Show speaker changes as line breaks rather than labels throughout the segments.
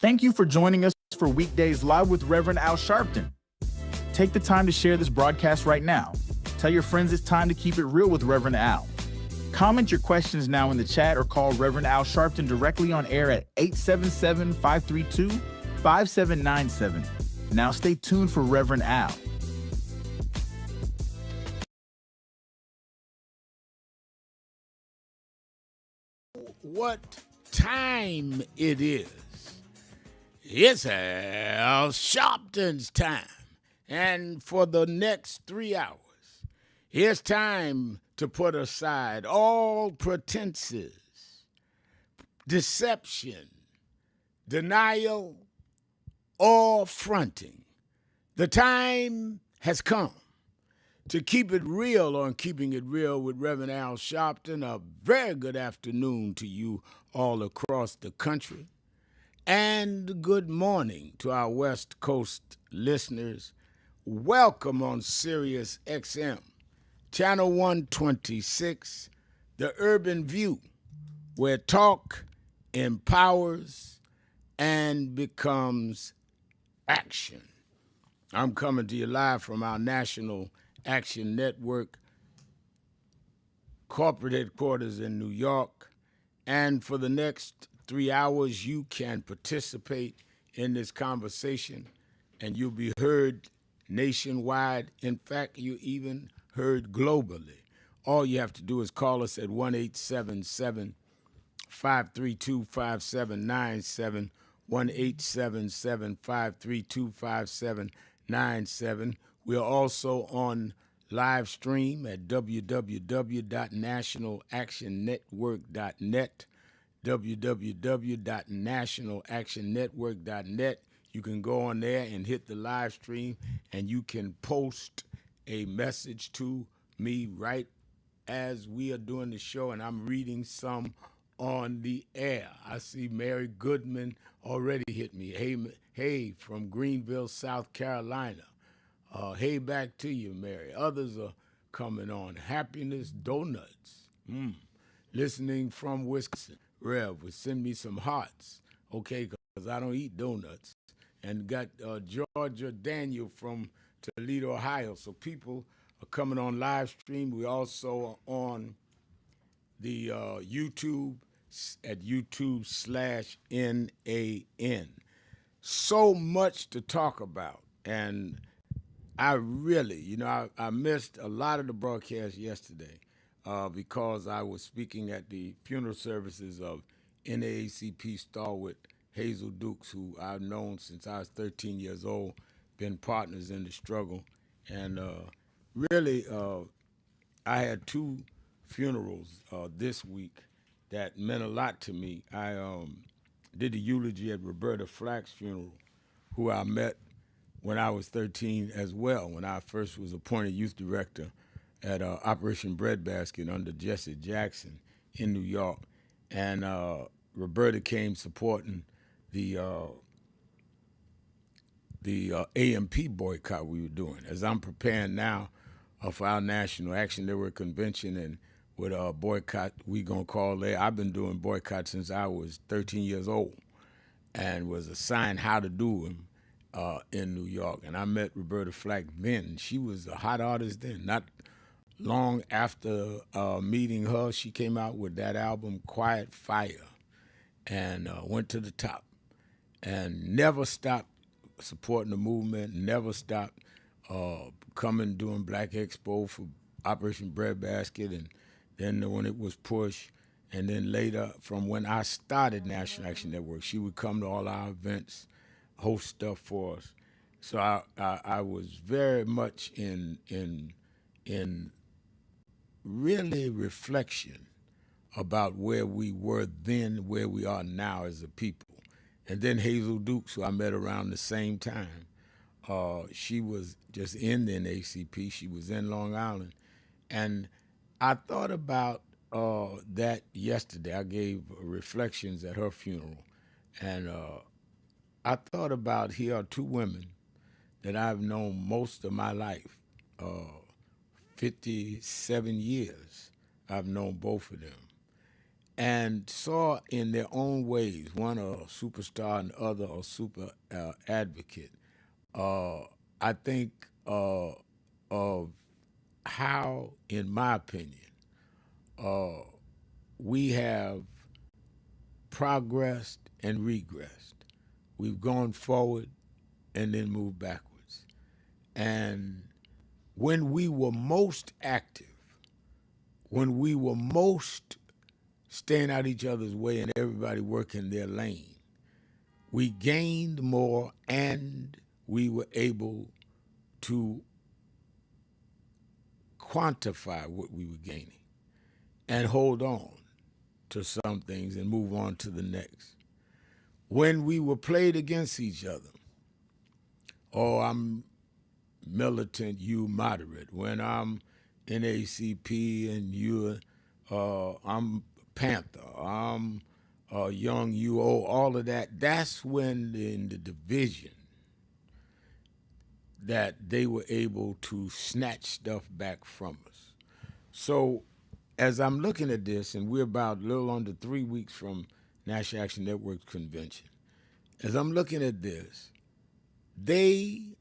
Thank you for joining us for Weekdays Live with Reverend Al Sharpton. Take the time to share this broadcast right now. Tell your friends it's time to keep it real with Reverend Al. Comment your questions now in the chat or call Reverend Al Sharpton directly on air at 877-532-5797. Now stay tuned for Reverend Al.
What time it is. It's Al Sharpton's time. And for the next 3 hours, it's time to put aside all pretenses, deception, denial, or fronting. The time has come to keep it real on Keeping It Real with Reverend Al Sharpton. A very good afternoon to you all across the country. And good morning to our West Coast listeners. Welcome on Sirius XM, Channel 126, The Urban View, where talk empowers and becomes action. I'm coming to you live from our National Action Network corporate headquarters in New York. And for the next 3 hours, you can participate in this conversation, and you'll be heard nationwide. In fact, you even heard globally. All you have to do is call us at 1-877-532-5797, 1-877-532-5797. We're also on live stream at www.nationalactionnetwork.net, www.nationalactionnetwork.net. You can go on there and hit the live stream, and you can post a message to me right as we are doing the show, and I'm reading some on the air. I see Mary Goodman already hit me. Hey, from Greenville, South Carolina. Hey, back to you, Mary. Others are coming on. Happiness Donuts. Listening from Wisconsin. Rev would send me some hearts, okay, because I don't eat donuts. And got Georgia Daniel from Toledo, Ohio. So people are coming on live stream. We also are on the YouTube at YouTube/NAN. So much to talk about. And I really, I missed a lot of the broadcast yesterday because I was speaking at the funeral services of NAACP stalwart Hazel Dukes, who I've known since I was 13 years old, been partners in the struggle. And really, I had 2 funerals this week that meant a lot to me. I did the eulogy at Roberta Flack's funeral, who I met when I was 13 as well, when I first was appointed youth director at Operation Breadbasket under Jesse Jackson in New York. And Roberta came supporting the AMP boycott we were doing. As I'm preparing now for our National Action Network convention, and with a boycott we gonna call there. I've been doing boycotts since I was 13 years old and was assigned how to do them in New York. And I met Roberta Flack then. She was a hot artist then. Not long after meeting her, she came out with that album, Quiet Fire, and went to the top. And never stopped supporting the movement, never stopped coming doing Black Expo for Operation Breadbasket, and then when it was Push, and then later from when I started National Action Network, she would come to all our events, host stuff for us. So I was very much in really reflection about where we were then, where we are now as a people. And then Hazel Dukes, who I met around the same time, she was just in the NAACP. She was in Long Island. And I thought about that yesterday. I gave reflections at her funeral. And I thought about, here are 2 women that I've known most of my life, 57 years I've known both of them. and saw in their own ways, one a superstar and the other a super advocate. I think of how, in my opinion, we have progressed and regressed. We've gone forward and then moved backwards. And when we were most active, when we were most staying out each other's way and everybody working their lane, we gained more and we were able to quantify what we were gaining and hold on to some things and move on to the next. When we were played against each other, oh, I'm militant, you moderate. When I'm NACP and you, I'm Panther, I'm young, you old, all of that. That's when in the division that they were able to snatch stuff back from us. So as I'm looking at this, and we're about a little under 3 weeks from National Action Network's convention, as I'm looking at this, they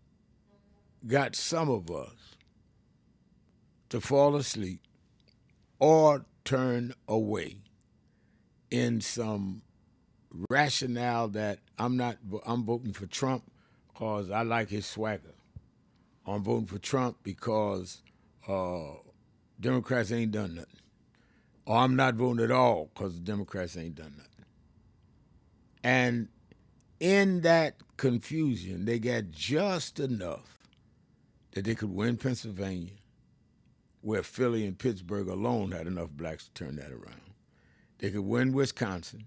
got some of us to fall asleep or turn away in some rationale that I'm voting for Trump because I like his swagger. I'm voting for Trump because Democrats ain't done nothing. Or I'm not voting at all because the Democrats ain't done nothing. And in that confusion, they got just enough that they could win Pennsylvania, where Philly and Pittsburgh alone had enough blacks to turn that around. They could win Wisconsin,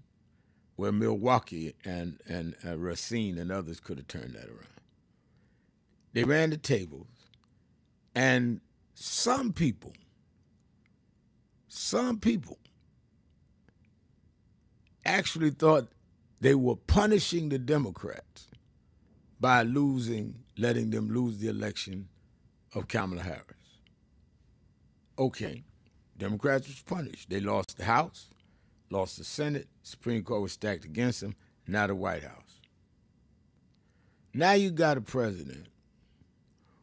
where Milwaukee and Racine and others could have turned that around. They ran the tables, and some people actually thought they were punishing the Democrats by letting them lose the election of Kamala Harris. Okay, Democrats was punished. They lost the House, lost the Senate, Supreme Court was stacked against them, now the White House. Now you got a president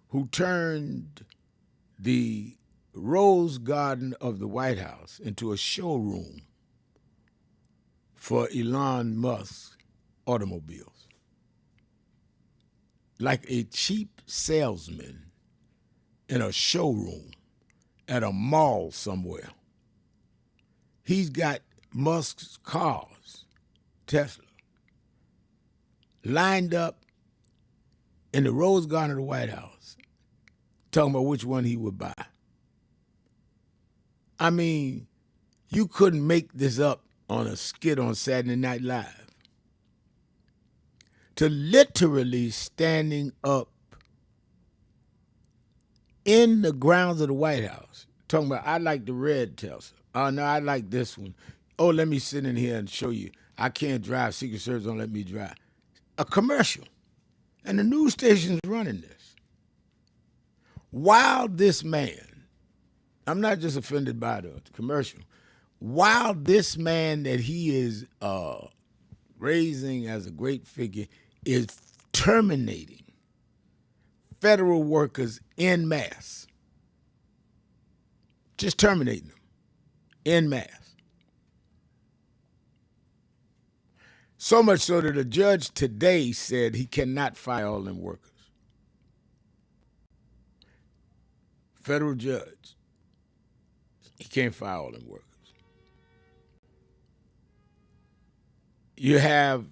who turned the Rose Garden of the White House into a showroom for Elon Musk's automobiles. Like a cheap salesman in a showroom at a mall somewhere. He's got Musk's cars, Tesla, lined up in the Rose Garden of the White House, talking about which one he would buy. I mean, you couldn't make this up on a skit on Saturday Night Live. To literally standing up in the grounds of the White House, talking about, I like the red Tesla. Oh, no, I like this one. Oh, let me sit in here and show you. I can't drive. Secret Service don't let me drive. A commercial. And the news station's running this. While this man, I'm not just offended by the commercial, while this man that he is raising as a great figure is terminating federal workers en masse, just terminating them en masse. So much so that a judge today said he cannot fire all them workers. Federal judge, he can't fire all them workers. You have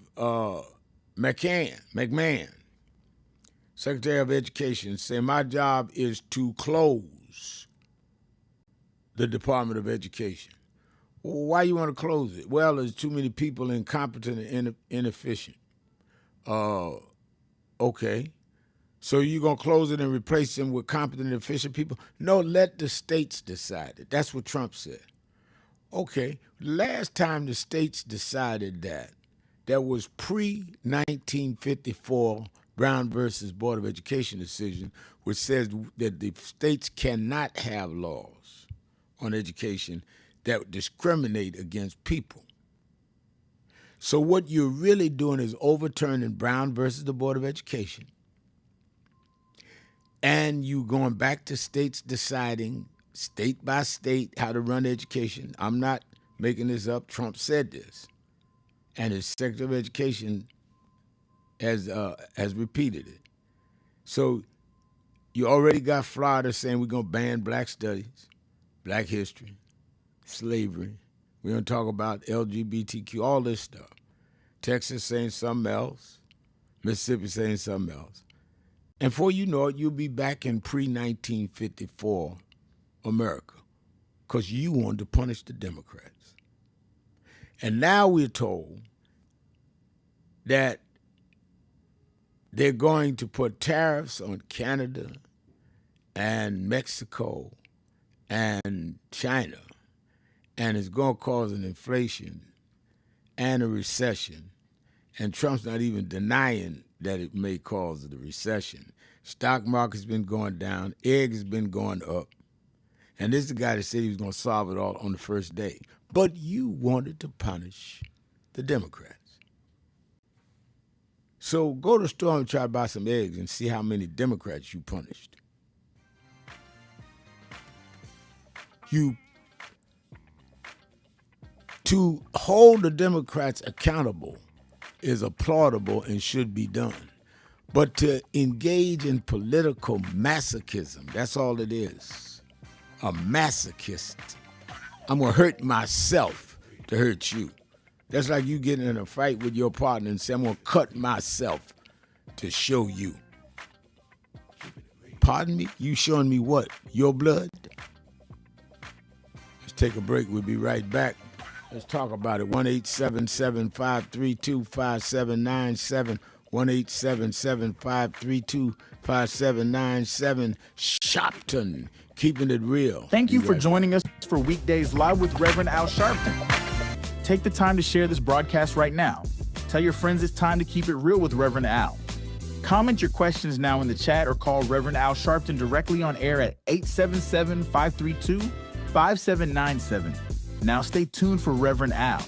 McMahon, Secretary of Education, saying my job is to close the Department of Education. Well, why you want to close it? Well, there's too many people incompetent and inefficient. Okay. So you're going to close it and replace them with competent and efficient people? No, let the states decide it. That's what Trump said. Okay. Last time the states decided that was pre-1954 Brown versus Board of Education decision, which says that the states cannot have laws on education that discriminate against people. So what you're really doing is overturning Brown versus the Board of Education. And you going back to states deciding state by state how to run education. I'm not making this up. Trump said this. And his Secretary of Education has repeated it. So you already got Florida saying we're going to ban black studies, black history, slavery. We're going to talk about LGBTQ, all this stuff. Texas saying something else. Mississippi saying something else. And before you know it, you'll be back in pre-1954 America because you wanted to punish the Democrats. And now we're told that they're going to put tariffs on Canada and Mexico and China, and it's going to cause an inflation and a recession. And Trump's not even denying that it may cause the recession. Stock market's been going down, eggs has been going up. And this is the guy that said he was going to solve it all on the first day. But you wanted to punish the Democrats. So go to the store and try to buy some eggs and see how many Democrats you punished. To hold the Democrats accountable is applaudable and should be done. But to engage in political masochism, that's all it is. A masochist. I'm going to hurt myself to hurt you. That's like you getting in a fight with your partner and say, I'm going to cut myself to show you. Pardon me? You showing me what? Your blood? Let's take a break. We'll be right back. Let's talk about it. 1-877-532-5797. 1-877-532-5797. Sharpton, keeping it real.
Thank you for joining us for Weekdays Live with Reverend Al Sharpton. Take the time to share this broadcast right now. Tell your friends it's time to keep it real with Reverend Al. Comment your questions now in the chat or call Reverend Al Sharpton directly on air at 877-532-5797. Now stay tuned for Reverend Al.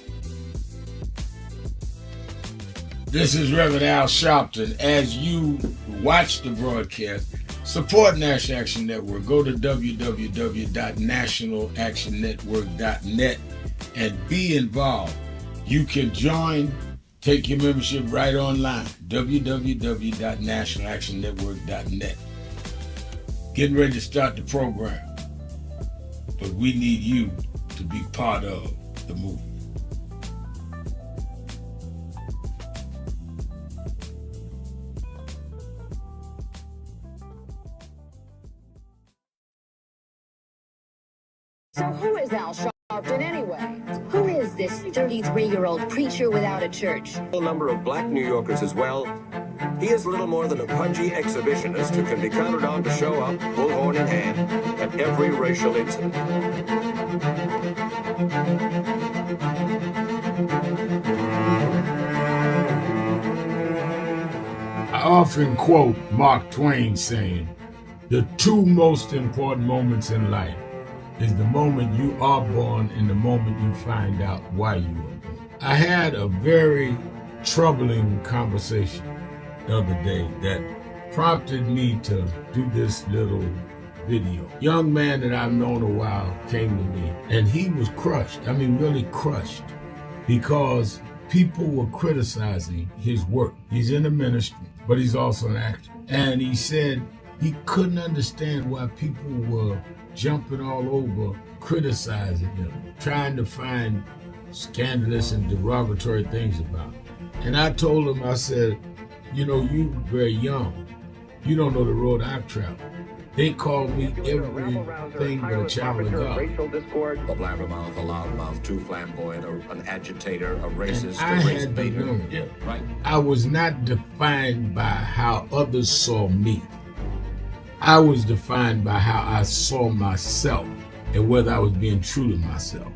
This is Reverend Al Sharpton. As you watch the broadcast, support National Action Network. Go to www.nationalactionnetwork.net and be involved. You can join, take your membership right online, www.nationalactionnetwork.net. Getting ready to start the program, but we need you to be part of the movement.
So who is Al Sharpton anyway? Who is this 33-year-old preacher without a church?
A number of black New Yorkers as well. He is little more than a pudgy exhibitionist who can be counted on to show up, bullhorn in hand, at every racial incident.
I often quote Mark Twain saying, the two most important moments in life is the moment you are born and the moment you find out why you were born. I had a very troubling conversation the other day that prompted me to do this little video. Young man that I've known a while came to me and he was crushed. I mean, really crushed, because people were criticizing his work. He's in the ministry, but he's also an actor. And he said he couldn't understand why people were jumping all over, criticizing him, trying to find scandalous and derogatory things about him. And I told him, I said, you know, you very young. You don't know the road I've traveled. They call me everything but a child of God.
A blabbermouth, a loudmouth, too flamboyant, an agitator, a racist,
and I had to learn.
Yeah, right.
I was not defined by how others saw me. I was defined by how I saw myself and whether I was being true to myself.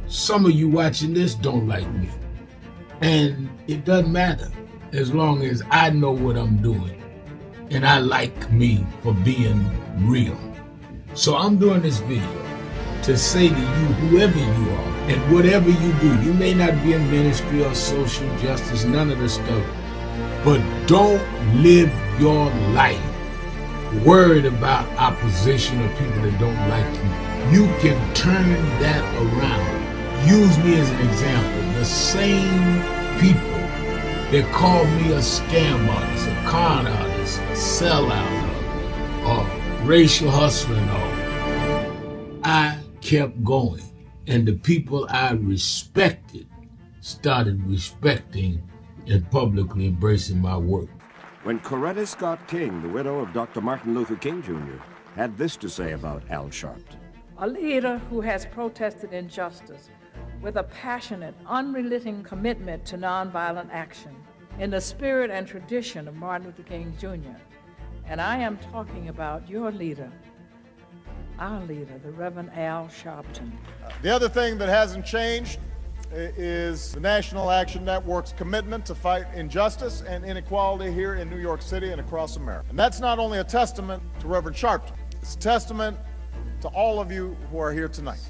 Some of you watching this don't like me. And it doesn't matter as long as I know what I'm doing and I like me for being real. So I'm doing this video to say to you, whoever you are, and whatever you do, you may not be in ministry or social justice, none of this stuff, but don't live your life worried about opposition or people that don't like you. You can turn that around. Use me as an example. The same people that called me a scam artist, a con artist, a sellout, or racial hustler and all, I kept going. And the people I respected started respecting and publicly embracing my work.
When Coretta Scott King, the widow of Dr. Martin Luther King Jr., had this to say about Al Sharpton.
A leader who has protested injustice with a passionate, unrelenting commitment to nonviolent action in the spirit and tradition of Martin Luther King Jr. And I am talking about your leader, our leader, the Reverend Al Sharpton.
The other thing that hasn't changed is the National Action Network's commitment to fight injustice and inequality here in New York City and across America. And that's not only a testament to Reverend Sharpton, it's a testament to all of you who are here tonight.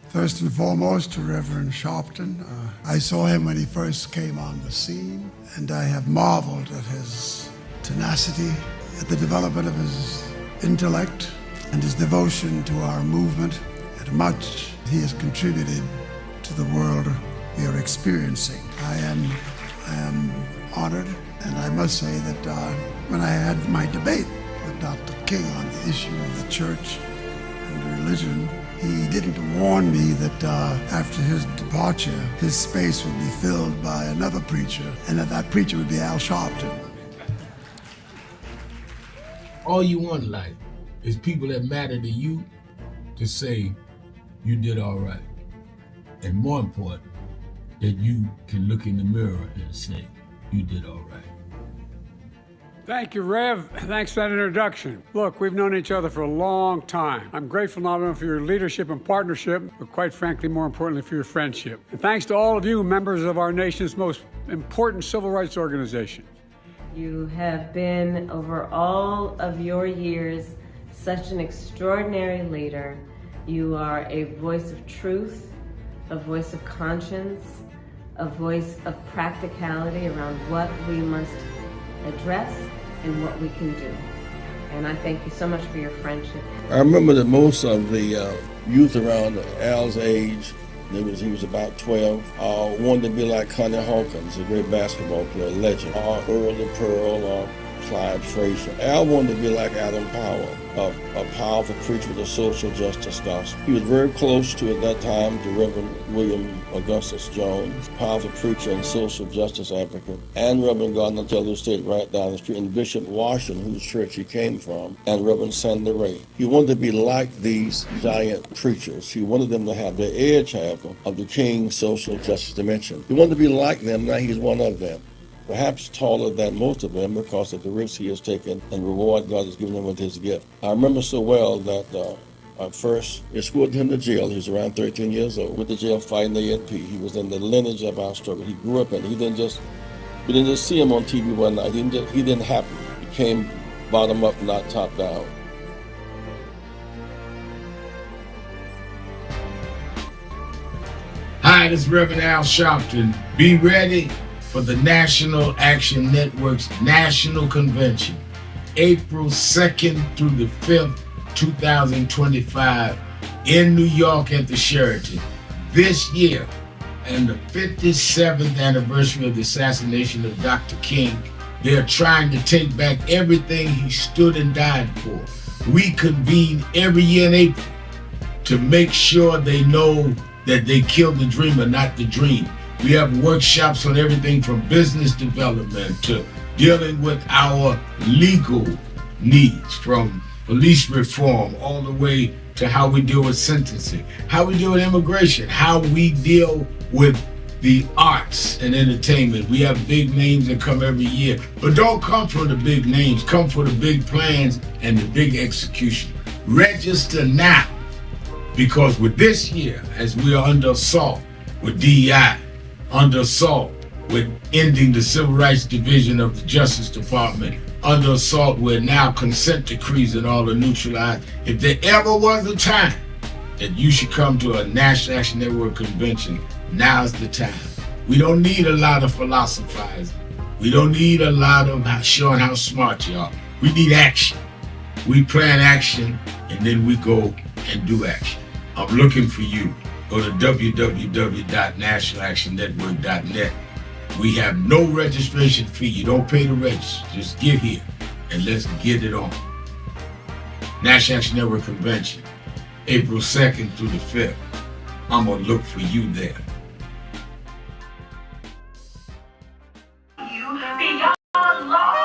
First and foremost, to Reverend Sharpton. I saw him when he first came on the scene, and I have marveled at his tenacity, at the development of his intellect, and his devotion to our movement, and much he has contributed to the world we are experiencing. I am honored, and I must say that when I had my debate with Dr. King on the issue of the church and religion, he didn't warn me that after his departure, his space would be filled by another preacher, and that preacher would be Al Sharpton.
All you want in life is people that matter to you to say you did all right. And more important, that you can look in the mirror and say you did all right.
Thank you, Rev. Thanks for that introduction. Look, we've known each other for a long time. I'm grateful not only for your leadership and partnership, but quite frankly, more importantly, for your friendship. And thanks to all of you, members of our nation's most important civil rights organization.
You have been, over all of your years, such an extraordinary leader. You are a voice of truth, a voice of conscience, a voice of practicality around what we must address and what we can do. And I thank you so much for your friendship.
I remember that most of the youth around Al's age, he was about 12, wanted to be like Connie Hawkins, a great basketball player, legend, or Earl the Pearl, or Clyde Frazier. Al wanted to be like Adam Powell, a powerful preacher with a social justice gospel. He was very close to, at that time, to Reverend William Augustus Jones, powerful preacher and social justice advocate, and Reverend Gardner Taylor State right down the street, and Bishop Washington, whose church he came from, and Reverend Sandy Ray. He wanted to be like these giant preachers. He wanted them to have the edge, however, of the King's social justice dimension. He wanted to be like them, now he's one of them. Perhaps taller than most of them because of the risks he has taken and the reward God has given him with his gift. I remember so well that I first escorted him to jail. He was around 13 years old, with the jail fighting the ANP. He was in the lineage of our struggle. He grew up in it. We didn't just see him on TV one night. He didn't happen. He came bottom up, not top down.
Hi, this is Reverend Al Sharpton. Be ready for the National Action Network's National Convention, April 2nd through the 5th, 2025, in New York at the Sheraton. This year, and the 57th anniversary of the assassination of Dr. King, they're trying to take back everything he stood and died for. We convene every year in April to make sure they know that they killed the dreamer, not the dream. We have workshops on everything from business development to dealing with our legal needs, from police reform all the way to how we deal with sentencing, how we deal with immigration, how we deal with the arts and entertainment. We have big names that come every year, but don't come for the big names, come for the big plans and the big execution. Register now, because with this year, as we are under assault with DEI, under assault with ending the Civil Rights Division of the Justice Department, under assault with now consent decrees and all are neutralized. If there ever was a time that you should come to a National Action Network convention, now's the time. We don't need a lot of philosophizing. We don't need a lot of showing how smart you are. We need action. We plan action, and then we go and do action. I'm looking for you. Go to www.nationalactionnetwork.net. We have no registration fee. You don't pay to register. Just get here, and let's get it on. National Action Network Convention, April 2nd through the 5th. I'm going to look for you there.
Beyond law, I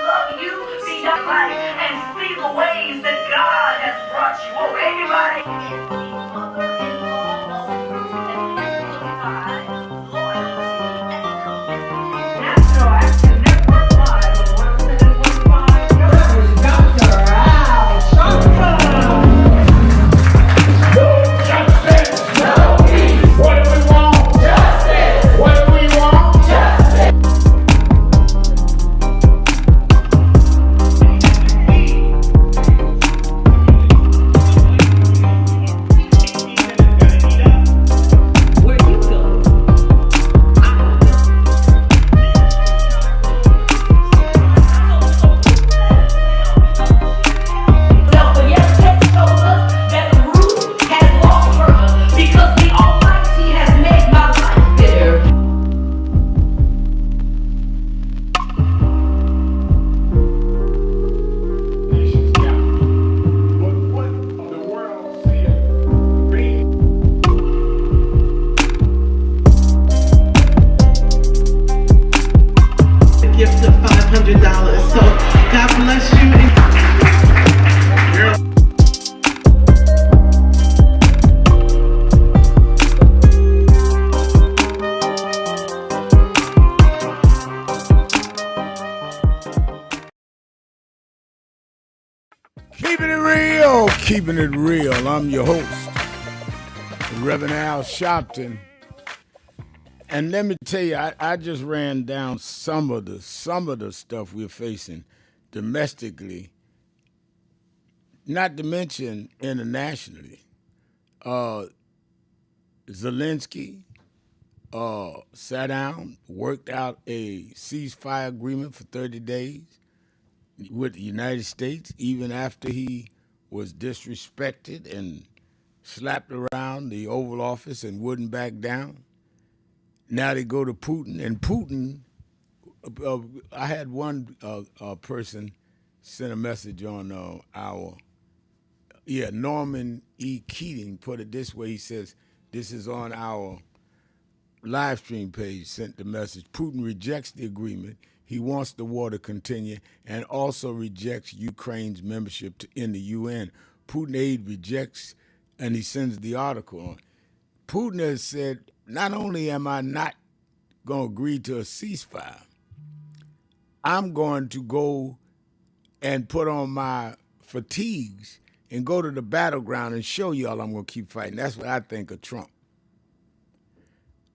love you. Beyond life and see the ways that God has brought you. Oh, anybody? National Action Network Live with 107.5. Dr. Al Sharpton.
No justice, no peace. What do we want? Justice. What do we want? Justice.
Where you go? But yet text shows us that the root has lost purpose because the Almighty has made my life bitter.
Nation's capital. But what the world sees being
A gift of $500. So God bless you.
keeping it real, keeping it real. I'm your host, Reverend Al Sharpton. And let me tell you, I just ran down some of the stuff we're facing domestically, not to mention internationally. Zelensky sat down, worked out a ceasefire agreement for 30 days with the United States, even after he was disrespected and slapped around the Oval Office and wouldn't back down. Now they go to Putin, and Putin, I had one person send a message on Norman E. Keating put it this way. He says, this is on our live stream page, sent the message. Putin rejects the agreement. He wants the war to continue and also rejects Ukraine's membership in the UN. Putin aid rejects, and he sends the article on. Putin has said, not only am I not going to agree to a ceasefire, I'm going to go and put on my fatigues and go to the battleground and show y'all I'm going to keep fighting. That's what I think of Trump.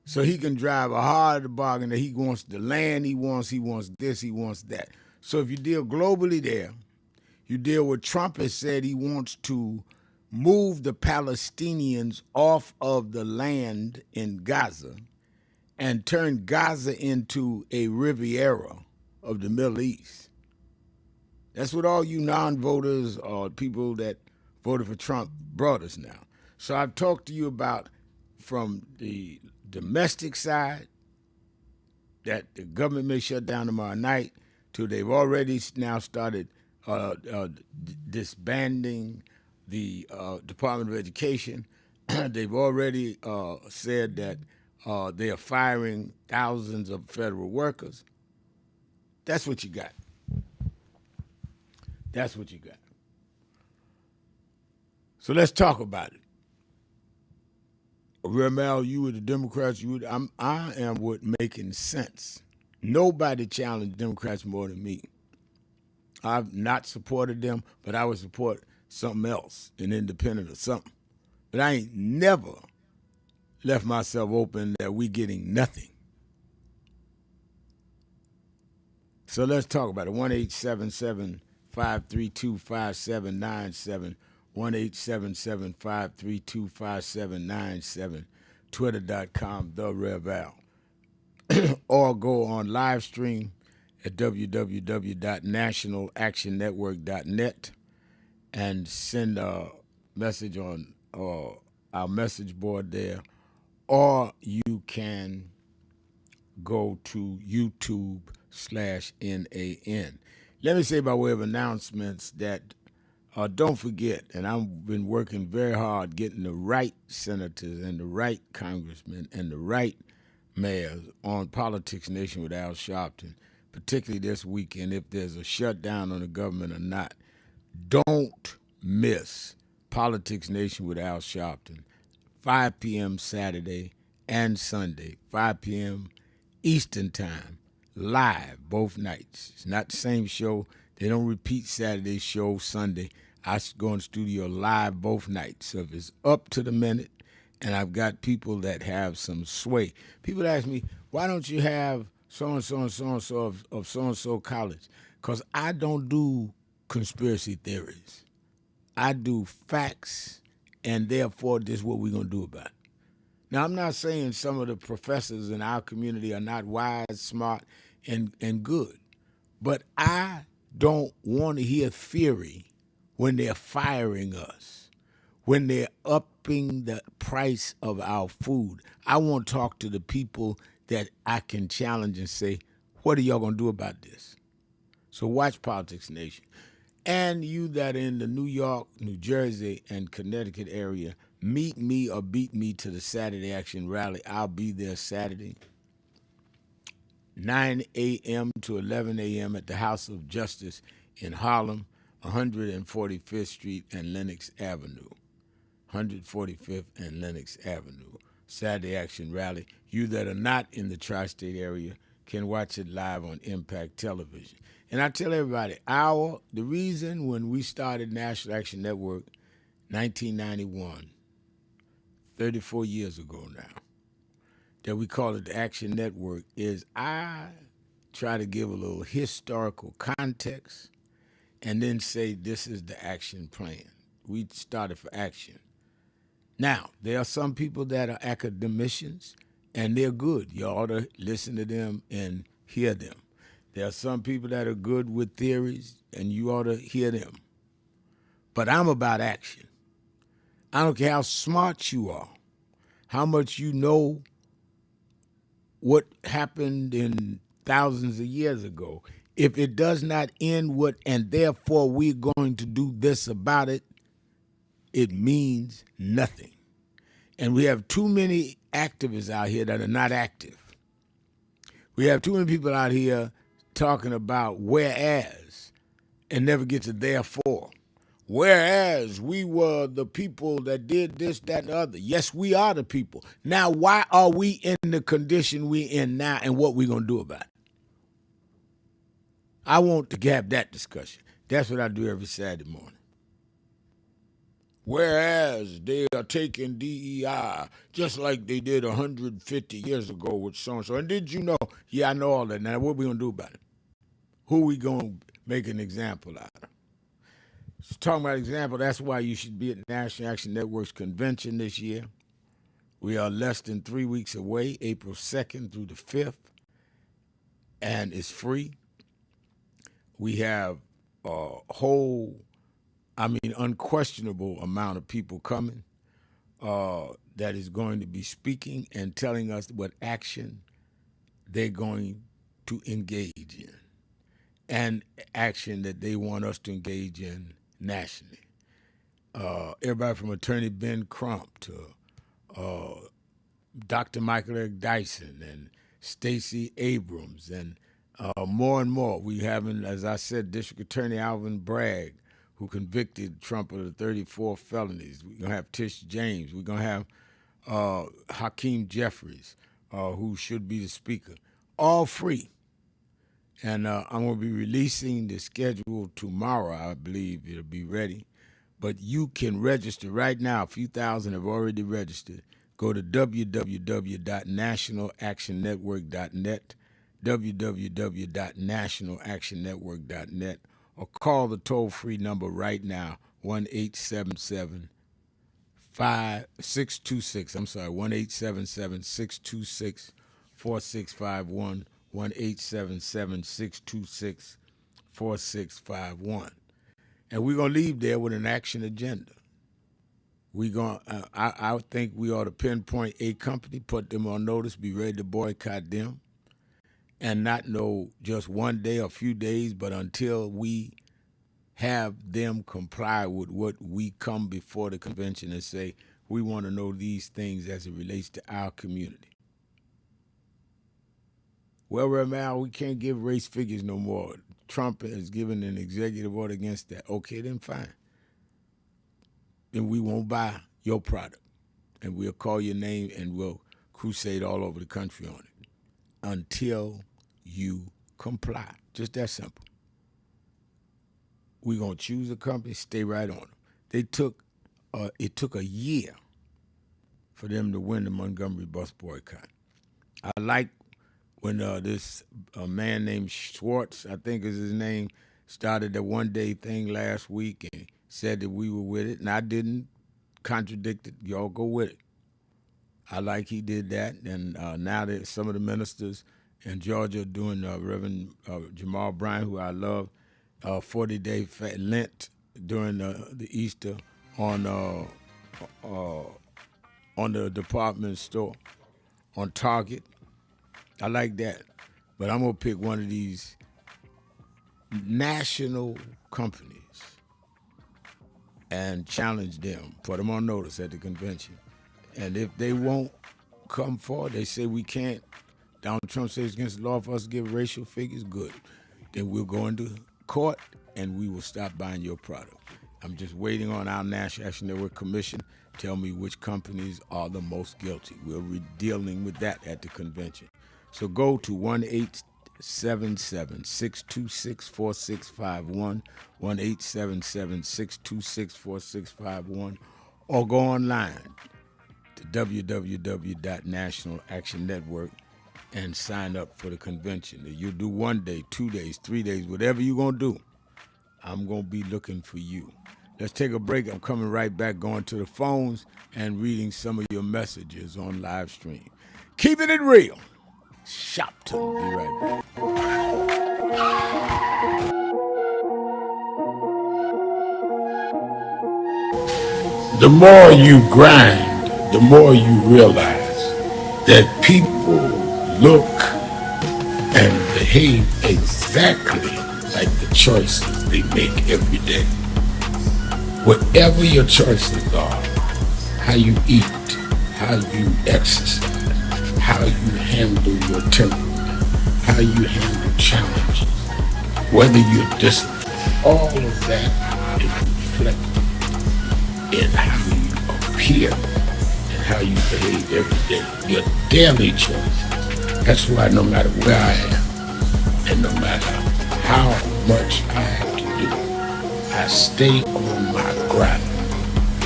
So he can drive a hard bargain that he wants the land he wants this, he wants that. So if you deal globally there, you deal with Trump has said he wants to move the Palestinians off of the land in Gaza and turn Gaza into a Riviera of the Middle East. That's what all you non-voters or people that voted for Trump brought us now. So I've talked to you about from the domestic side that the government may shut down tomorrow night to they've already now started disbanding the Department of Education. They've already said that they are firing thousands of federal workers. That's what you got. That's what you got. So let's talk about it. Ramel, you were the Democrats. I am with making sense. Nobody challenged Democrats more than me. I've not supported them, but I would support something else, an independent or something. But I ain't never left myself open that we getting nothing. So let's talk about it. 1-877-532-5797. 1-877-532-5797, twitter.com, The Rev Al. Or go on live stream at www.nationalactionnetwork.net and send a message on our message board there. Or you can go to YouTube/NAN. Let me say by way of announcements that don't forget, and I've been working very hard getting the right senators and the right congressmen and the right mayors on Politics Nation with Al Sharpton, particularly this weekend, if there's a shutdown on the government or not. Don't miss Politics Nation with Al Sharpton, 5 p.m. Saturday and Sunday, 5 p.m. Eastern Time, live both nights. It's not the same show. They don't repeat Saturday's show Sunday. I go in the studio live both nights. So if it's up to the minute, and I've got people that have some sway. People ask me, why don't you have so-and-so and so-and-so of so-and-so college? Because I don't do conspiracy theories. I do facts, and therefore this is what we're going to do about it. Now, I'm not saying some of the professors in our community are not wise, smart, and good, but I don't want to hear theory when they're firing us, when they're upping the price of our food. I want to talk to the people that I can challenge and say, what are y'all going to do about this? So watch Politics Nation. And you that are in the New York, New Jersey, and Connecticut area, meet me or beat me to the Saturday Action Rally. I'll be there Saturday, 9 a.m. to 11 a.m. at the House of Justice in Harlem, 145th Street and Lenox Avenue. 145th and Lenox Avenue. Saturday Action Rally. You that are not in the tri-state area can watch it live on Impact Television. And I tell everybody, the reason when we started National Action Network, 1991, 34 years ago now, that we call it the Action Network, is I try to give a little historical context and then say this is the action plan. We started for action. Now, there are some people that are academicians, and they're good. You ought to listen to them and hear them. There are some people that are good with theories, and you ought to hear them. But I'm about action. I don't care how smart you are, how much you know what happened in thousands of years ago. If it does not end with, and therefore we're going to do this about it, it means nothing. And we have too many activists out here that are not active. We have too many people out here talking about whereas and never get to therefore. Whereas we were the people that did this, that, and the other. Yes, we are the people. Now, why are we in the condition we're in now, and what we're going to do about it? I want to have that discussion. That's what I do every Saturday morning. Whereas they are taking DEI just like they did 150 years ago with so-and-so. And did you know? Yeah, I know all that. Now, what are we going to do about it? Who are we going to make an example out of? So talking about example, that's why you should be at National Action Network's convention this year. We are less than 3 weeks away, April 2nd through the 5th, and it's free. We have a whole, unquestionable amount of people coming that is going to be speaking and telling us what action they're going to engage in and action that they want us to engage in nationally. Everybody from Attorney Ben Crump to Dr. Michael Eric Dyson and Stacey Abrams and more and more. We having, as I said, District Attorney Alvin Bragg, who convicted Trump of the 34 felonies. We're going to have Tish James. We're going to have Hakeem Jeffries, who should be the speaker. All free. And I'm going to be releasing the schedule tomorrow. I believe it'll be ready. But you can register right now. A few thousand have already registered. Go to www.nationalactionnetwork.net, www.nationalactionnetwork.net, or call the toll-free number right now, 1-877-626. I'm sorry, 1-877-626-4651. 1-877-626-4651. And we're gonna leave there with an action agenda. I think we ought to pinpoint a company, put them on notice, be ready to boycott them, and not know just one day or a few days, but until we have them comply with what we come before the convention and say, we want to know these things as it relates to our community. Well, Ramal, we can't give race figures no more. Trump has given an executive order against that. Okay, then fine. Then we won't buy your product, and we'll call your name and we'll crusade all over the country on it until you comply. Just that simple. We're going to choose a company, stay right on them. It took a year for them to win the Montgomery bus boycott. I like when this man named Schwartz, I think is his name, started the one-day thing last week and said that we were with it, and I didn't contradict it. Y'all go with it. I like he did that, and now that some of the ministers in Georgia are doing Reverend Jamal Bryant, who I love, 40-day Lent during the Easter on the department store, on Target. I like that. But I'm going to pick one of these national companies and challenge them, put them on notice at the convention. And if they won't come forward, they say we can't. Donald Trump says it's against the law for us to give racial figures, good. Then we'll go into court and we will stop buying your product. I'm just waiting on our National Action Network Commission to tell me which companies are the most guilty. We'll be dealing with that at the convention. So go to 1-877-626-4651, 1-877-626-4651, or go online to www.nationalactionnetwork and sign up for the convention. You do 1 day, 2 days, 3 days, whatever you're going to do, I'm going to be looking for you. Let's take a break. I'm coming right back, going to the phones and reading some of your messages on live stream. Keeping it real. Sharpton. Be right back.
The more you grind, the more you realize that people look and behave exactly like the choices they make every day. Whatever your choices are, how you eat, how you exercise, how you handle your temperament, how you handle challenges, whether you're disciplined, all of that is reflected in how you appear and how you behave every day. Your daily choices. That's why no matter where I am and no matter how much I have to do, I stay on my grind,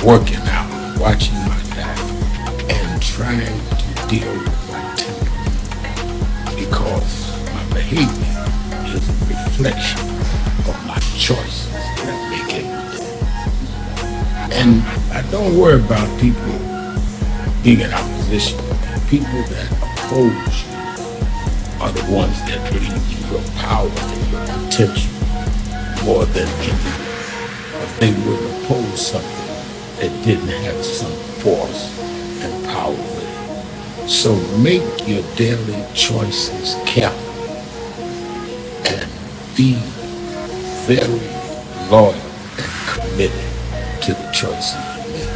working out, watching my diet, and trying to deal with my temperament because my behavior is a reflection of my choices that I make every day. And I don't worry about people being in opposition. People that oppose you are the ones that believe in your power and your potential more than anything. If they would oppose something that didn't have some force and power with it. So make your daily choices carefully and be very loyal and committed to the choices you make.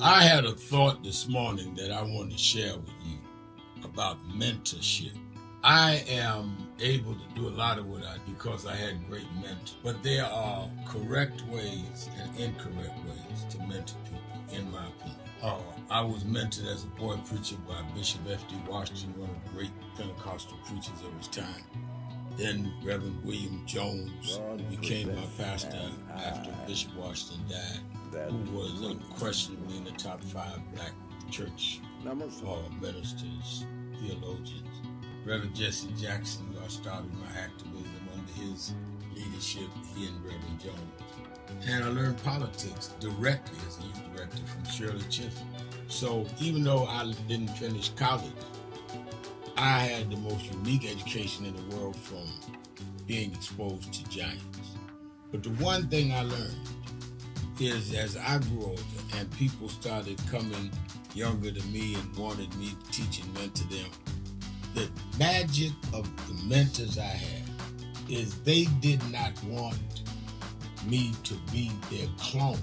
I had a thought this morning that I wanted to share with you about mentorship. I am able to do a lot of what I do because I had great mentors, but there are correct ways and incorrect ways to mentor people, in my opinion.
I was mentored as a boy preacher by Bishop F.D. Washington, one of the great Pentecostal preachers of his time. Then Reverend William Jones became my pastor after Bishop Washington died, who was unquestionably in the top 5 black church ministers, theologians. Reverend Jesse Jackson, who I started my activism under his leadership, he and Reverend Jones. And I learned politics directly as a youth director from Shirley Chisholm. So even though I didn't finish college, I had the most unique education in the world from being exposed to giants. But the one thing I learned is as I grew older and people started coming younger than me and wanted me to teach and mentor them, the magic of the mentors I had is they did not want me to be their clone.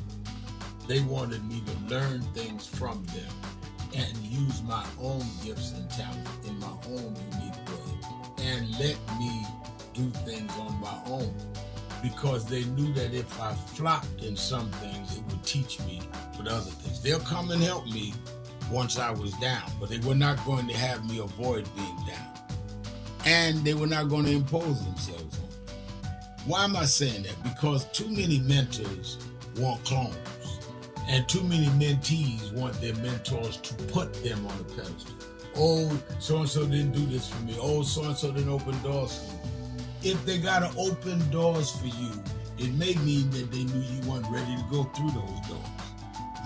They wanted me to learn things from them and use my own gifts and talents in my own unique way and let me do things on my own, because they knew that if I flopped in some things, it would teach me for the other things. They'll come and help me once I was down, but they were not going to have me avoid being down. And they were not going to impose themselves on me. Why am I saying that? Because too many mentors want clones. And too many mentees want their mentors to put them on a pedestal. Oh, so-and-so didn't do this for me. Oh, so-and-so didn't open doors for me. If they got to open doors for you, it may mean that they knew you weren't ready to go through those doors.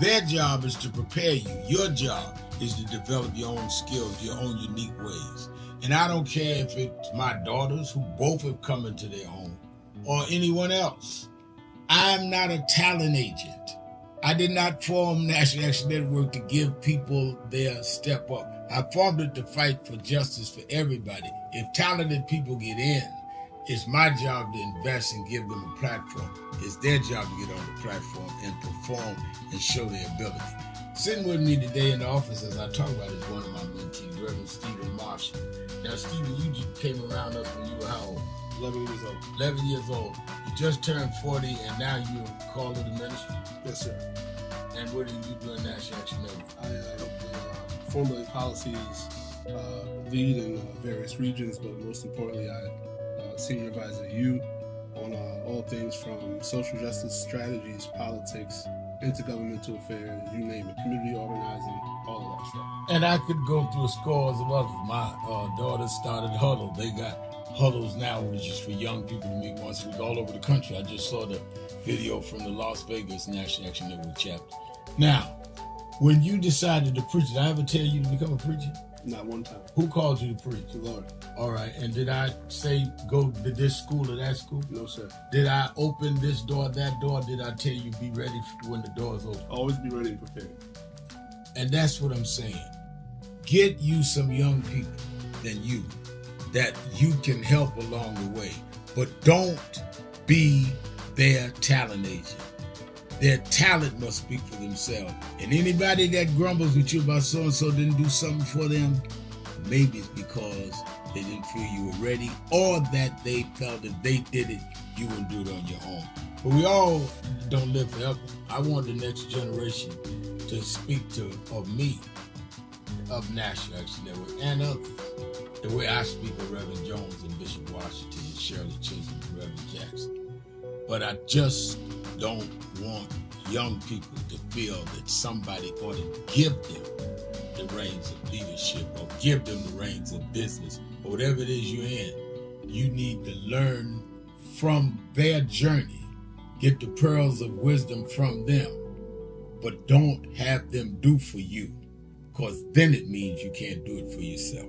Their job is to prepare you. Your job is to develop your own skills, your own unique ways. And I don't care if it's my daughters, who both have come into their own, or anyone else. I'm not a talent agent. I did not form National Action Network to give people their step up. I formed it to fight for justice for everybody. If talented people get in, it's my job to invest and give them a platform. It's their job to get on the platform and perform and show their ability. Sitting with me today in the office as I talk about it is one of my mentees, Reverend Stephen Marshall. Now, Stephen, you just came around us when you were how old?
11 years old.
11 years old. You just turned 40 and now you're called to the ministry?
Yes, sir.
And what do you do in National Action Network?
I formulate policies, lead in various regions, but most importantly, I senior advisor to you on all things from social justice strategies, politics, intergovernmental affairs, you name it, community organizing, all of that stuff.
And I could go through scores of others. My daughter started Huddle. They got Huddles now, which is for young people to meet once a week all over the country. I just saw the video from the Las Vegas National Action Network chapter. Now, when you decided to preach, did I ever tell you to become a preacher?
Not one time.
Who called you to preach?
The Lord.
All right. And did I say go to this school or that school?
No, sir.
Did I open this door, that door? Did I tell you be ready when the doors open?
Always be ready and prepared.
And that's what I'm saying. Get you some young people than you that you can help along the way. But don't be their talent agent. Their talent must speak for themselves. And anybody that grumbles with you about so-and-so didn't do something for them, maybe it's because they didn't feel you were ready, or that they felt if they did it, you wouldn't do it on your own. But we all don't live forever. I want the next generation to speak of me, of National Action Network, and others, the way I speak of Reverend Jones and Bishop Washington and Shirley Chisholm and Reverend Jackson. But I just don't want young people to feel that somebody ought to give them the reins of leadership or give them the reins of business or whatever it is you're in. You need to learn from their journey, get the pearls of wisdom from them, but don't have them do for you, because then it means you can't do it for yourself.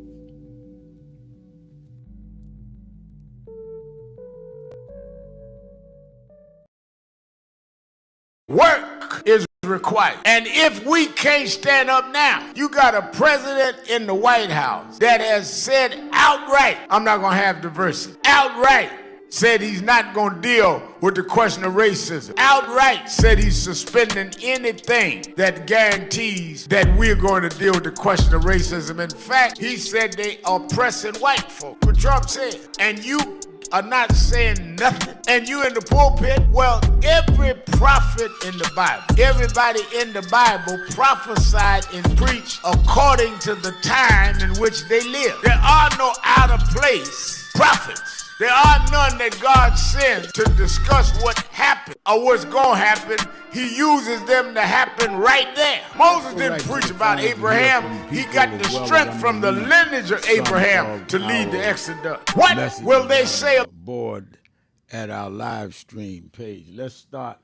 Work is required. And if we can't stand up now, you got a president in the White House that has said outright, I'm not going to have diversity. Outright said he's not going to deal with the question of racism. Outright said he's suspending anything that guarantees that we're going to deal with the question of racism. In fact, he said they are oppressing white folk. What Trump said. And you are not saying nothing, and you in the pulpit, well, every prophet in the Bible, everybody in the Bible prophesied and preached according to the time in which they live. There are no out of place prophets. There are none that God sends to discuss what happened or what's going to happen. He uses them to happen right there. Moses didn't preach about Abraham. He got the strength from the lineage of Abraham to lead the Exodus. What will they say? Board at our live stream page. Let's start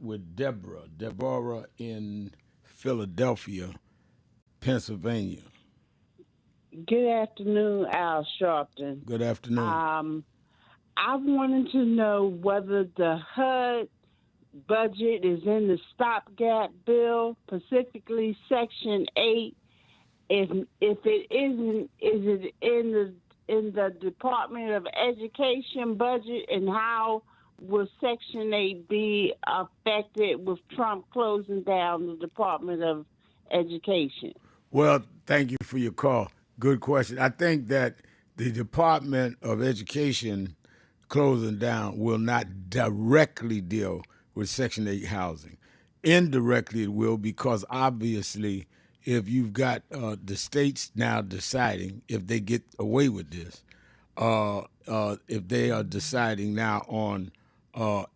with Deborah. Deborah in Philadelphia, Pennsylvania.
Good afternoon, Al Sharpton.
Good afternoon.
I wanted to know whether the HUD budget is in the stopgap bill, specifically Section 8. If it isn't, is it in the Department of Education budget, and how will Section 8 be affected with Trump closing down the Department of Education?
Well, thank you for your call. Good question. I think that the Department of Education closing down will not directly deal with Section 8 housing. Indirectly, it will, because obviously, if you've got the states now deciding, if they get away with this, if they are deciding now on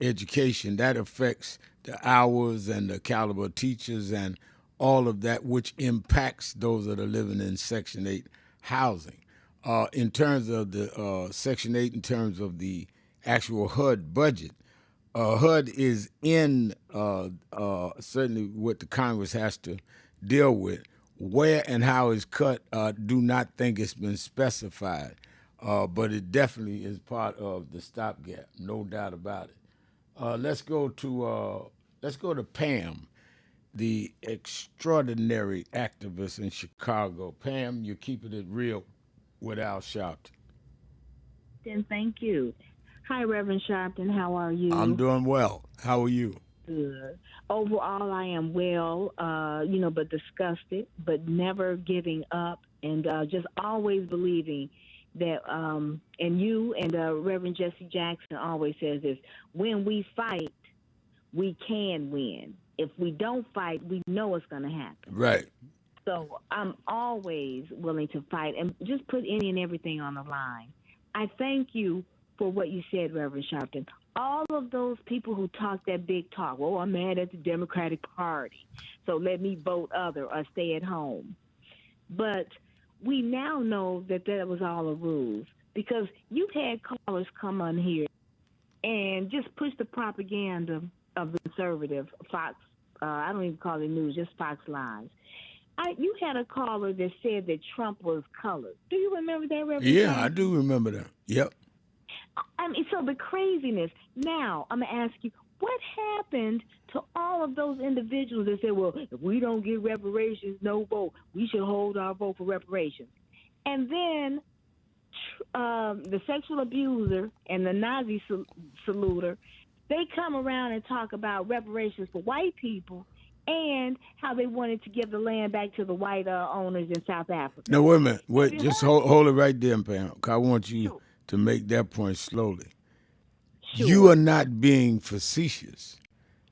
education, that affects the hours and the caliber of teachers and all of that, which impacts those that are living in Section 8 housing. In terms of the Section 8, in terms of the actual HUD budget, HUD is in certainly what the Congress has to deal with. Where and how it's cut, do not think it's been specified, but it definitely is part of the stopgap, no doubt about it. Let's go to Pam, the extraordinary activist in Chicago. Pam, you're keeping it real with Al Sharpton.
Thank you. Hi, Reverend Sharpton. How are you?
I'm doing well. How are you?
Good. Overall, I am well, but disgusted, but never giving up, and just always believing that, and you and Reverend Jesse Jackson always says this: when we fight, we can win. If we don't fight, we know it's going to happen.
Right.
So I'm always willing to fight and just put any and everything on the line. I thank you for what you said, Reverend Sharpton. All of those people who talk that big talk, well, I'm mad at the Democratic Party, so let me vote other or stay at home. But we now know that was all a ruse, because you've had callers come on here and just push the propaganda of the conservative Fox, I don't even call it news, just Fox Lives. You had a caller that said that Trump was colored. Do you remember that, Reverend?
Yeah, I do remember that. Yep.
I mean, so the craziness. Now, I'm going to ask you, what happened to all of those individuals that said, well, if we don't get reparations, no vote, we should hold our vote for reparations? And then the sexual abuser and the Nazi saluter, they come around and talk about reparations for white people and how they wanted to give the land back to the white owners in South Africa.
No, wait a minute. Wait, just hold it right there, Pam. I want you to make that point slowly. Sure. You are not being facetious.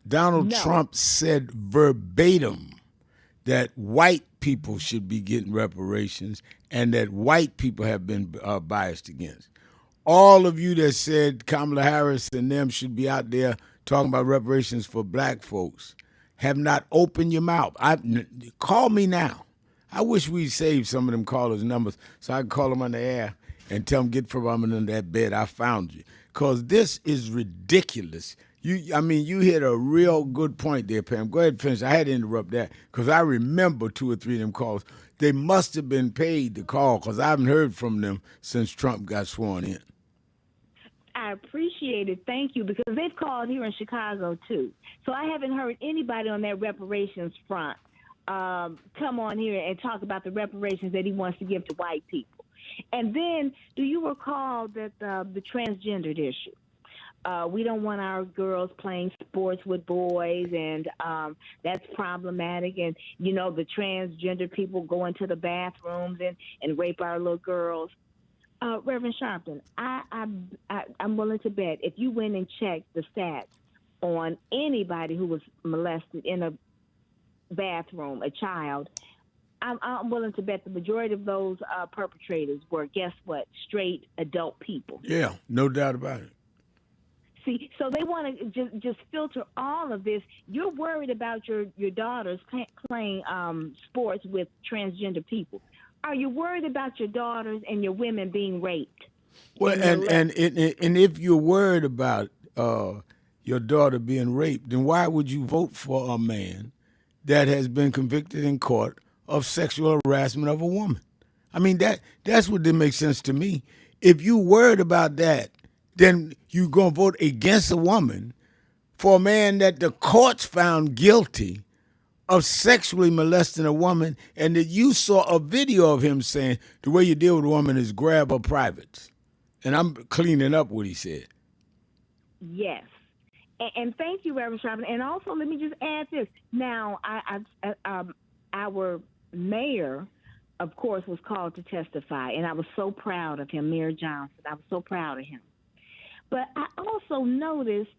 Donald Trump said verbatim that white people should be getting reparations and that white people have been biased against. All of you that said Kamala Harris and them should be out there talking about reparations for black folks have not opened your mouth. Call me now. I wish we'd saved some of them callers' numbers so I could call them on the air and tell them, get from under that bed. I found you. Because this is ridiculous. You hit a real good point there, Pam. Go ahead and finish. I had to interrupt that because I remember 2 or 3 of them calls. They must have been paid to call because I haven't heard from them since Trump got sworn in.
I appreciate it. Thank you, because they've called here in Chicago, too. So I haven't heard anybody on that reparations front come on here and talk about the reparations that he wants to give to white people. And then, do you recall that the transgendered issue? We don't want our girls playing sports with boys, and that's problematic. And, the transgender people go into the bathrooms and rape our little girls. Reverend Sharpton, I'm willing to bet if you went and checked the stats on anybody who was molested in a bathroom, a child, I'm willing to bet the majority of those perpetrators were, guess what, straight adult people.
Yeah, no doubt about it.
See, so they want to just filter all of this. You're worried about your daughters playing sports with transgender people. Are you worried about your daughters and your women being raped?
Well, and if you're worried about your daughter being raped, then why would you vote for a man that has been convicted in court of sexual harassment of a woman? I mean, that's what didn't make sense to me. If you worried about that, then you're going to vote against a woman for a man that the courts found guilty of sexually molesting a woman, and that you saw a video of him saying the way you deal with a woman is grab her privates. And I'm cleaning up what he said.
Yes. And thank you, Reverend Sharpton. And also, let me just add this. Now, our mayor, of course, was called to testify, and I was so proud of him, Mayor Johnson. I was so proud of him. But I also noticed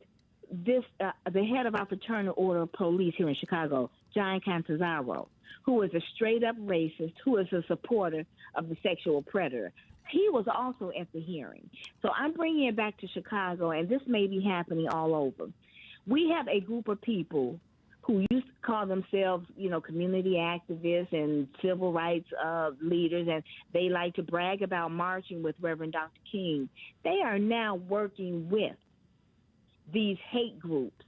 this, the head of our Fraternal Order of Police here in Chicago, John Cantazzaro, who is a straight-up racist, who is a supporter of the sexual predator. He was also at the hearing. So I'm bringing it back to Chicago, and this may be happening all over. We have a group of people who used to call themselves, community activists and civil rights leaders, and they like to brag about marching with Reverend Dr. King. They are now working with these hate groups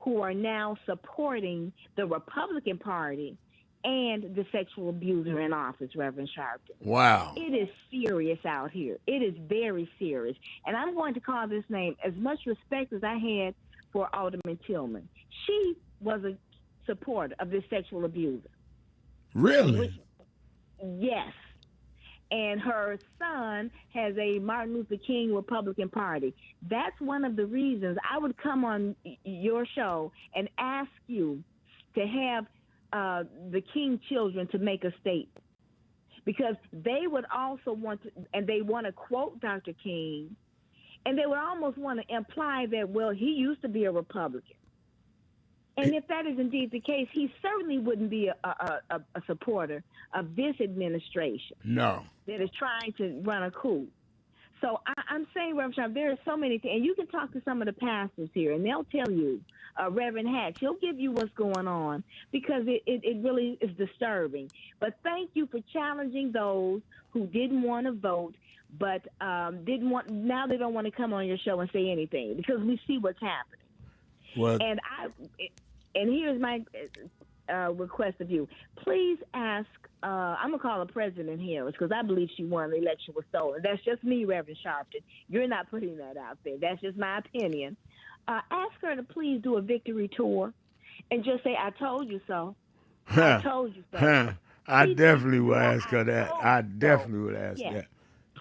who are now supporting the Republican Party and the sexual abuser in office, Reverend Sharpton.
Wow.
It is serious out here. It is very serious. And I'm going to call this name, as much respect as I had for Alderman Tillman. She was a supporter of this sexual abuser.
Really?
Yes. And her son has a Martin Luther King Republican Party. That's one of the reasons I would come on your show and ask you to have the King children to make a statement, because they would also want to, and they want to quote Dr. King, and they would almost want to imply that, well, he used to be a Republican. And if that is indeed the case, he certainly wouldn't be a supporter of this administration.
No.
That is trying to run a coup. So I'm saying, Reverend Sharp, there are so many things, and you can talk to some of the pastors here, and they'll tell you, Reverend Hatch, he'll give you what's going on, because it really is disturbing. But thank you for challenging those who didn't want to vote, but now they don't want to come on your show and say anything, because we see what's happening.
Well,
and here's my request of you. Please ask, I'm going to call her President Harris, because I believe she won the election was stolen. That's just me, Reverend Sharpton. You're not putting that out there. That's just my opinion. Ask her to please do a victory tour and just say, I told you so. I told you so.
I definitely will ask her that. I definitely would ask that.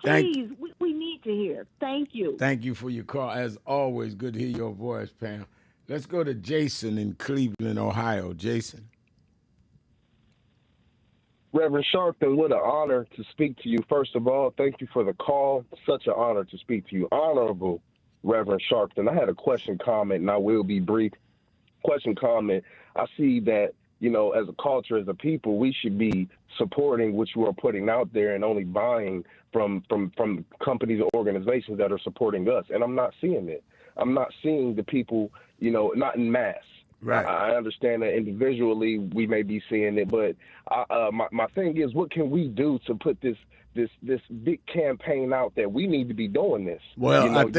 Please, we need to hear. Thank you.
Thank you for your call. As always, good to hear your voice, Pam. Let's go to Jason in Cleveland, Ohio. Jason.
Reverend Sharpton, what an honor to speak to you. First of all, thank you for the call. Such an honor to speak to you. Honorable Reverend Sharpton, I had a question, comment, and I will be brief. Question, comment. I see that, as a culture, as a people, we should be supporting what you are putting out there and only buying from companies or organizations that are supporting us. And I'm not seeing it. I'm not seeing the people, not in mass.
Right.
I understand that individually we may be seeing it, but my thing is, what can we do to put this big campaign out there? We need to be doing this.
Well, I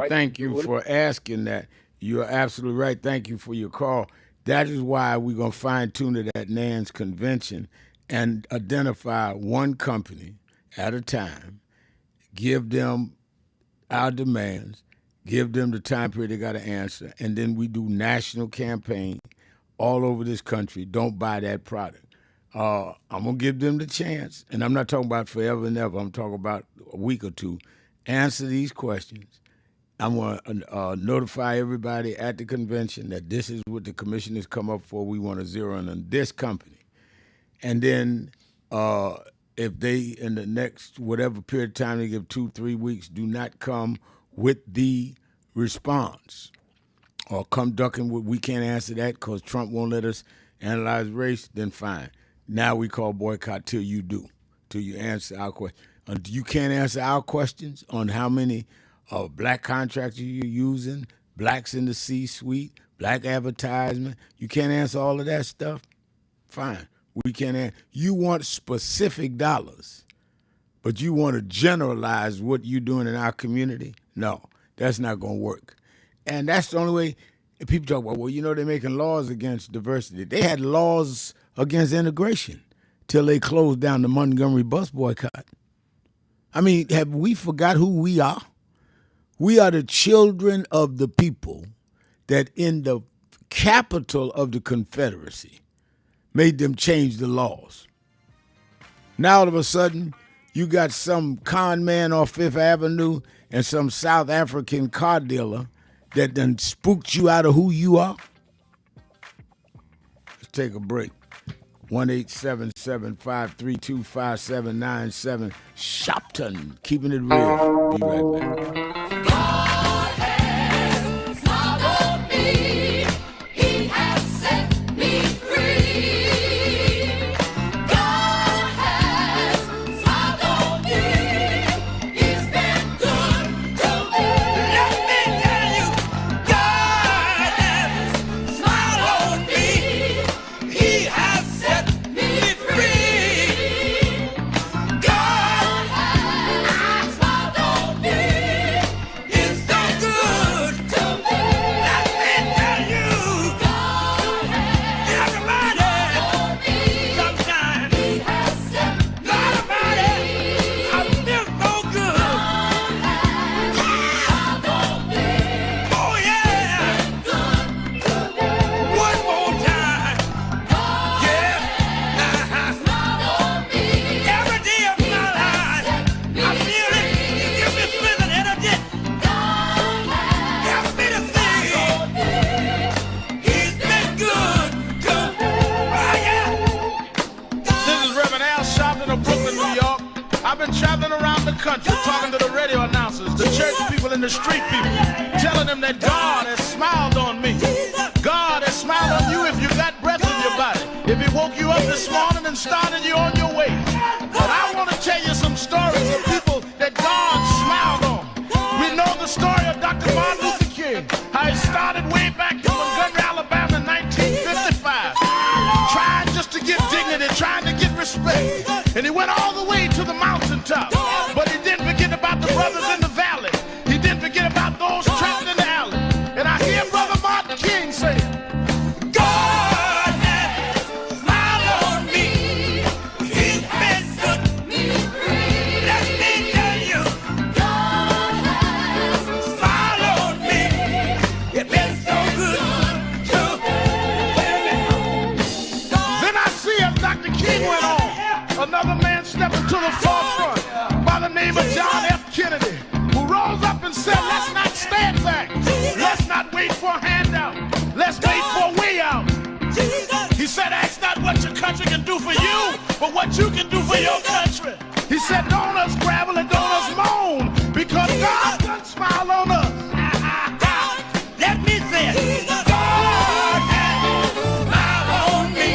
thank you for asking that. You're absolutely right. Thank you for your call. That is why we're going to fine-tune it at NAN's convention and identify one company at a time, give them our demands, give them the time period they got to answer, and then we do national campaign all over this country. Don't buy that product. I'm going to give them the chance, and I'm not talking about forever and ever. I'm talking about a week or two. Answer these questions. I'm going to notify everybody at the convention that this is what the commission has come up for. We want to zero in on this company. And then if they, in the next whatever period of time they give, 2-3 weeks, do not come with the response or come ducking with, we can't answer that because Trump won't let us analyze race, then fine. Now we call boycott till you do, till you answer our question. You can't answer our questions on how many black contractors you're using, blacks in the C-suite, black advertisement. You can't answer all of that stuff? Fine. We can't answer. You want specific dollars, but you want to generalize what you're doing in our community? No, that's not going to work. And that's the only way. People talk about, well, you know, they're making laws against diversity. They had laws against integration till they closed down the Montgomery bus boycott. I mean, have we forgot who we are? We are the children of the people that in the capital of the Confederacy made them change the laws. Now all of a sudden, you got some con man off Fifth Avenue and some South African car dealer that done spooked you out of who you are. Let's take a break. 1-877-532-5797. Sharpton, keeping it real. Be right back.
Country, talking to the radio announcers, the church people and the street people, telling them that God has smiled on me. God has smiled on you if you got breath in your body. If He woke you up this morning and started you on your way. But I want to tell you some stories of people that God smiled on. We know the story of Dr. Martin Luther King, how he started way back in Montgomery, Alabama in 1955, trying just to get dignity, trying to get respect. And he went all the way to the mountaintop. But he didn't forget about the brothers in the valley. He didn't forget about those trapped in the alley. And I hear Brother Martin King say, God has smiled on me. He's been good to me. Let me tell you, God has smiled on me. It's been so good to me. Then I see as Dr. King went on, another man stepped into the forefront by the name of John F. Kennedy, who rose up and said, let's not stand back. Let's not wait for a handout. Let's wait for a way out. He said, ask not what your country can do for you, but what you can do for your country. He said, don't us gravel and don't us moan, because God does smile on us. Let me say it. God has smiled on me.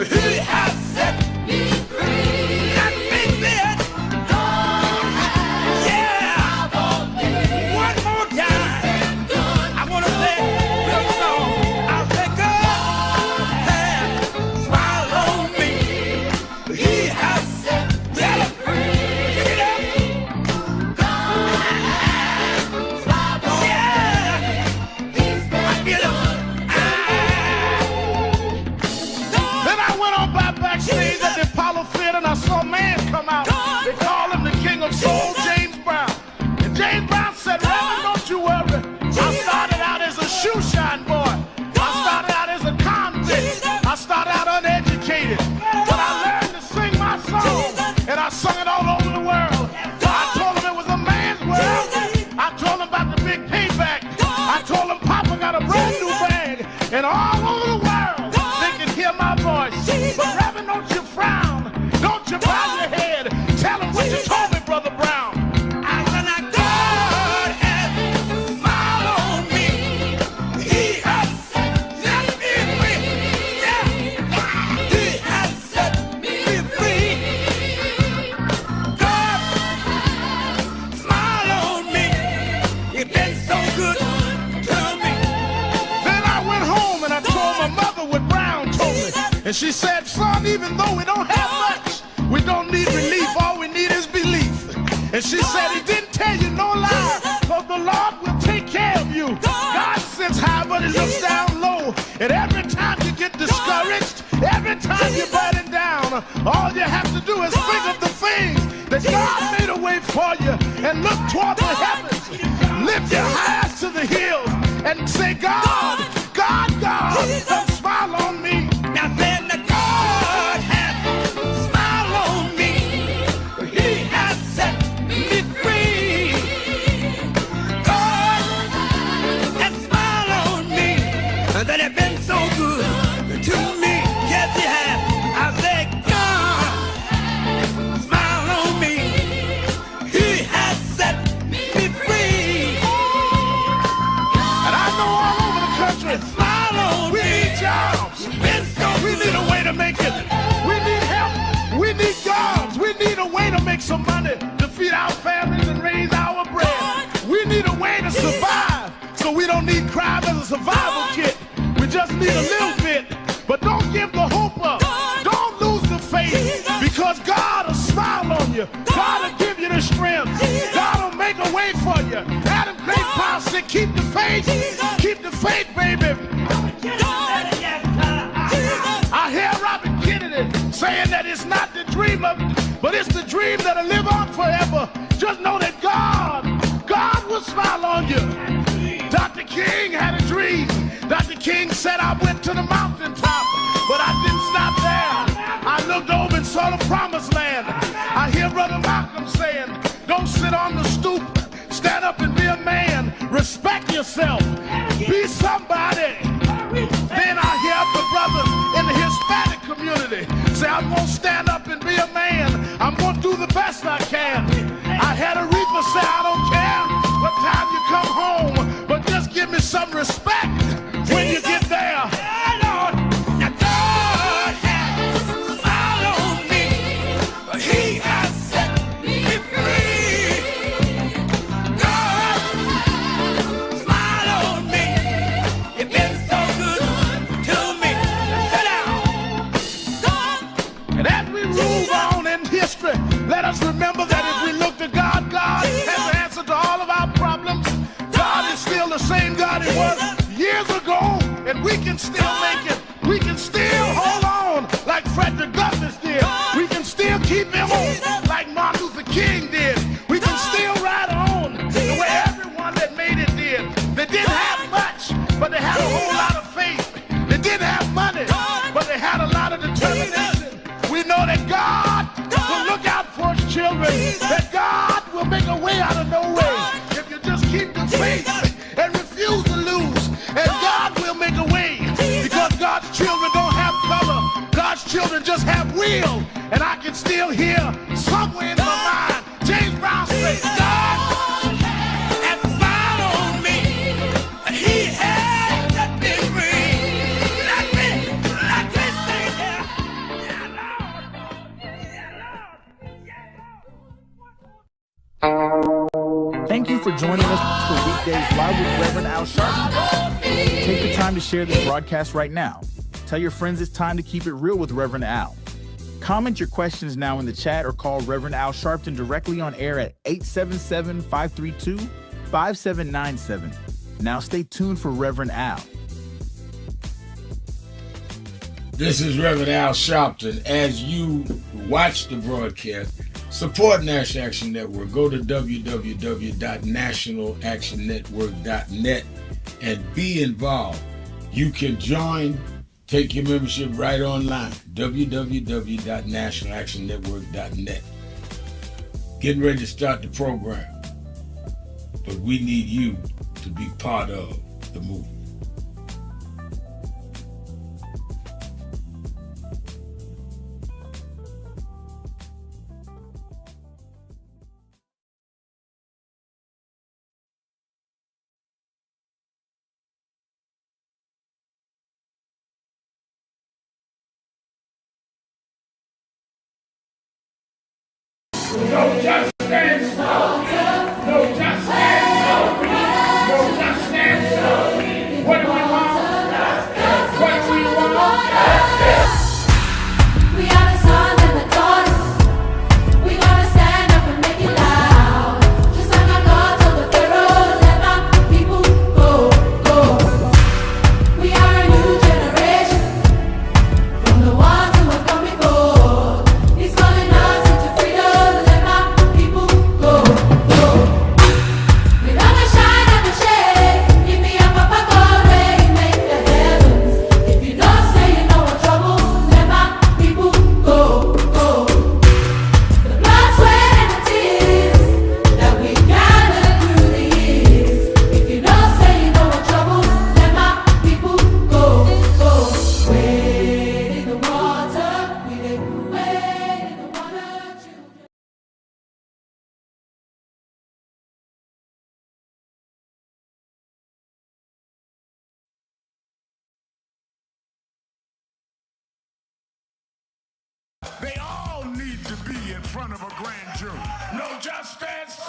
He has set me free. Let me say it. God has smiled on me. One more time. I want to say this song. I'll say God has smiled on me. He has set me free. Pick it up. God has smiled on me. I feel it. Then I went on backstage at the Apollo Theater and I saw a man come out. They call him the King of Soul, James Brown. And James Brown said, Reverend, don't you worry. I started out as a shoe shine boy. I started out as a convict. I started out uneducated. But I learned to sing my song. And I sung it all over the world. I told him it was a man's world. I told him about the big payback. I told him Papa got a brand new bag. And all over the world, they can hear my voice. But Reverend, don't you frown. Don't you bow your And she said, son, even though we don't have much, we don't need relief. All we need is belief. And she said, he didn't tell you no lie, because the Lord will take care of you. God sits high, but he looks down low. And every time you get discouraged, every time you're burning down, all you have to do is think of the things that God made a way for you and look toward the heavens. Lift your eyes to the hills and say, God, God, God, don't smile on me. Now then, the God has smiled on me. He has set me free. God has smiled on me. That has been so good to me. Yes, he has. I say, God smile on me. He has set me free. And I know all over the country, smile on we need jobs. We need a way to make it. We need help. We need jobs. We need a way to make some money to feed our families and raise our bread. We need a way to survive, so we don't need crime as a survival kit. We just need a little bit. But don't give the hope up. Don't lose the faith, because God will smile on you. God will give you the strength. God will make a way for you. Adam Craig Powell said, keep the faith. Keep the faith, baby. I hear Robert Kennedy saying that it's not the dream of, but it's the dream that'll live on forever. Just know that God will smile on you. Dr. King had a dream. Dr. King said, I went to the mountaintop, but I didn't stop there. I looked over and saw the promised land. I hear Brother Malcolm saying, don't sit on the stoop. Stand up and be a man. Respect yourself. Be somebody. Then I hear the brothers in the Hispanic community say, I'm going to stand up and be a man. I'm going to do the best I can. I had a reaper say, I don't care what time you come home, but just give me some respect when you get there. Now God has smiled on me. He has set me free. God smiled on me. It's been so good to me. Sit down. And as we move on in history, let us remember that if we look to God, God has the answer to all of our problems. God is still the same God he was years ago, and we can still make it. We can still hold on like Frederick Douglass did. We can still keep him on like Martin Luther King did. We can still ride on the way everyone that made it did. They didn't have much, but they had a whole lot of faith. They didn't have money, but they had a lot of determination. We know that God will look out for his children, that God will make a way out of no way. If you just keep the faith and refuse to lose, and God will make a way, because God's children don't have color. God's children just have will. And I can still hear somewhere in my mind James Brown say, God has smiled on me. He has set me free. Let me sing here.
Thank you for joining us for Weekdays Live with Reverend Al Sharpton. Take the time to share this broadcast right now. Tell your friends it's time to keep it real with Reverend Al. Comment your questions now in the chat or call Reverend Al Sharpton directly on air at 877-532-5797. Now stay tuned for Reverend Al.
This is Reverend Al Sharpton. As you watch the broadcast, support National Action Network. Go to www.nationalactionnetwork.net and be involved. You can join, take your membership right online, www.nationalactionnetwork.net. Getting ready to start the program, but we need you to be part of the movement.
No justice, no justice, no justice. What do we want? What do we want? front of a grand jury. No justice.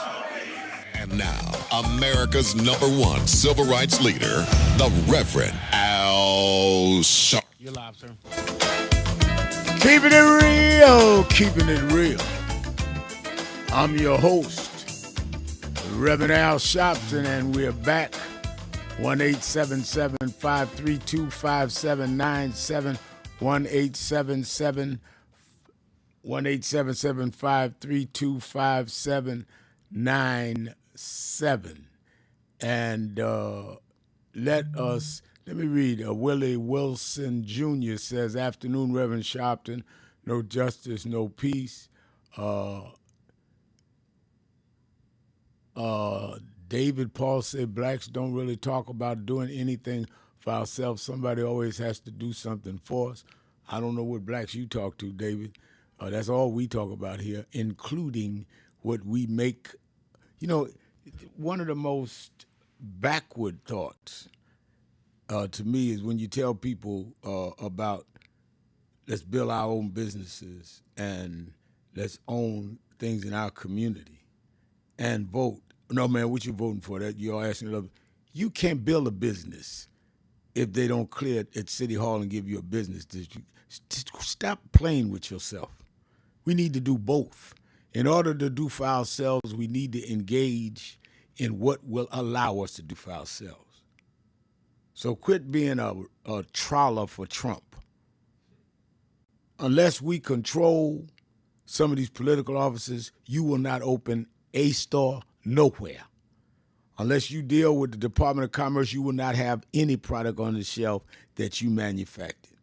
And now, America's #1 civil rights leader, the Reverend Al Sharpton.
You're live, sir.
Keeping it real, keeping it real. I'm your host, Reverend Al Sharpton, and we're back. 1-877-532-5797, 1-877-532-5797. And let me read. Willie Wilson Jr. says, afternoon, Reverend Sharpton. No justice, no peace. David Paul said, blacks don't really talk about doing anything for ourselves. Somebody always has to do something for us. I don't know what blacks you talk to, David. That's all we talk about here, including what we make. You know, one of the most backward thoughts to me is when you tell people about let's build our own businesses and let's own things in our community and vote. No, man, what you voting for? That you're asking another. You can't build a business if they don't clear it at City Hall and give you a business district. Stop playing with yourself. We need to do both. In order to do for ourselves, we need to engage in what will allow us to do for ourselves. So quit being a trawler for Trump. Unless we control some of these political offices, you will not open a store nowhere. Unless you deal with the Department of Commerce, you will not have any product on the shelf that you manufactured.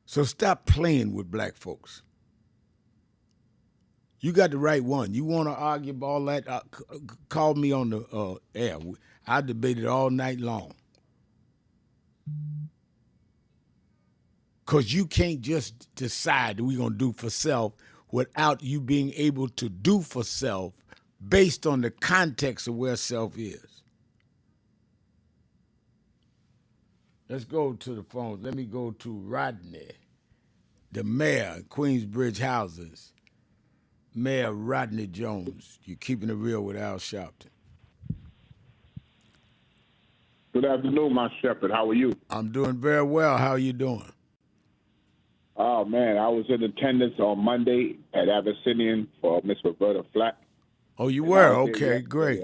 So stop playing with black folks. You got the right one. You want to argue about all that, call me on the air. I debated all night long. Because you can't just decide that we're going to do for self without you being able to do for self based on the context of where self is. Let's go to the phones. Let me go to Rodney, the mayor of Queensbridge Houses. Mayor Rodney Jones. You're keeping it real with Al Sharpton.
Good afternoon, my shepherd. How are you?
I'm doing very well. How are you doing?
Oh, man, I was in attendance on Monday at Abyssinian for Miss Roberta Flack.
Oh, you were? Okay, great.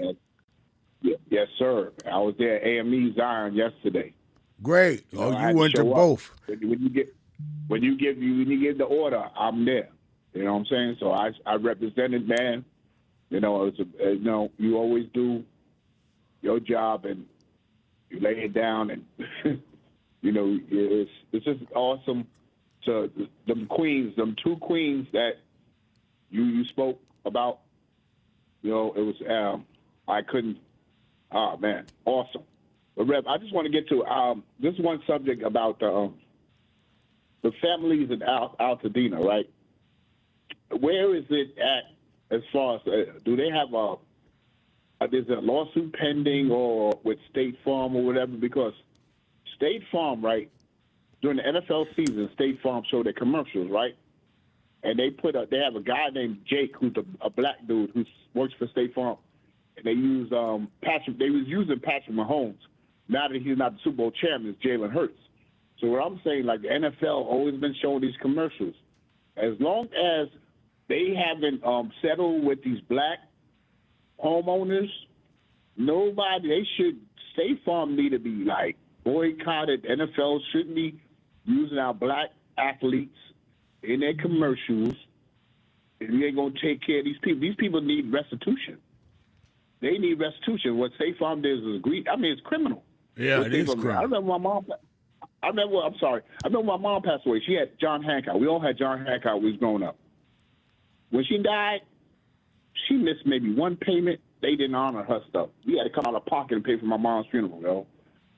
Yes, sir. I was there at AME Zion yesterday.
Great.
You know,
you went to both.
When you give the order, I'm there. You know what I'm saying? So I represented, man. You know, you always do your job and you lay it down, and you know, it's just awesome. To them two queens that you spoke about. You know, it was I couldn't. Oh man, awesome. But Rev, I just want to get to this one subject about the families in Altadena, right? Where is it at as far as do they have there's a lawsuit pending or with State Farm or whatever? Because State Farm, right, during the NFL season, State Farm showed their commercials, right? And they they have a guy named Jake who's a black dude who works for State Farm. And they use they was using Patrick Mahomes. Now that he's not the Super Bowl champion, it's Jalen Hurts. So what I'm saying, like the NFL always been showing these commercials. As long as they haven't settled with these black homeowners, State Farm need to be like boycotted. NFL shouldn't be using our black athletes in their commercials. And you ain't gonna take care of these people. These people need restitution. They need restitution. What State Farm does is it's criminal.
Yeah, it is criminal.
I remember my mom passed away. She had John Hancock. We all had John Hancock when we was growing up. When she died, she missed maybe one payment. They didn't honor her stuff. We had to come out of pocket and pay for my mom's funeral, yo.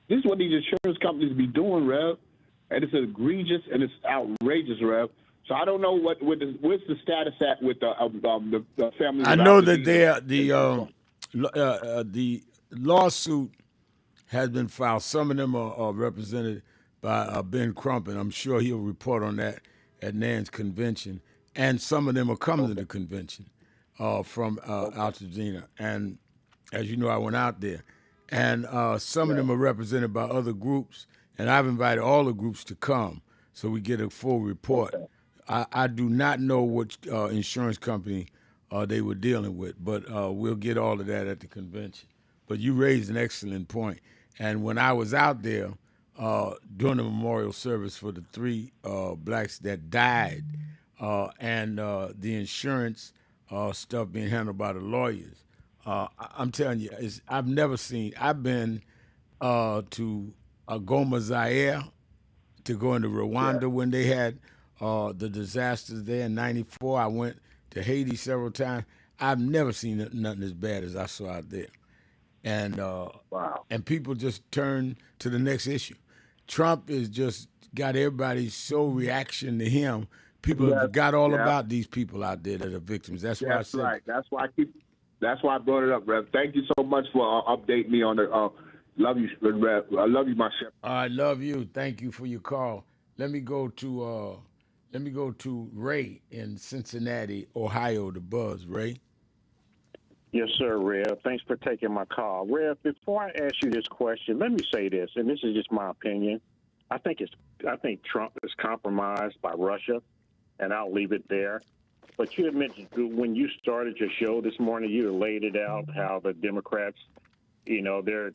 This is what these insurance companies be doing, Rev. And it's egregious and it's outrageous, Rev. So I don't know what's the status at with the family.
I know that the lawsuit has been filed. Some of them are represented by Ben Crump, and I'm sure he'll report on that at Nan's convention. and some of them are coming to the convention from Altadena. And as you know, I went out there. And some of them are represented by other groups, and I've invited all the groups to come so we get a full report. I do not know which insurance company they were dealing with, but we'll get all of that at the convention. But you raised an excellent point. And when I was out there during the memorial service for the 3 blacks that died and the insurance stuff being handled by the lawyers, I'm telling you, I've never seen. I've been to Goma, Zaire, to go into Rwanda when they had the disasters there in '94. I went to Haiti several times. I've never seen nothing as bad as I saw out there. And and people just turn to the next issue. Trump is just got everybody so reaction to him. People have got all about these people out there that are victims. That's why I said.
Right. That's why I brought it up, Rev. Thank you so much for updating me on the. Love you, Rev. I love you, my chef.
I love you. Thank you for your call. Let me go to Ray in Cincinnati, Ohio. The Buzz, Ray.
Yes, sir, Rev. Thanks for taking my call. Rev, before I ask you this question, let me say this, and this is just my opinion. I think Trump is compromised by Russia, and I'll leave it there. But you had mentioned when you started your show this morning, you laid it out how the Democrats, they're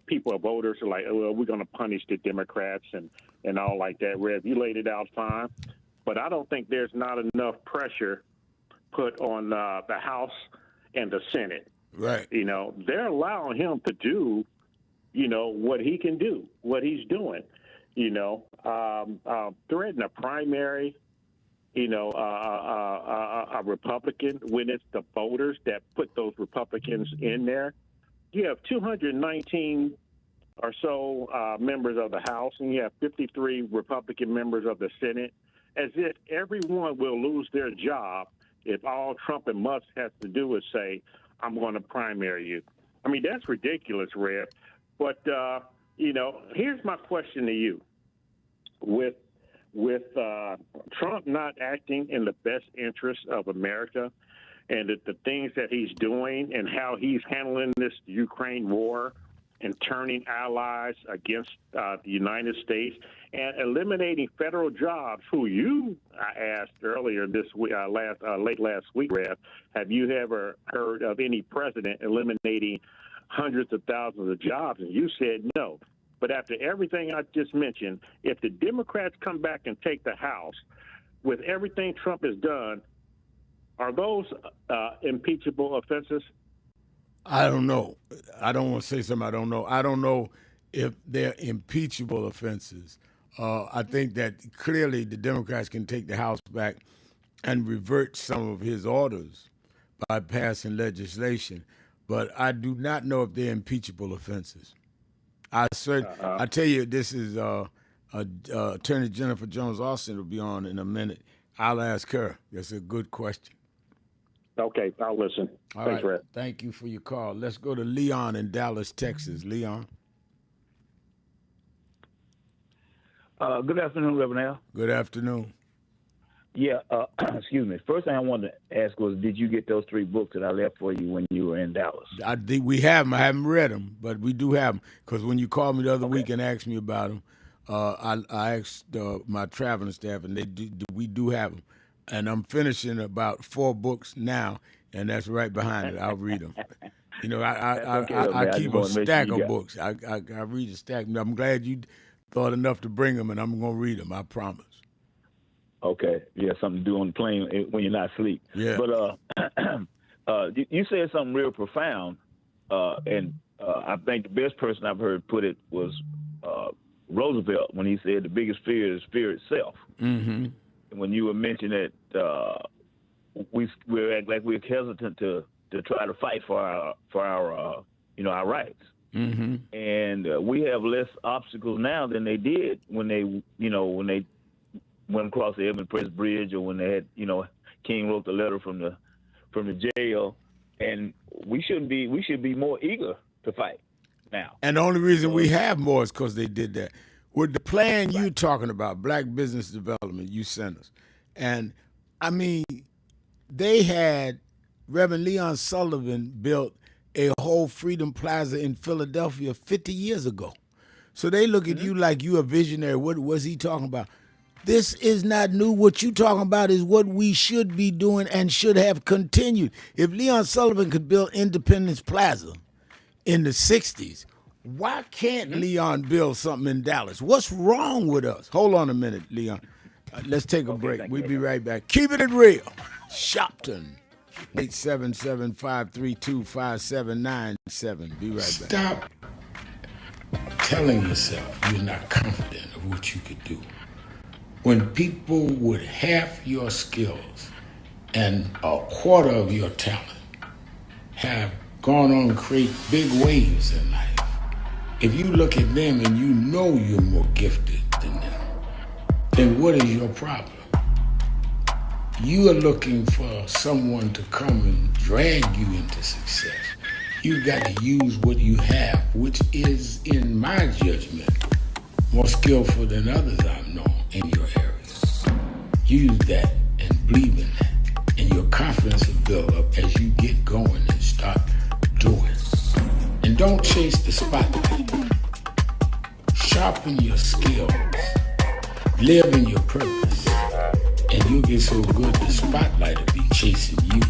people, voters are like, well, we're going to punish the Democrats and all like that. Rev, you laid it out fine, but I don't think there's not enough pressure put on the House and the Senate.
Right.
They're allowing him to do, what he can do, what he's doing. Threaten a primary, a Republican when it's the voters that put those Republicans in there. You have 219 or so members of the House, and you have 53 Republican members of the Senate, as if everyone will lose their job if all Trump and Musk has to do is say, I'm going to primary you. I mean, that's ridiculous, Rev. But, here's my question to you. With Trump not acting in the best interest of America and the things that he's doing and how he's handling this Ukraine war and turning allies against the United States and eliminating federal jobs, I asked earlier this week, late last week, Rev, have you ever heard of any president eliminating hundreds of thousands of jobs? And you said no. But after everything I just mentioned, if the Democrats come back and take the House, with everything Trump has done, are those impeachable offenses?
I don't know. I don't want to say something I don't know. I don't know if they're impeachable offenses. I think that clearly the Democrats can take the House back and revert some of his orders by passing legislation. But I do not know if they're impeachable offenses. I tell you, this is Attorney Jennifer Jones Austin will be on in a minute. I'll ask her. That's a good question.
Okay, I'll listen.
All
Thanks,
right.
Rev.
Thank you for your call. Let's go to Leon in Dallas, Texas. Leon.
Good afternoon, Reverend Al.
Good afternoon.
Yeah, excuse me. First thing I wanted to ask was, did you get those 3 books that I left for you when you were in Dallas?
I think we have them. I haven't read them, but we do have them. Because when you called me the other week and asked me about them, I asked my traveling staff, and we do have them. And I'm finishing about 4 books now, and that's right behind it. I'll read them. I keep a stack of books. I read a stack. I'm glad you thought enough to bring them, and I'm going to read them. I promise.
Okay. Yeah, something to do on the plane when you're not asleep.
Yeah.
But you said something real profound, and I think the best person I've heard put it was Roosevelt when he said the biggest fear is fear itself.
Mm-hmm.
And when you were mentioning that we're hesitant to try to fight for our rights.
Mm-hmm.
And we have less obstacles now than they did when they went across the Edmund Press Bridge, or when they had, King wrote the letter from the jail, and we should be more eager to fight now.
And the only reason we have more is because they did that. With the plan you talking about, Black Business Development, you sent us, and I mean, they had Reverend Leon Sullivan built a whole Freedom Plaza in Philadelphia 50 years ago. So they look at you like you a visionary. What was he talking about? This is not new. What you talking about is what we should be doing and should have continued. If Leon Sullivan could build Independence Plaza in the 60s, why can't Leon build something in Dallas? What's wrong with us? Hold on a minute, Leon. Let's take a break. We'll be right back. Keeping it real. Sharpton. 877-532-5797. Be right back. Stop telling yourself you're not confident of what you could do. When people with half your skills and a quarter of your talent have gone on to create big waves in life, if you look at them and you know you're more gifted than them, then what is your problem? You are looking for someone to come and drag you into success. You've got to use what you have, which is, in my judgment, more skillful than others I've known in your area. Use that and believe in that, and your confidence will build up as you get going and start doing. And don't chase the spotlight. Sharpen your skills. Live in your purpose. And you'll get so good the spotlight will be chasing you.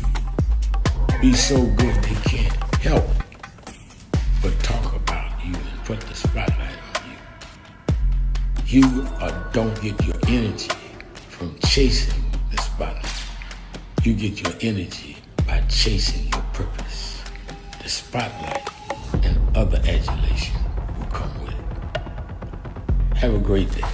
Be so good they can't help but talk about you and put the spotlight on you. You don't get your energy from chasing the spotlight. You get your energy by chasing your purpose. The spotlight and other adulation will come with it. Have a great day.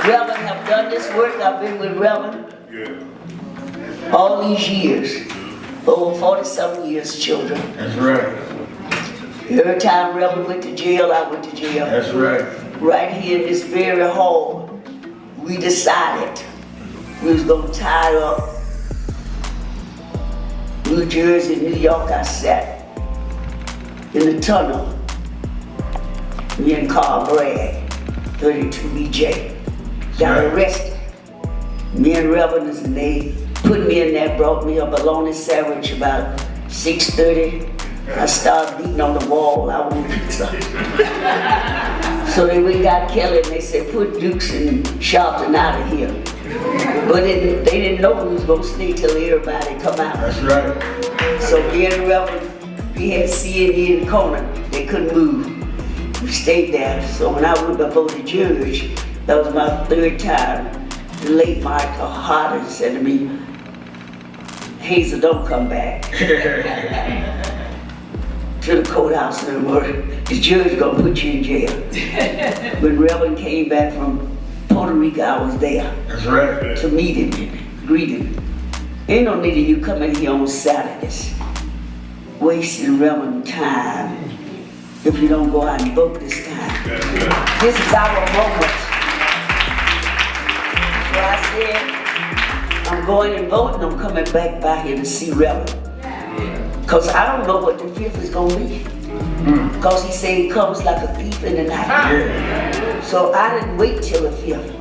Reverend have done this work. I've been with Reverend all these years. Over 47 years, children.
That's right.
Every time Reverend went to jail, I went to jail.
That's right.
Right here in this very hall, we decided we was gonna tie up. New Jersey, New York, I sat in the tunnel. Me and Carl Bragg, 32 BJ, got arrested. Me and Reverend, and they put me in there, brought me a bologna sandwich about 6:30. I started beating on the wall. I wanted to eat something. So then we got Kelly and they said, put Dukes and Sharpton out of here. But they didn't know we was gonna stay till everybody come out.
That's right.
So me and Reverend, we had CND in the corner. They couldn't move. We stayed there. So when I went before the judge, that was my third time, the late Michael Harder said to me, Hazel, don't come back to the courthouse no more. The judge gonna put you in jail. When Reverend came back from Puerto Rico, I was there.
That's right.
To meet him, greet him. Ain't no need of you coming here on Saturdays, wasting Reverend time if you don't go out and vote this time. This is our moment. So I said, I'm going and voting, I'm coming back by here to see Reverend. Because I don't know what the 5th is going to be. Because he said he comes like a thief in the night. So I didn't wait till the 5th.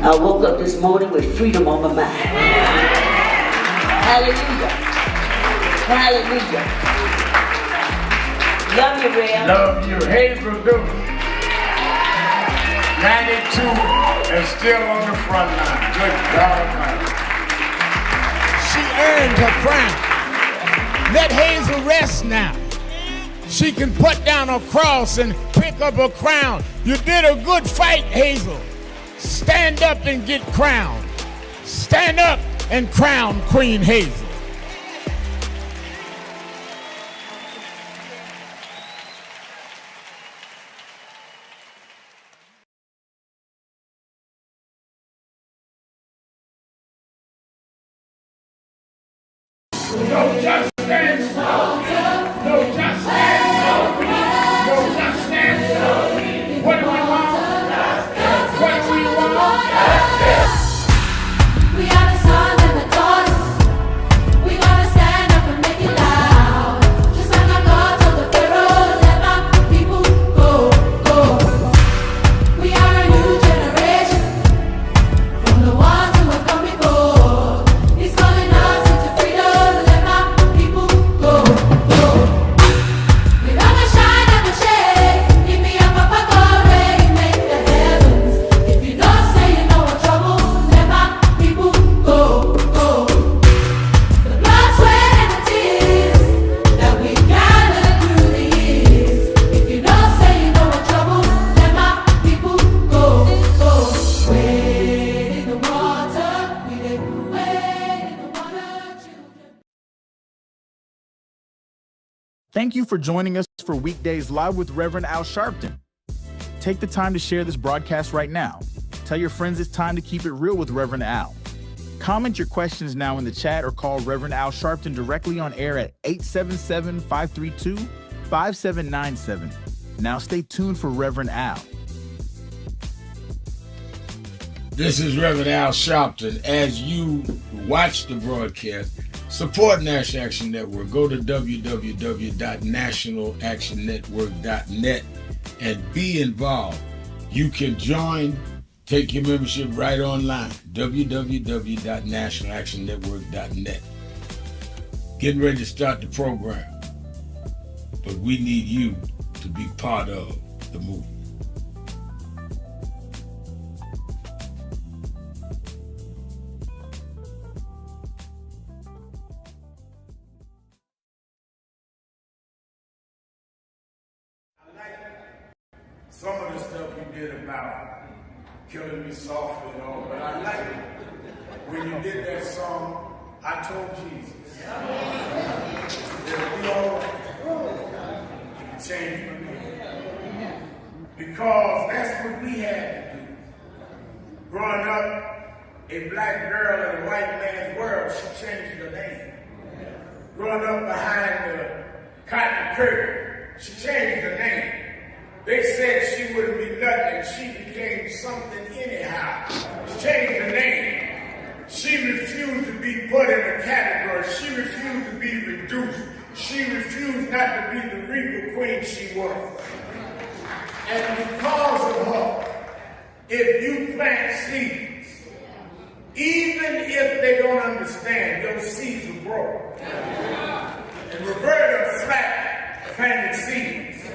I woke up this morning with freedom on my mind. Hallelujah. Hallelujah. Love you, Ray.
Love you. Hazel Dukes. 92 and still on the front line. Good God Almighty.
She earned her crown. Let Hazel rest now. She can put down her cross and pick up her crown. You did a good fight, Hazel. Stand up and get crowned. Stand up and crown Queen Hazel.
No justice. No justice. No justice. What do we want? What do we want?
We are the sons and the daughters. We gotta stand up and make it loud. Just like our God told the Pharaoh, let my people go, go. We are a new generation from the ones who have come before. He's calling us into freedom. Let my people go, go. We gonna shine and shade. Give me a papa God rain, make the heavens. If you don't say you know what trouble, let my people go, go. The blood, sweat, and the tears that we gathered through the years. If you don't say you know what trouble, let my people go, go. Wade in the water, we did wade in the water, children.
Thank you for joining us for Weekdays Live with Reverend Al Sharpton. Take the time to share this broadcast right now. Tell your friends it's time to keep it real with Reverend Al. Comment your questions now in the chat or call Reverend Al Sharpton directly on air at 877-532-5797. Now stay tuned for Reverend Al.
This is Reverend Al Sharpton. As you watch the broadcast, support National Action Network. Go to www.nationalactionnetwork.net and be involved. You can join, take your membership right online. www.nationalactionnetwork.net. Getting ready to start the program, but we need you to be part of the movement. Some of the stuff you did about killing me softly and all, but I like it. When you did that song, I told Jesus, it'll be all right. You can change my name. Because that's what we had to do.
Growing up, a black girl in a white man's world, she changed her name. Growing up behind the cotton curtain, she changed her name. They said she wouldn't be nothing, she became something anyhow. She changed her name. She refused to be put in a category. She refused to be reduced. She refused not to be the regal queen she was. And because of her, if you plant seeds, even if they don't understand, those seeds will grow. And Roberta Flack planted seeds.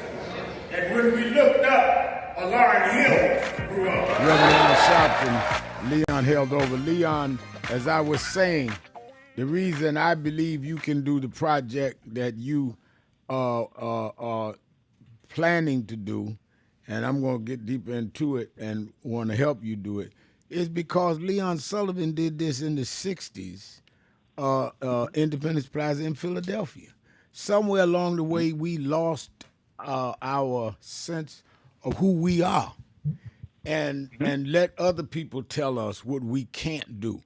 And when we looked up, Lauren Hill grew up.
Reverend Sharpton, Leon held over. Leon, as I was saying, the reason I believe you can do the project that you are planning to do, and I'm going to get deeper into it and want to help you do it, is because Leon Sullivan did this in the 60s, Independence Plaza in Philadelphia. Somewhere along the way, we lost our sense of who we are and let other people tell us what we can't do.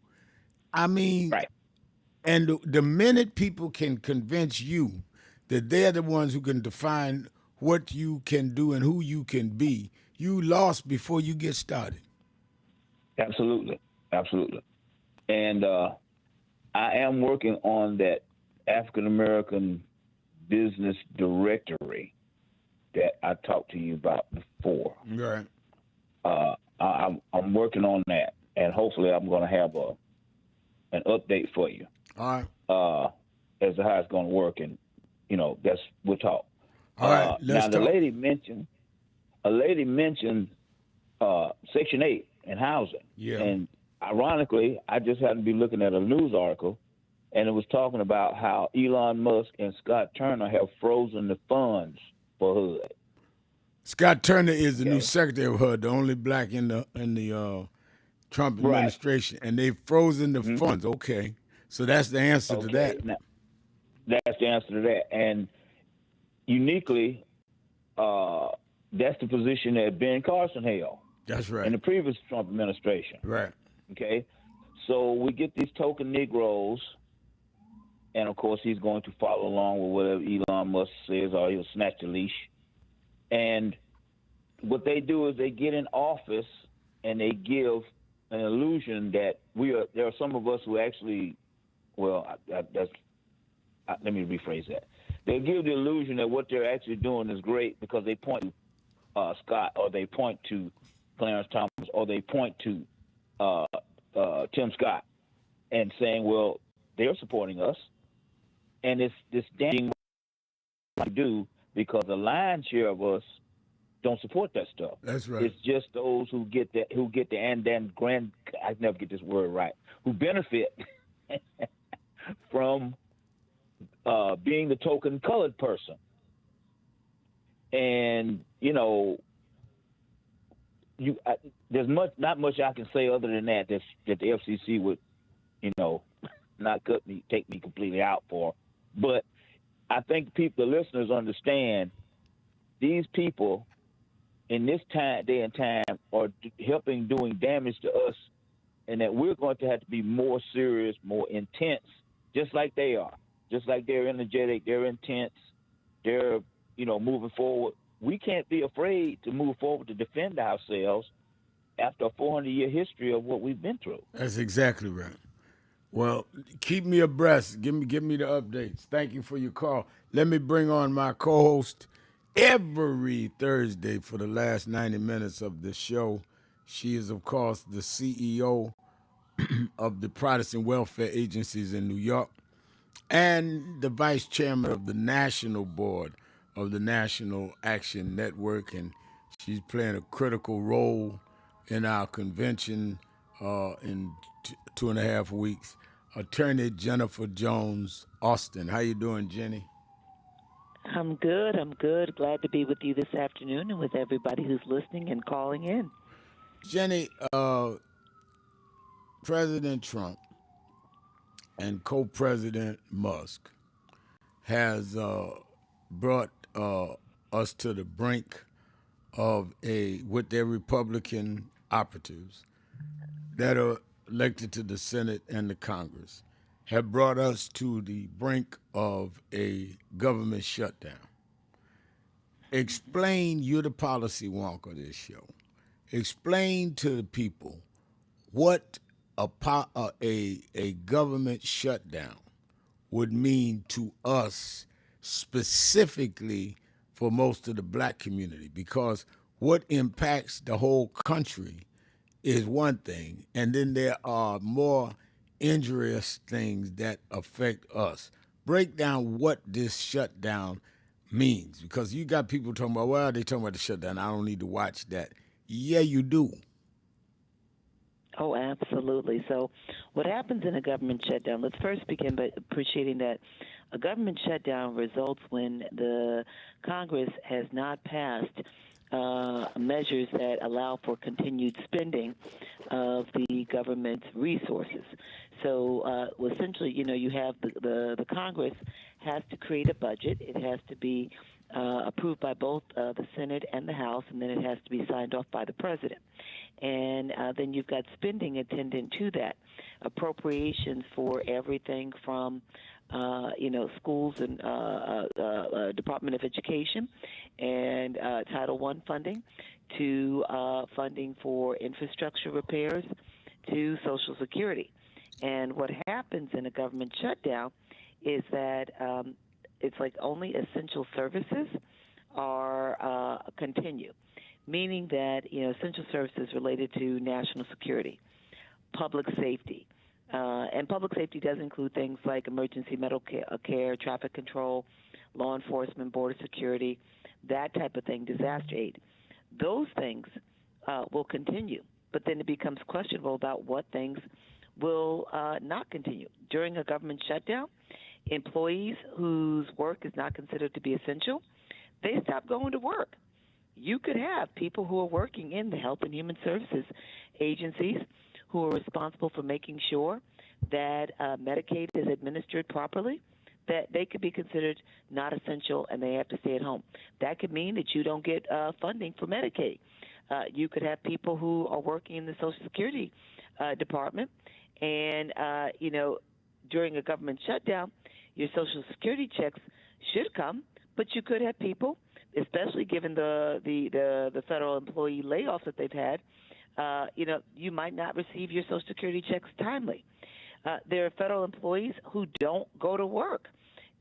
I mean, and the minute people can convince you that they're the ones who can define what you can do and who you can be, you lost before you get started.
Absolutely. Absolutely. And I am working on that African American business directory that I talked to you about before.
Right.
I'm working on that, and hopefully I'm going to have an update for you.
All right.
As to how it's going to work, and we'll talk.
All right. Let's
now
talk.
a lady mentioned Section 8 and housing.
Yeah.
And ironically, I just happened to be looking at a news article, and it was talking about how Elon Musk and Scott Turner have frozen the funds for HUD.
Scott Turner is the new secretary of HUD, the only black in the Trump administration, and they've frozen the funds. Okay, so that's the answer to that.
Now, that's the answer to that, and uniquely, that's the position that Ben Carson held.
That's right.
In the previous Trump administration.
Right.
Okay, so we get these token Negroes, and of course he's going to follow along with whatever Elon Musk says, or he'll snatch the leash. And what they do is they get in office and they give an illusion that there are some of us who actually, let me rephrase that. They give the illusion that what they're actually doing is great because they point to Scott, or they point to Clarence Thomas, or they point to Tim Scott and saying, well, they're supporting us. And it's this damn to do because the lion's share of us don't support that stuff.
That's right.
It's just those who get the I never get this word right, who benefit from being the token colored person. And there's not much I can say other than that the FCC would not take me completely out for. But I think the listeners understand these people in this day and time are doing damage to us, and that we're going to have to be more serious, more intense, just like they are. Just like they're energetic, they're intense, they're moving forward. We can't be afraid to move forward to defend ourselves after a 400-year history of what we've been through.
That's exactly right. Well, keep me abreast. Give me the updates. Thank you for your call. Let me bring on my co-host every Thursday for the last 90 minutes of the show. She is, of course, the CEO of the Protestant Welfare Agencies in New York and the vice chairman of the National Board of the National Action Network, and she's playing a critical role in our convention in 2.5 weeks. Attorney Jennifer Jones Austin. How you doing, Jenny?
I'm good. Glad to be with you this afternoon and with everybody who's listening and calling in.
Jenny, President Trump and co-president Musk has brought us to the brink of with their Republican operatives, that are elected to the Senate and the Congress have brought us to the brink of a government shutdown. Explain, you're the policy wonk of this show. Explain to the people what a government shutdown would mean to us specifically for most of the black community, because what impacts the whole country is one thing, and then there are more injurious things that affect us. Break down what this shutdown means, because you got people talking about, well, they talking about the shutdown, I don't need to watch that. Yeah, you do.
Oh, absolutely. So what happens in a government shutdown, let's first begin by appreciating that a government shutdown results when the Congress has not passed measures that allow for continued spending of the government's resources. So essentially, you have the Congress has to create a budget. It has to be approved by both the Senate and the House, and then it has to be signed off by the President. And then you've got spending attendant to that, appropriations for everything from schools and Department of Education and Title I funding to funding for infrastructure repairs to Social Security. And what happens in a government shutdown is that it's like only essential services are continue, meaning that essential services related to national security, public safety, and public safety does include things like emergency medical care, traffic control, law enforcement, border security, that type of thing, disaster aid. Those things will continue, but then it becomes questionable about what things will not continue. During a government shutdown, employees whose work is not considered to be essential, they stop going to work. You could have people who are working in the Health and Human Services agencies who are responsible for making sure that Medicaid is administered properly, that they could be considered not essential and they have to stay at home. That could mean that you don't get funding for Medicaid. You could have people who are working in the Social Security Department, and during a government shutdown, your Social Security checks should come, but you could have people, especially given the federal employee layoffs that they've had, you might not receive your Social Security checks timely. There are federal employees who don't go to work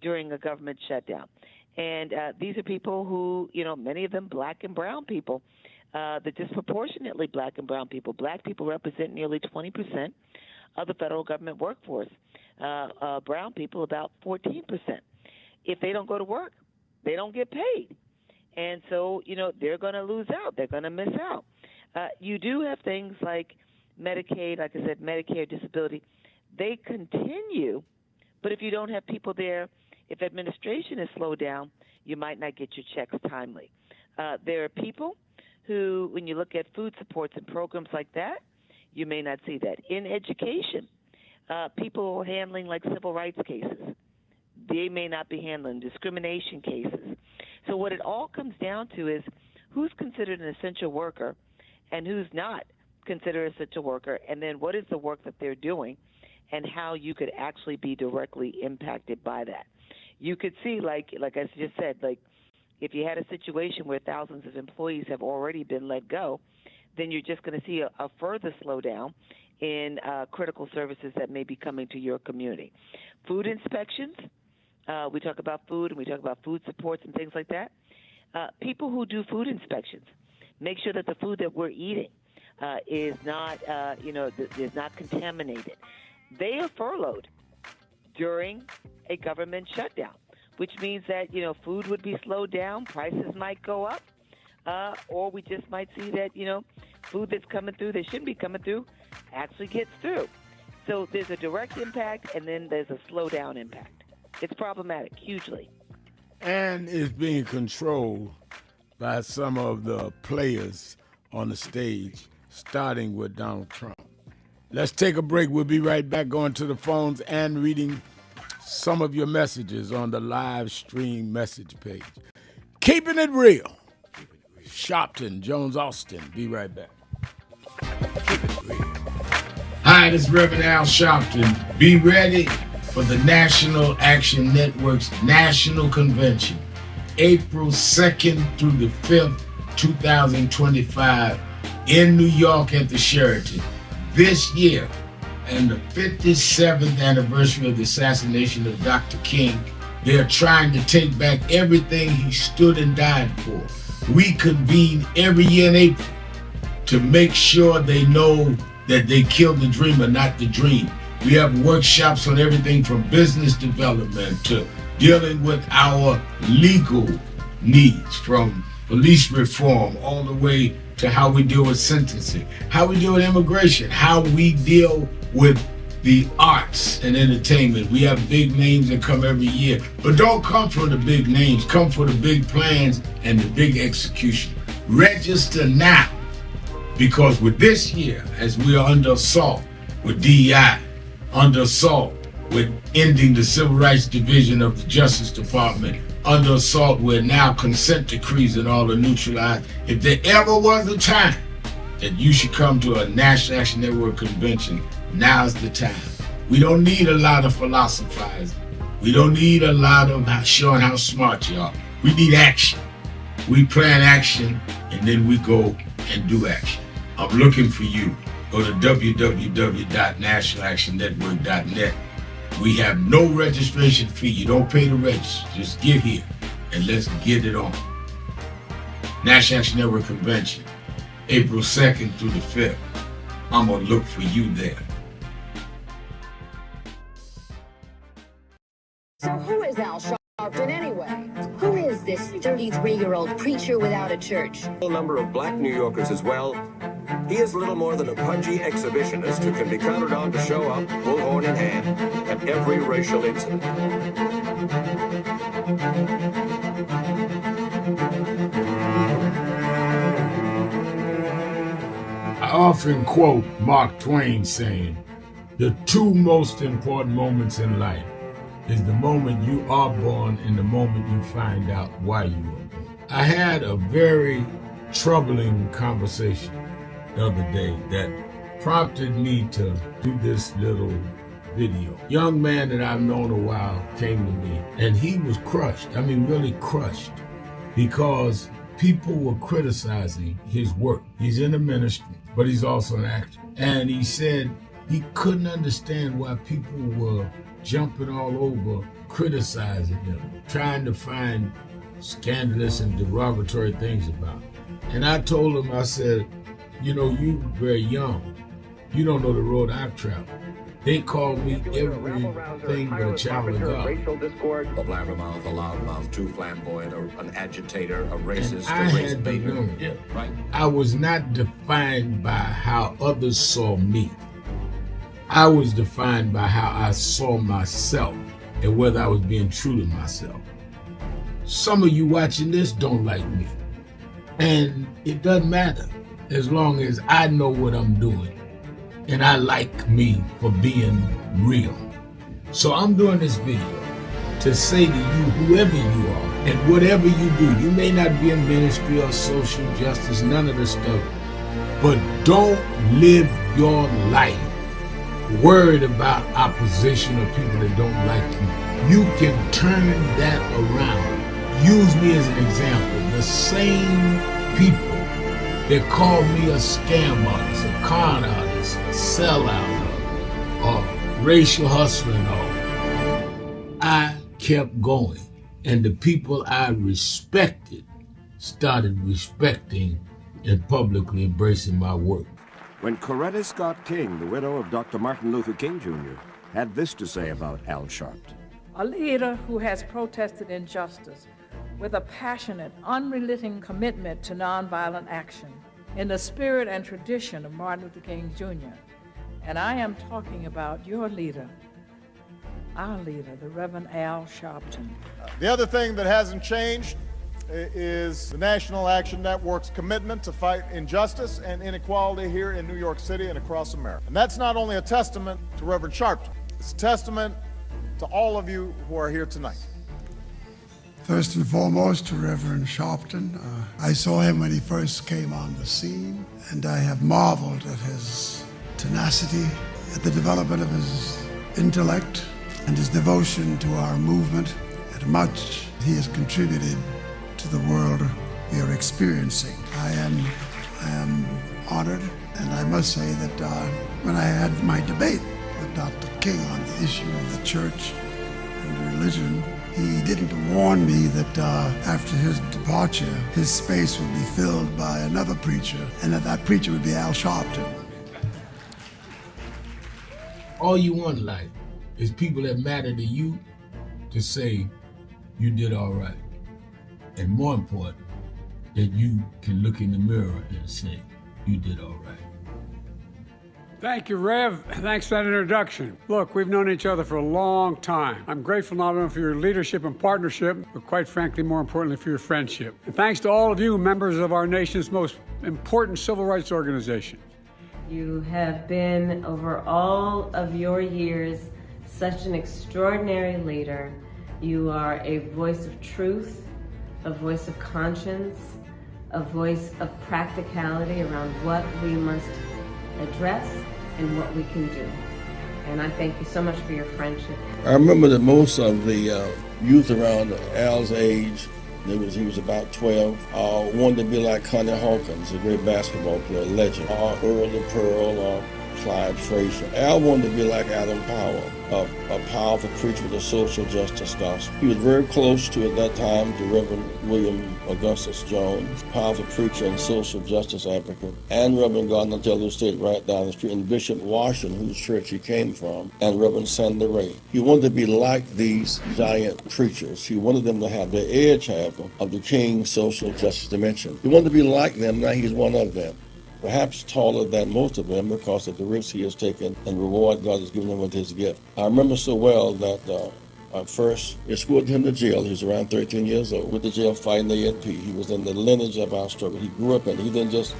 during a government shutdown. And these are people who, many of them black and brown people, the disproportionately black and brown people. Black people represent nearly 20% of the federal government workforce. Brown people, about 14%. If they don't go to work, they don't get paid. And so, they're going to lose out. They're going to miss out. You do have things like Medicaid, like I said, Medicare, disability. They continue, but if you don't have people there, if administration is slowed down, you might not get your checks timely. There are people who, when you look at food supports and programs like that, you may not see that. In education, people handling like civil rights cases, they may not be handling discrimination cases. So what it all comes down to is who's considered an essential worker and who's not considered an essential worker, and then what is the work that they're doing and how you could actually be directly impacted by that. You could see, like I just said, like if you had a situation where thousands of employees have already been let go, then you're just going to see a further slowdown in critical services that may be coming to your community. Food inspections, we talk about food and we talk about food supports and things like that. People who do food inspections make sure that the food that we're eating is not, is not contaminated. They are furloughed during a government shutdown, which means that, food would be slowed down, prices might go up, or we just might see that, food that's coming through, that shouldn't be coming through, actually gets through. So there's a direct impact, and then there's a slowdown impact. It's problematic, hugely.
And it's being controlled by some of the players on the stage, starting with Donald Trump. Let's take a break. We'll be right back, going to the phones and reading some of your messages on the live stream message page. Keeping it real. Sharpton, Jones, Austin. Be right back. Keep it real. Hi, this is Reverend Al Sharpton. Be ready for the National Action Network's National Convention, April 2nd through the 5th, 2025, in New York at the Sheraton. This year, and the 57th anniversary of the assassination of Dr. King, they're trying to take back everything he stood and died for. We convene every year in April to make sure they know that they killed the dreamer, not the dream. We have workshops on everything from business development to dealing with our legal needs, from police reform all the way to how we deal with sentencing, how we deal with immigration, how we deal with the arts and entertainment. We have big names that come every year, but don't come for the big names, come for the big plans and the big execution. Register now, because with this year, as we are under assault with DEI, under assault with ending the Civil Rights Division of the Justice Department, under assault with now consent decrees and all are neutralized. If there ever was a time that you should come to a National Action Network convention, now's the time. We don't need a lot of philosophizing. We don't need a lot of showing how smart you are. We need action. We plan action and then we go and do action. I'm looking for you. Go to www.nationalactionnetwork.net. We have no registration fee. You don't pay to register. Just get here and let's get it on. National Action Network Convention, April 2nd through the 5th. I'm going to look for you there.
So who is Al Sharpton anyway? Who is this 33-year-old preacher without a church?
A number of black New Yorkers as well. He is little more than a pudgy exhibitionist who can be counted on to show up, bullhorn in hand, at every racial incident.
I often quote Mark Twain saying, the two most important moments in life is the moment you are born and the moment you find out why you were born. I had a very troubling conversation the other day that prompted me to do this little video. Young man that I've known a while came to me and he was crushed. I mean, really crushed, because people were criticizing his work. He's in the ministry, but he's also an actor. And he said he couldn't understand why people were jumping all over, criticizing him, trying to find scandalous and derogatory things about him. And I told him, I said, you know, you very young. You don't know the road I've traveled. They call me everything but a child of God.
Racial discord, a blabbermouth, a loudmouth, too flamboyant, an agitator, a racist,
I
a race
had to
baiter.
know.
Yeah, right.
I was not defined by how others saw me. I was defined by how I saw myself and whether I was being true to myself. Some of you watching this don't like me. And it doesn't matter as long as I know what I'm doing and I like me for being real. So I'm doing this video to say to you, whoever you are and whatever you do, you may not be in ministry or social justice, none of this stuff, but don't live your life worried about opposition or people that don't like you. You can turn that around. Use me as an example. The same people that call me a scam artist, a con artist, a sellout, or racial hustler and all, I kept going. And the people I respected started respecting and publicly embracing my work.
When Coretta Scott King, the widow of Dr. Martin Luther King Jr., had this to say about Al Sharpton.
A leader who has protested injustice with a passionate, unrelenting commitment to nonviolent action in the spirit and tradition of Martin Luther King Jr. And I am talking about your leader, our leader, the Reverend Al Sharpton.
The other thing that hasn't changed is the National Action Network's commitment to fight injustice and inequality here in New York City and across America. And that's not only a testament to Reverend Sharpton, it's a testament to all of you who are here tonight.
First and foremost, to Reverend Sharpton. I saw him when he first came on the scene, and I have marveled at his tenacity, at the development of his intellect, and his devotion to our movement, and much he has contributed to the world we are experiencing. I am honored, and I must say that when I had my debate with Dr. King on the issue of the church and religion, he didn't warn me that after his departure, his space would be filled by another preacher, and that preacher would be Al Sharpton.
All you want in life is people that matter to you to say you did all right. And more important, that you can look in the mirror and say you did all right.
Thank you, Rev. Thanks for that introduction. Look, we've known each other for a long time. I'm grateful not only for your leadership and partnership, but quite frankly, more importantly, for your friendship. And thanks to all of you, members of our nation's most important civil rights organization.
You have been, over all of your years, such an extraordinary leader. You are a voice of truth, a voice of conscience, a voice of practicality around what we must address and what we can do. And I thank you so much for your friendship.
I remember that most of the youth around Al's age, he was about 12, wanted to be like Connie Hawkins, a great basketball player, legend, or Earl the Pearl, or Clyde Frazier. Al wanted to be like Adam Powell, a powerful preacher with a social justice gospel. He was very close to, at that time, to Reverend William Augustus Jones, powerful preacher and social justice advocate, and Reverend Gardner Taylor State right down the street, and Bishop Washington, whose church he came from, and Reverend Sandy Ray. He wanted to be like these giant preachers. He wanted them to have the edge, however, of the King's social justice dimension. He wanted to be like them, now he's one of them. Perhaps taller than most of them because of the risks he has taken and the reward God has given him with his gift. I remember so well that I first escorted him to jail. He was around 13 years old with the jail fighting the ANP. He was in the lineage of our struggle. He grew up in it. We didn't just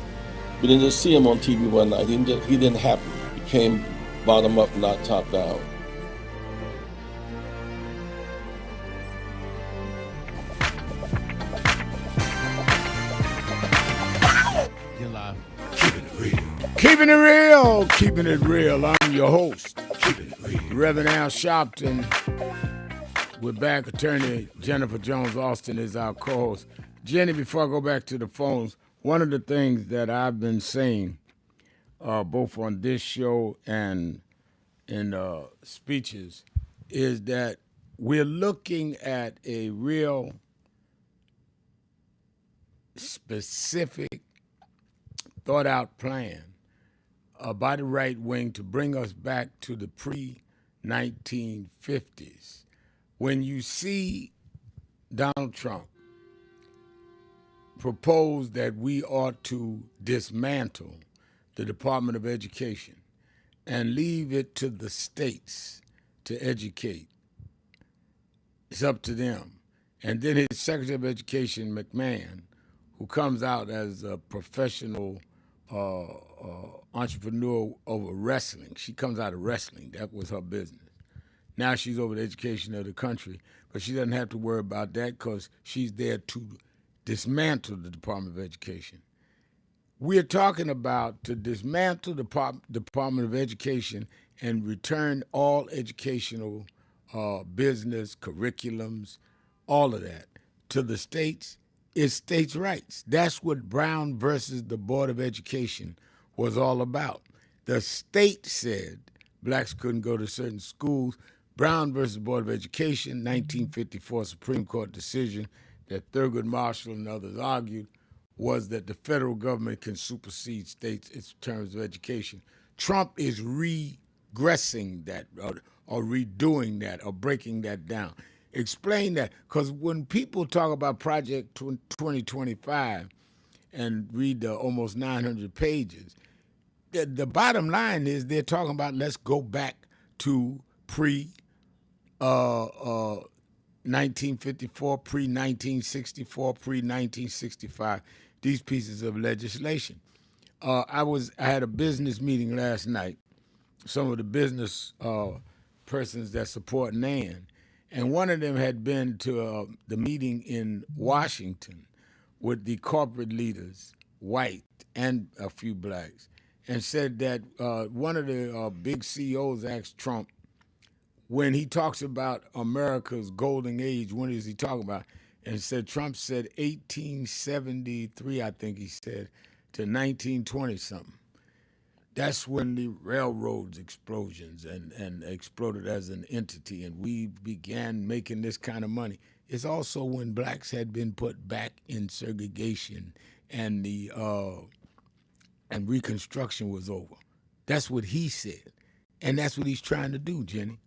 see him on TV one night. He didn't happen. He came bottom up, not top down.
Keeping it real, keeping it real. I'm your host, Reverend Al Sharpton. We're back. Attorney Jennifer Jones Austin is our co-host. Jenny, before I go back to the phones, one of the things that I've been saying, both on this show and in speeches, is that we're looking at a real specific, thought-out plan by the right wing to bring us back to the pre-1950s. When you see Donald Trump propose that we ought to dismantle the Department of Education and leave it to the states to educate, it's up to them. And then his Secretary of Education, McMahon, who comes out as a professional entrepreneur over wrestling. She comes out of wrestling. That was her business. Now she's over the education of the country, but she doesn't have to worry about that because she's there to dismantle the Department of Education. We're talking about to dismantle the Department of Education and return all educational business, curriculums, all of that to the states. Is states' rights. That's what Brown versus the Board of Education was all about. The state said blacks couldn't go to certain schools. Brown versus Board of Education, 1954 Supreme Court decision that Thurgood Marshall and others argued was that the federal government can supersede states in terms of education. Trump is regressing that or redoing that or breaking that down. Explain that, because when people talk about Project 2025 and read the almost 900 pages, the bottom line is they're talking about let's go back to pre-1954, pre-1964, pre-1965, these pieces of legislation. I had a business meeting last night, some of the business persons that support NAN, and one of them had been to the meeting in Washington with the corporate leaders, white and a few blacks. and said that one of the big CEOs asked Trump, when he talks about America's golden age, when is he talking about? And said Trump said 1873, I think he said, to 1920 something. That's when the railroads explosions and exploded as an entity, and we began making this kind of money. It's also when blacks had been put back in segregation and the and Reconstruction was over. That's what he said, and that's what he's trying to do, Jenny.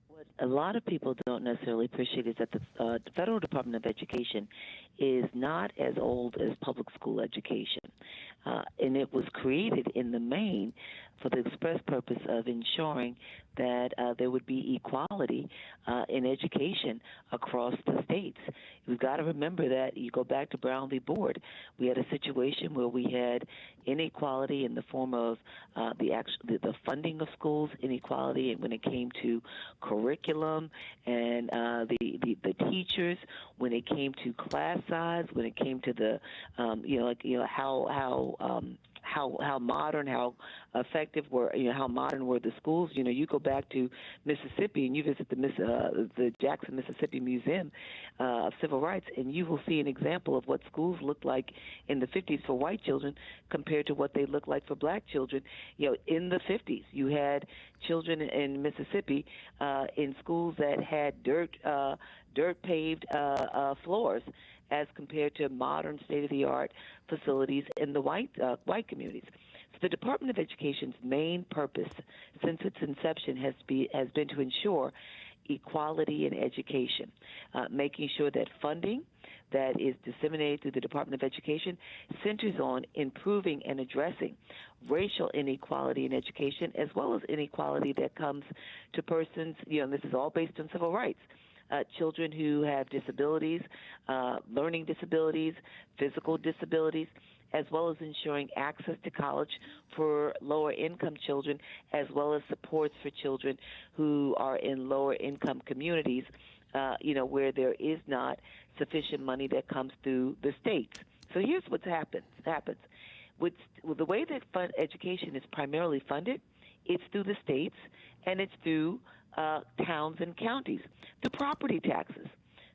What a lot of people don't necessarily appreciate is that the Federal Department of Education is not as old as public school education. And it was created in the main for the express purpose of ensuring that there would be equality in education across the states. We've got to remember that you go back to Brown v. Board, we had a situation where we had inequality in the form of the funding of schools, inequality when it came to curriculum and the teachers, when it came to class size, when it came to the how modern, how effective were, how modern were the schools. You go back to Mississippi and you visit the Jackson, Mississippi Museum of Civil Rights, and you will see an example of what schools looked like in the 50s for white children compared to what they looked like for black children. In the 50s, you had children in Mississippi in schools that had dirt paved floors, as compared to modern state-of-the-art facilities in the white communities. So the Department of Education's main purpose since its inception has been to ensure equality in education, making sure that funding that is disseminated through the Department of Education centers on improving and addressing racial inequality in education, as well as inequality that comes to persons, and this is all based on civil rights. Children who have disabilities, learning disabilities, physical disabilities, as well as ensuring access to college for lower income children, as well as supports for children who are in lower income communities, where there is not sufficient money that comes through the states. So here's what happens. With the way that education is primarily funded, it's through the states and it's through towns and counties, through property taxes.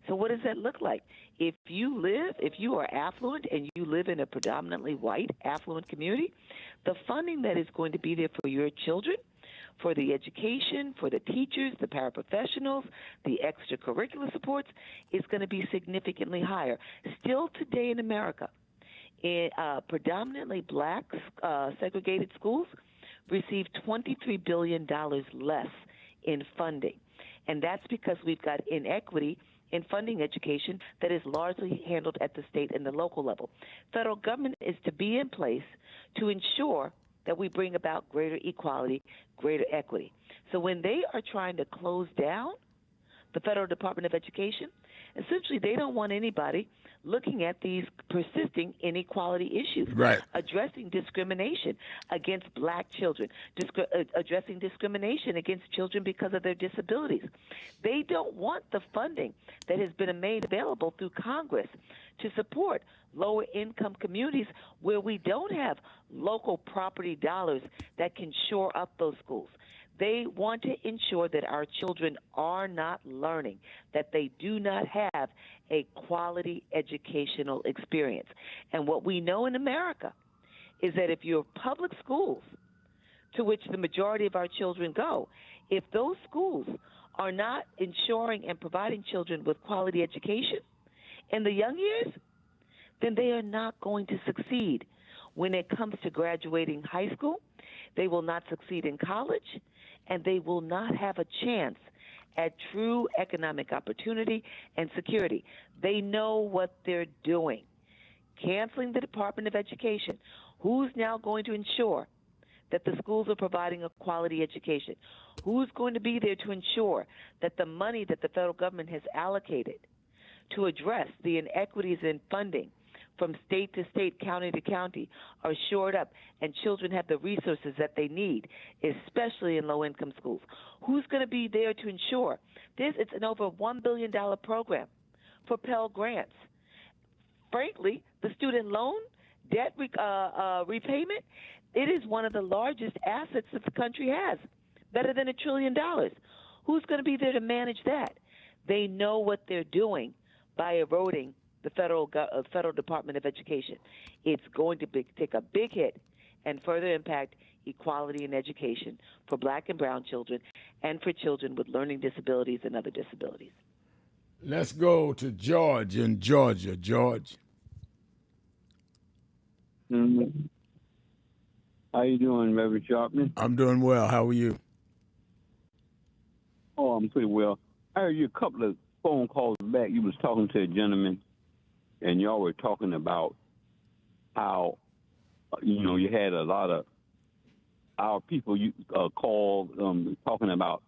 So what does that look like? If you are affluent and you live in a predominantly white affluent community, the funding that is going to be there for your children, for the education, for the teachers, the paraprofessionals, the extracurricular supports, is going to be significantly higher. Still today in America, in predominantly black segregated schools receive $23 billion less in funding. And that's because we've got inequity in funding education that is largely handled at the state and the local level. Federal government is to be in place to ensure that we bring about greater equality, greater equity. So when they are trying to close down the Federal Department of Education, essentially they don't want anybody looking at these persisting inequality issues,
right?
Addressing discrimination against black children, addressing discrimination against children because of their disabilities. They don't want the funding that has been made available through Congress to support lower income communities where we don't have local property dollars that can shore up those schools. They want to ensure that our children are not learning, that they do not have a quality educational experience. And what we know in America is that if your public schools, to which the majority of our children go, if those schools are not ensuring and providing children with quality education in the young years, then they are not going to succeed. When it comes to graduating high school, they will not succeed in college, and they will not have a chance at true economic opportunity and security. They know what they're doing. Canceling the Department of Education, who's now going to ensure that the schools are providing a quality education? Who's going to be there to ensure that the money that the federal government has allocated to address the inequities in funding from state to state, county to county, are shored up and children have the resources that they need, especially in low-income schools? Who's going to be there to ensure this? It's an over $1 billion program for Pell Grants. Frankly, the student loan debt repayment, it is one of the largest assets that the country has, better than $1 trillion. Who's going to be there to manage that? They know what they're doing by eroding the federal Department of Education. It's going to take a big hit and further impact equality in education for black and brown children and for children with learning disabilities and other disabilities.
Let's go to George in Georgia. George.
How you doing, Reverend Sharpton?
I'm doing well. How are you?
Oh, I'm pretty well. I heard you a couple of phone calls back. You was talking to a gentleman, and y'all were talking about how, you had a lot of our people you called, talking about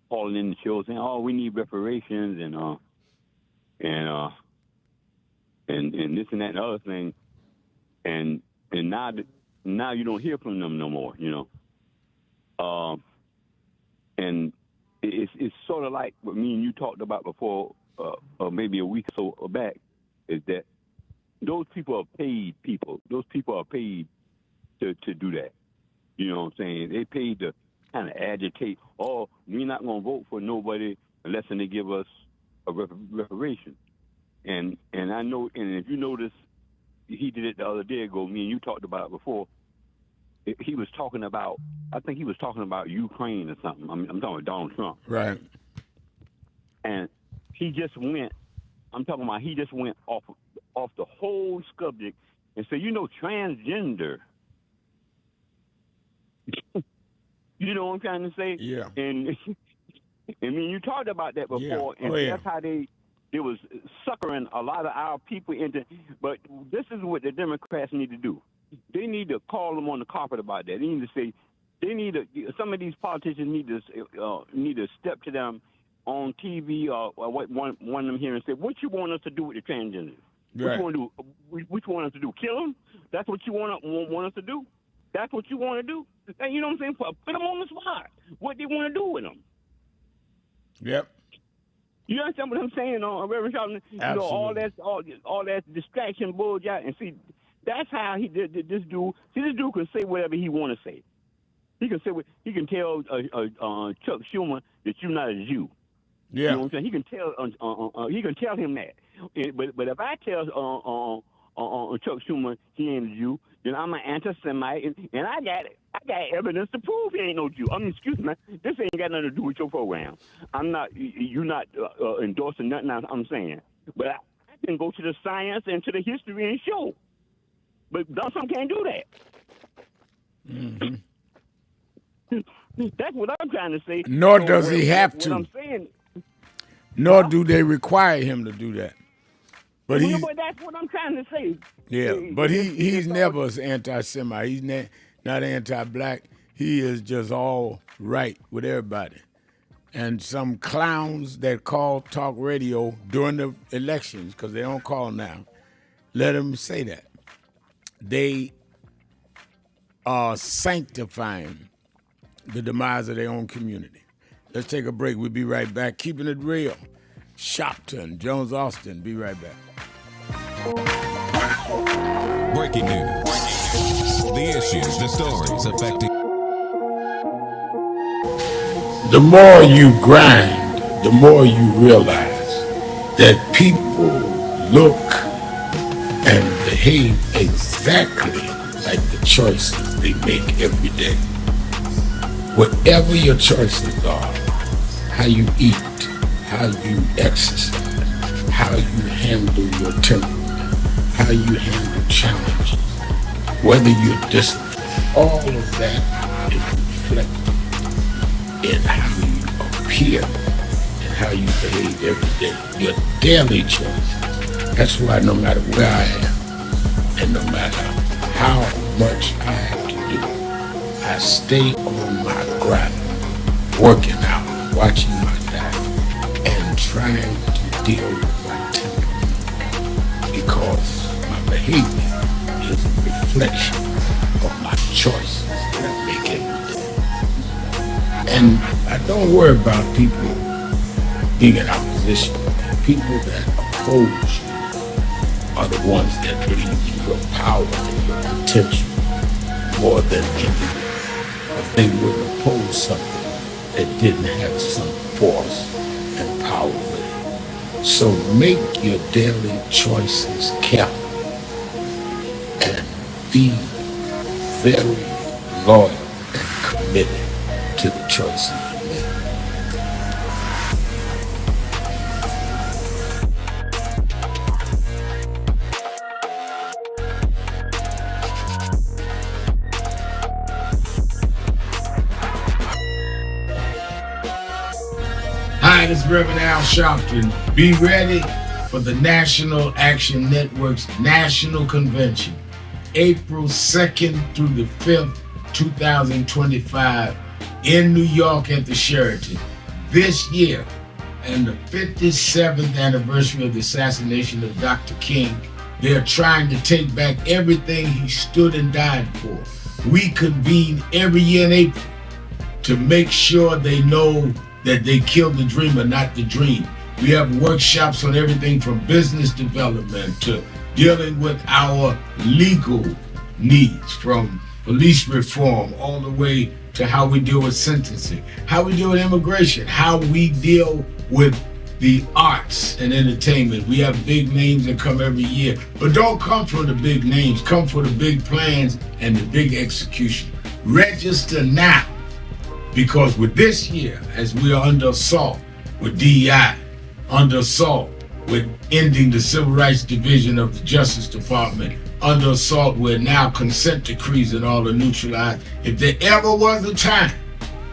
calling in the show saying, "Oh, we need reparations and this and that and other thing," and now you don't hear from them no more, and it's sort of like what me and you talked about before, maybe a week or so back, is that those people are paid people. Those people are paid to do that. You know what I'm saying? They paid to kind of agitate. Oh, we're not going to vote for nobody unless they give us a reparation. And I know, and if you notice, he did it the other day ago. Me and you talked about it before. He was talking about, I think he was talking about Ukraine or something. I'm talking about Donald Trump.
Right.
And he just went off the whole subject and said, transgender. You know what I'm trying to say?
Yeah.
And I mean, you talked about that before, and that's how they was suckering a lot of our people into. But this is what the Democrats need to do. They need to call them on the carpet about that. They need to say, some of these politicians need to step to them on TV or one of them here and say, "What you want us to do with the transgenders?
Right.
What you want us to do? Kill them? That's what you want us to do? That's what you want to do?" And you know what I'm saying? Put them on the spot. What they want to do with them?
Yep.
You understand what I'm saying, Reverend Sharpton? All that distraction bullshit. And see, that's how he did this dude. See, this dude can say whatever he want to say. He can say he can tell Chuck Schumer that you're not a Jew.
Yeah.
You know what I'm saying? He can tell him that. But if I tell Chuck Schumer he ain't a Jew, then I'm an anti-Semite, and I got evidence to prove he ain't no Jew. I mean, excuse me, this ain't got nothing to do with your program. You're not endorsing nothing I'm saying. But I can go to the science and to the history and show. But Donald Trump can't do that.
Mm-hmm.
That's what I'm trying to say.
Nor does he have to.
What I'm saying,
nor do they require him to do that. But
but that's what I'm trying to say.
Yeah, but he's never anti-Semite. He's not anti-black. He is just all right with everybody. And some clowns that call talk radio during the elections, because they don't call now, let them say that. They are sanctifying the demise of their own community. Let's take a break. We'll be right back. Keeping it real. Sharpton, Jones Austin. Be right back.
Breaking news. The issues, the stories affecting.
The more you grind, the more you realize that people look and behave exactly like the choices they make every day. Whatever your choices are, how you eat, how you exercise, how you handle your temperament, how you handle challenges, whether you're disciplined, all of that is reflected in how you appear and how you behave every day. Your daily choices. That's why no matter where I am and no matter how much I have to do, I stay on my grind, working out, watching my diet, and trying to deal with my temperament because my behavior is a reflection of my choices that I make every day. And I don't worry about people being in opposition. People that oppose you are the ones that believe in your power and your potential more than anything. If they would oppose something that didn't have some force and power with it. So make your daily choices carefully and be very loyal and committed to the choices you make.
Hi, this is Reverend Al Sharpton. Be ready for the National Action Network's National Convention, April 2nd through the 5th, 2025, in New York at the Sheraton. This year, and the 57th anniversary of the assassination of Dr. King, they are trying to take back everything he stood and died for. We convene every year in April to make sure they know that they killed the dreamer, not the dream. We have workshops on everything from business development to dealing with our legal needs, from police reform all the way to how we deal with sentencing, how we deal with immigration, how we deal with the arts and entertainment. We have big names that come every year, but don't come for the big names, come for the big plans and the big execution. Register now. Because with this year, as we are under assault with DEI, under assault with ending the Civil Rights Division of the Justice Department, under assault with now consent decrees and all are neutralized, if there ever was a time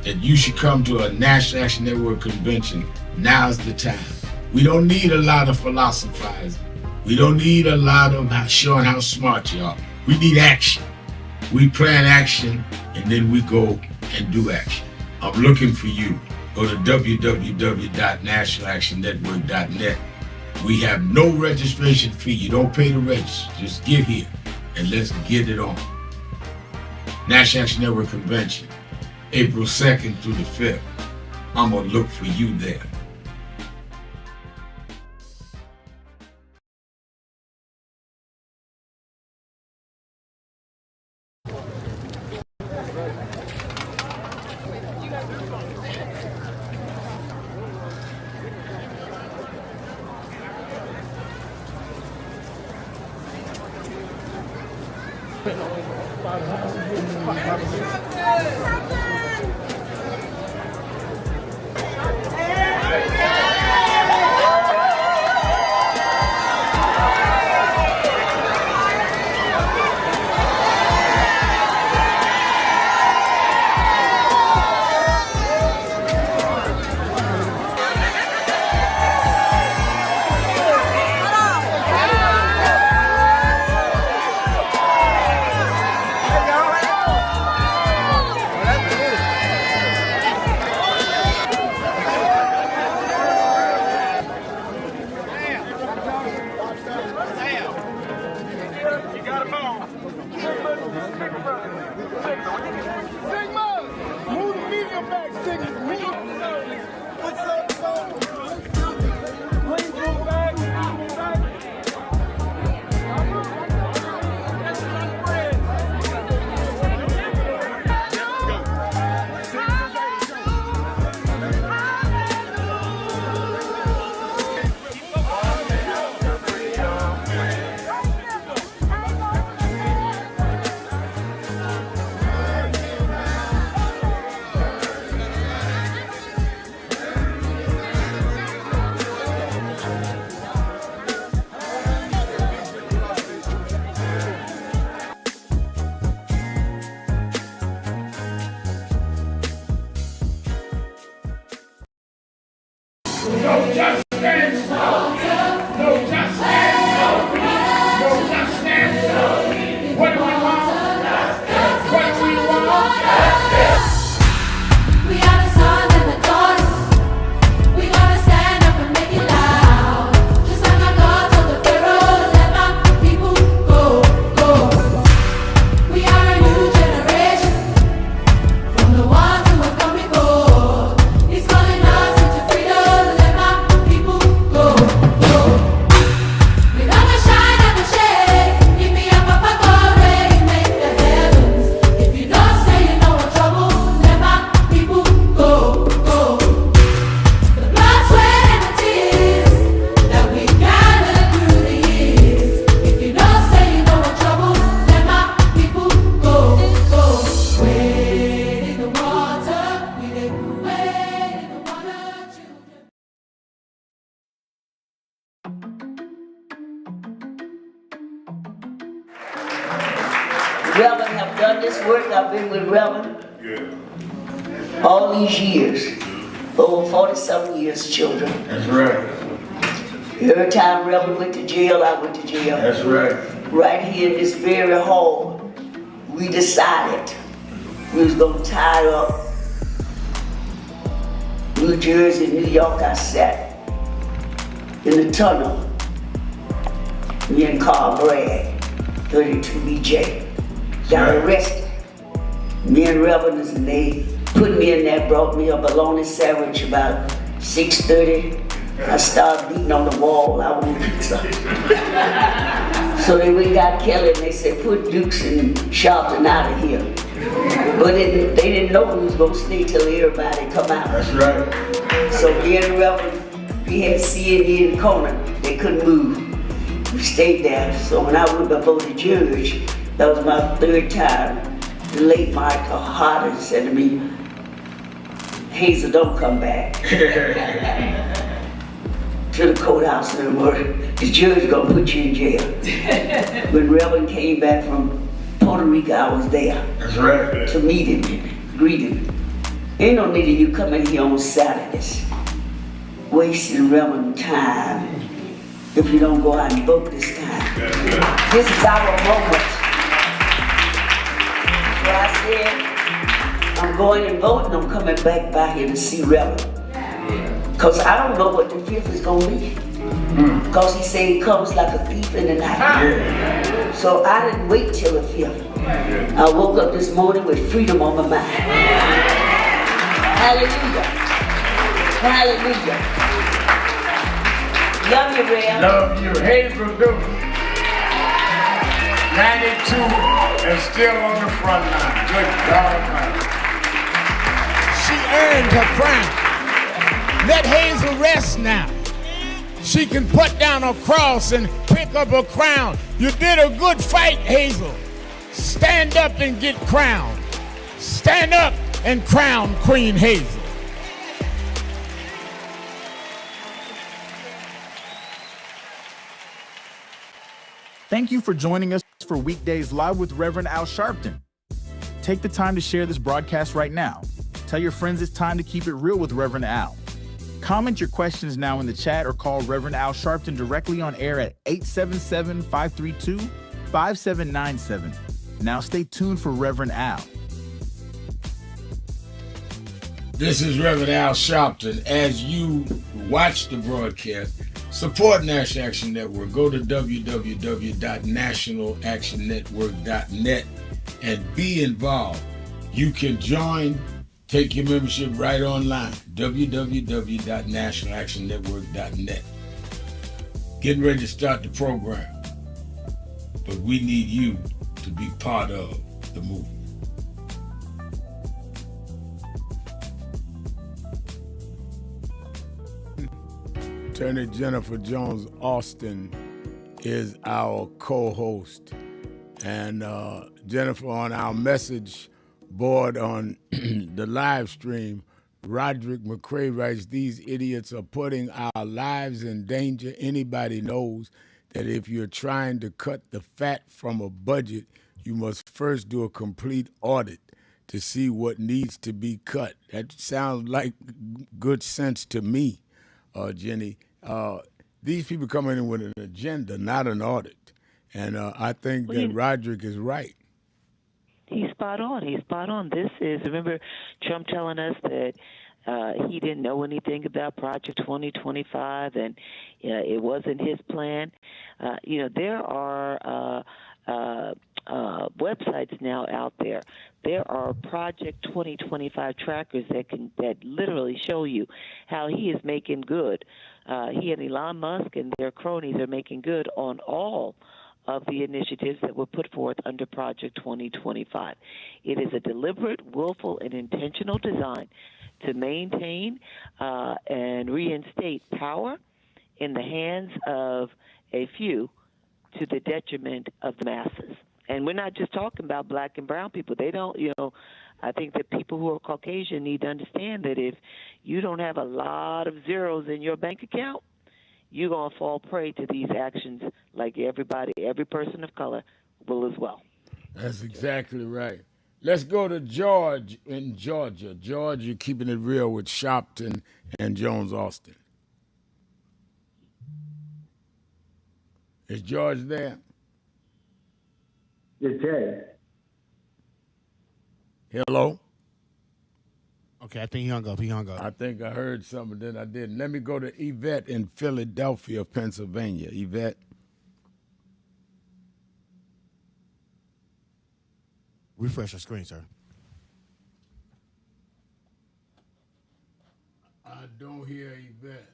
that you should come to a National Action Network convention, now's the time. We don't need a lot of philosophizing. We don't need a lot of showing how smart you are. We need action. We plan action and then we go and do action. I'm looking for you. Go to www.nationalactionnetwork.net. We have no registration fee. You don't pay to register. Just get here and let's get it on. National Action Network Convention, April 2nd through the 5th. I'm going to look for you there. No justice. No justice. No justice. What do we want? What do we want?
We are the sons and the daughters. We gotta stand up and make it loud. Just like our God told the Pharaoh, let my people go, go. We are a new generation from the ones who have come before. He's calling us into freedom. Let my people
Reverend have done this work. I've been with Reverend all these years. Over 40-something years, children.
That's right.
Every time Reverend went to jail, I went to jail.
That's right.
Right here in this very hall, we decided we was gonna tie up. New Jersey, New York, I sat in the tunnel. Me and Carl Bragg, 32 BJ, got arrested. Me and Reverend, and they put me in there, brought me a bologna sandwich about 6:30. I started beating on the wall. I wanted pizza. So they went and got Kelly and they said, put Dukes and Sharpton out of here. But they didn't know we was gonna stay till everybody come out.
That's right.
So me and Reverend, we had CND in the corner. They couldn't move. We stayed there. So when I went before the judge, that was my third time, the late Michael Harder said to me, Hazel, don't come back to the courthouse no more. The judge gonna put you in jail. When Reverend came back from Puerto Rico, I was there.
That's right.
To meet him, greet him. Ain't no need of you coming here on Saturdays, wasting Reverend time if you don't go out and vote this time. This is our moment. So I said, I'm going and voting, I'm coming back by here to see Reverend. Because I don't know what the 5th is going to be. Because he said he comes like a thief in the night. So I didn't wait till the 5th. I woke up this morning with freedom on my mind. Hallelujah. Hallelujah. Love you, Ray.
Love you. Hazel Duke. 92 and still on the front line. Good God Almighty.
She earned her crown. Let Hazel rest now. She can put down her cross and pick up her crown. You did a good fight, Hazel. Stand up and get crowned. Stand up and crown Queen Hazel.
Thank you for joining us for Weekdays Live with Reverend Al Sharpton. Take the time to share this broadcast right now. Tell your friends it's time to keep it real with Reverend Al. Comment your questions now in the chat or call Reverend Al Sharpton directly on air at 877-532-5797. Now stay tuned for Reverend Al.
This is Reverend Al Sharpton. As you watch the broadcast, support National Action Network. Go to www.nationalactionnetwork.net and be involved. You can join, take your membership right online, www.nationalactionnetwork.net. Getting ready to start the program, but we need you to be part of the movement. Attorney Jennifer Jones Austin is our co-host. And Jennifer, on our message board on the live stream, Roderick McCrae writes, these idiots are putting our lives in danger. Anybody knows that if you're trying to cut the fat from a budget, you must first do a complete audit to see what needs to be cut. That sounds like good sense to me, Jenny. These people come in with an agenda, not an audit. And I think that Roderick is right.
He's spot on. He's spot on. This is, remember Trump telling us that he didn't know anything about Project 2025 and it wasn't his plan. There are websites now out there. There are Project 2025 trackers that literally show you how he is making good. He and Elon Musk and their cronies are making good on all of the initiatives that were put forth under Project 2025. It is a deliberate, willful, and intentional design to maintain and reinstate power in the hands of a few to the detriment of the masses. And we're not just talking about black and brown people. They don't, I think that people who are Caucasian need to understand that if you don't have a lot of zeros in your bank account, you're going to fall prey to these actions like every person of color will as well.
That's exactly right. Let's go to George in Georgia. George, you're keeping it real with Sharpton and Jones Austin. Is George there?
Yes, Jay.
Hello?
Okay, I think he hung up.
I think I heard something that I didn't. Let me go to Yvette in Philadelphia, Pennsylvania. Yvette.
Refresh your screen, sir.
I don't hear Yvette.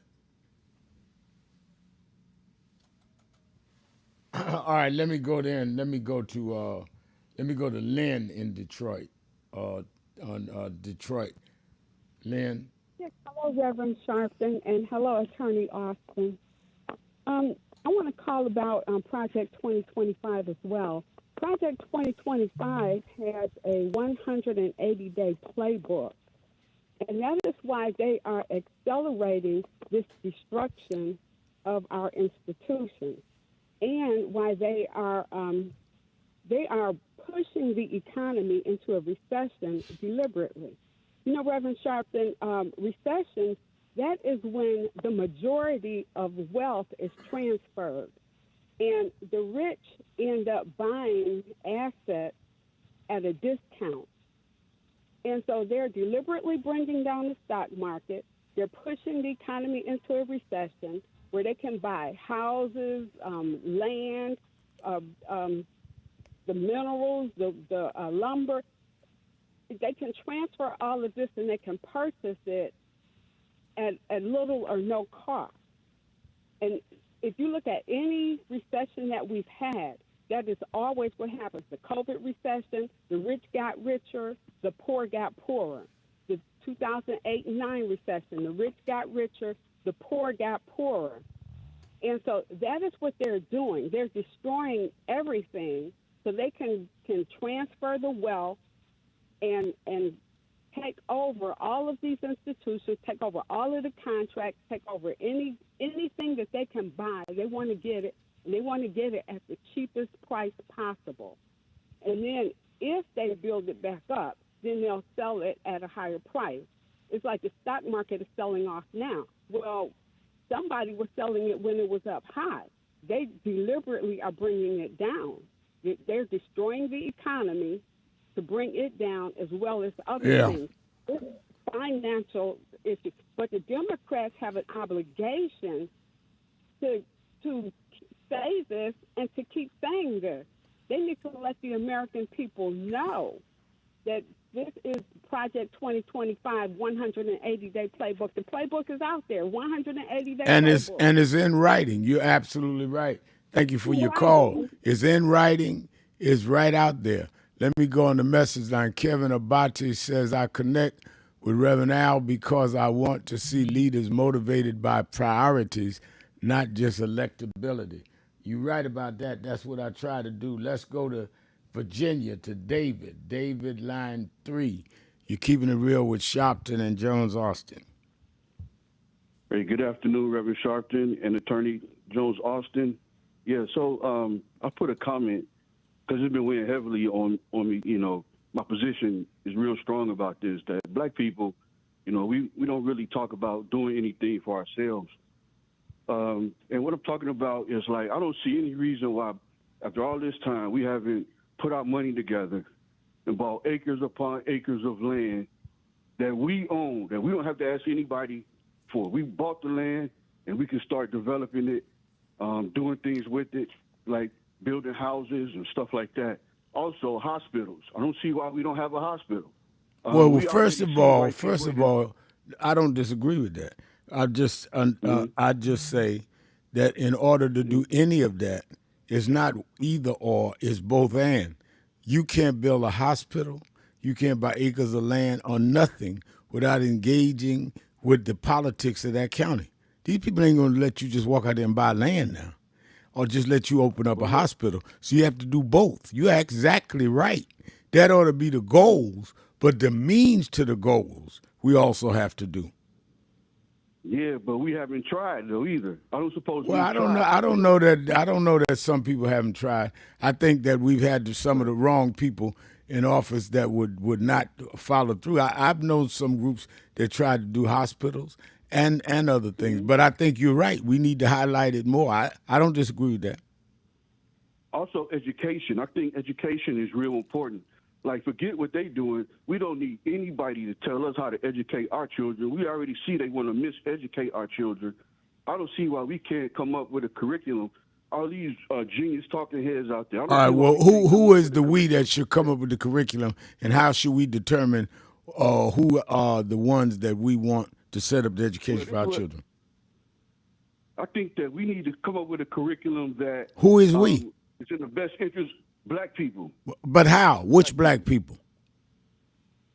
All right, let me go there and let me go to Lynn in Detroit. Detroit. Lynn.
Yes, hello, Reverend Sharpton, and hello, Attorney Austin. I want to call about Project 2025 as well. Project 2025 has a 180-day playbook, and that is why they are accelerating this destruction of our institutions, and why they are pushing the economy into a recession deliberately. You know, Reverend Sharpton, recession, that is when the majority of wealth is transferred. And the rich end up buying assets at a discount. And so they're deliberately bringing down the stock market. They're pushing the economy into a recession where they can buy houses, land, the minerals, the lumber. They can transfer all of this and they can purchase it at little or no cost. And if you look at any recession that we've had, that is always what happens. The COVID recession, the rich got richer, the poor got poorer. The 2008 and 9 recession, the rich got richer, the poor got poorer. And so that is what they're doing. They're destroying everything so they can transfer the wealth and take over all of these institutions, take over all of the contracts, take over anything that they can buy. They want to get it, and they want to get it at the cheapest price possible. And then if they build it back up, then they'll sell it at a higher price. It's like the stock market is selling off now. Well, somebody was selling it when it was up high. They deliberately are bringing it down. They're destroying the economy to bring it down, as well as other things. It's financial issue. But the Democrats have an obligation to say this and to keep saying this. They need to let the American people know that this is Project 2025, 180-day playbook. The playbook is out there, 180-day playbook.
And it's in writing. You're absolutely right. Thank you for your call. It's in writing. It's right out there. Let me go on the message line. Kevin Abati says, I connect with Reverend Al because I want to see leaders motivated by priorities, not just electability. You're right about that. That's what I try to do. Let's go to Virginia, to David. David, line 3. You're keeping it real with Sharpton and Jones Austin.
Hey, good afternoon, Reverend Sharpton and Attorney Jones Austin. Yeah, so I put a comment because it's been weighing heavily on me. You know, my position is real strong about this, that black people, you know, we don't really talk about doing anything for ourselves. And what I'm talking about is, like, I don't see any reason why, after all this time, we haven't put our money together and bought acres upon acres of land that we own, that we don't have to ask anybody for. We bought the land and we can start developing it, doing things with it, like building houses and stuff like that. Also, hospitals. I don't see why we don't have a hospital.
Well, first of all, I don't disagree with that. I just say that in order to do any of that, it's not either or, it's both and. You can't build a hospital, you can't buy acres of land or nothing without engaging with the politics of that county. These people ain't gonna let you just walk out there and buy land now, or just let you open up a hospital. So you have to do both. You're exactly right. That ought to be the goals, but the means to the goals we also have to do.
Yeah, but we haven't tried though either. I don't suppose
Well,
we've
I don't know.
tried.
I don't know that some people haven't tried. I think that we've had some of the wrong people in office that would not follow through. I've known some groups that tried to do hospitals and other things, but I think you're right. We need to highlight it more. I don't disagree with that.
Also, education. I think education is real important. Like, forget what they doing. We don't need anybody to tell us how to educate our children. We already see they want to miseducate our children. I don't see why we can't come up with a curriculum. All these genius talking heads out there.
All right. Well, who is the we that should come up with the curriculum, and how should we determine who are the ones that we want to set up the education for our children?
I think that we need to come up with a curriculum that
Who is we?
It's in the best interest of black people.
But how? Which black people?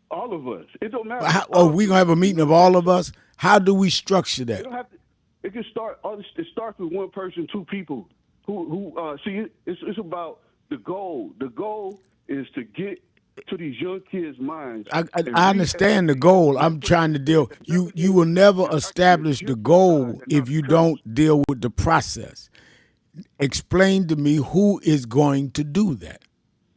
All of us. It don't matter.
We gonna have a meeting of all of us? How do we structure that?
It don't have to. It can start. It starts with one person, two people. Who see? It's about the goal. The goal is to get to these young kids' minds.
I understand the goal. I'm trying to deal. You will never establish the goal if you don't deal with the process. Explain to me who is going to do that.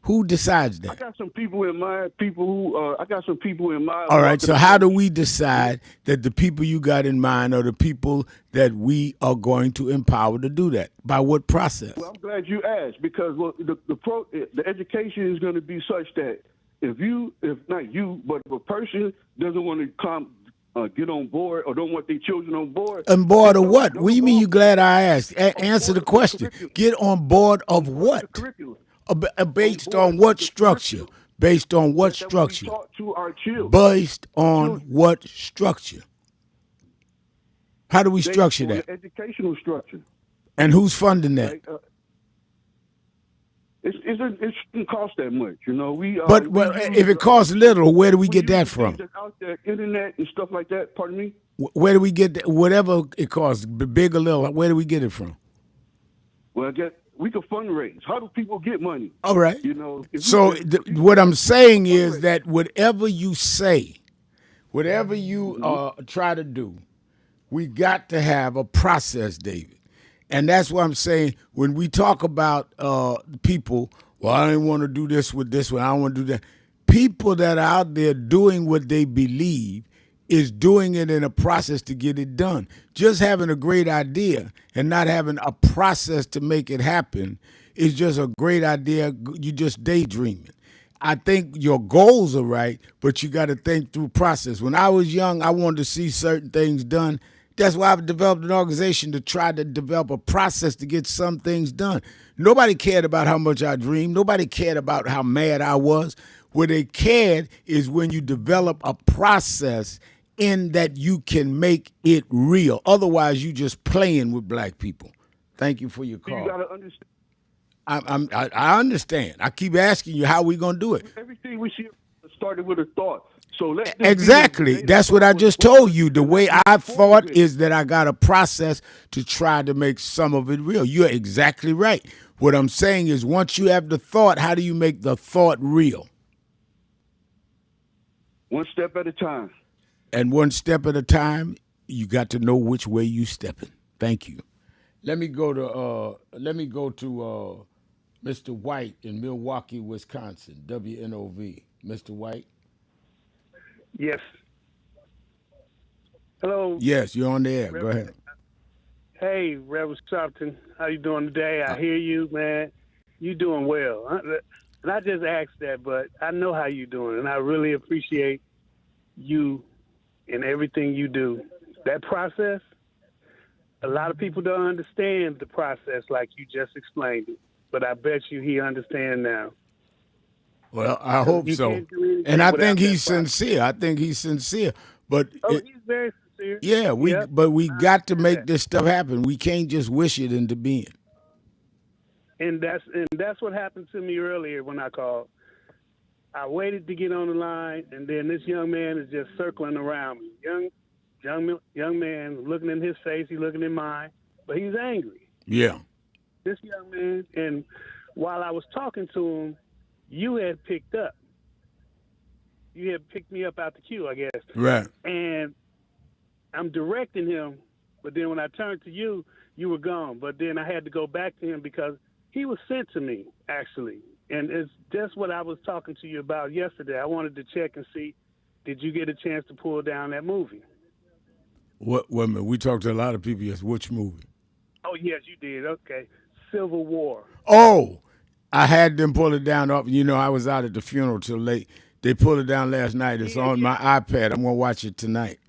Who decides that?
I got some people in mind. I got some people in mind.
All right. So how do we decide that the people you got in mind are the people that we are going to empower to do that? By what process?
Well, I'm glad you asked, because the education is going to be such that if not you, but if a person doesn't want to come get on board or don't want their children on board.
On board of what? What do you mean you glad I asked? Answer the question. Get on board of what? Based on what structure? Based on what structure? Based on what structure? How do we structure that?
Educational structure.
And who's funding that?
It shouldn't cost that much, you know.
But if it costs little, where do we get that from?
Out there, internet and stuff like that. Pardon me.
Where do we get that? Whatever it costs, big or little? Where do we get it from?
Well, we can fundraise. How do people get money?
All right.
You know.
So what I'm saying is that whatever you say, whatever you try to do, we got to have a process, David. And that's what I'm saying. When we talk about people, well, I didn't want to do this with this one. I don't want to do that. People that are out there doing what they believe is doing it in a process to get it done. Just having a great idea and not having a process to make it happen is just a great idea. You're just daydreaming. I think your goals are right, but you got to think through process. When I was young, I wanted to see certain things done. That's why I've developed an organization to try to develop a process to get some things done. Nobody cared about how much I dreamed. Nobody cared about how mad I was. What they cared is when you develop a process in that you can make it real. Otherwise, you just playing with black people. Thank you for your call.
You got to understand.
I understand. I keep asking you how we going to do it.
Everything we see started with a thought. So
exactly. That's what I just told you. The way I thought is that I got a process to try to make some of it real. You're exactly right. What I'm saying is once you have the thought, how do you make the thought real?
One step at a time.
And one step at a time, you got to know which way you stepping. Thank you. Let me go to Mr. White in Milwaukee, Wisconsin, WNOV. Mr. White.
Yes. Hello.
Yes, you're on the air. Go ahead.
Hey, Reverend Sharpton, how you doing today? I hear you, man. You doing well. And I just asked that, but I know how you doing, and I really appreciate you and everything you do. That process, a lot of people don't understand the process like you just explained it, but I bet you he understands now.
Well, I hope so. And I think he's sincere. But
he's very sincere.
Yeah, we got to make this stuff happen. We can't just wish it into being.
And that's what happened to me earlier when I called. I waited to get on the line, and then this young man is just circling around me. Young man, looking in his face, he's looking in mine, but he's angry.
Yeah.
This young man, and while I was talking to him, you had picked up. You had picked me up out the queue, I guess.
Right.
And I'm directing him, but then when I turned to you, you were gone. But then I had to go back to him because he was sent to me, actually. And it's just what I was talking to you about yesterday. I wanted to check and see, did you get a chance to pull down that movie?
Wait a minute. We talked to a lot of people. Yes. Which movie?
Oh, yes, you did. Okay. Civil War.
Oh, I had them pull it down. Up. You know, I was out at the funeral till late. They pulled it down last night. It's on my iPad. I'm going to watch it tonight.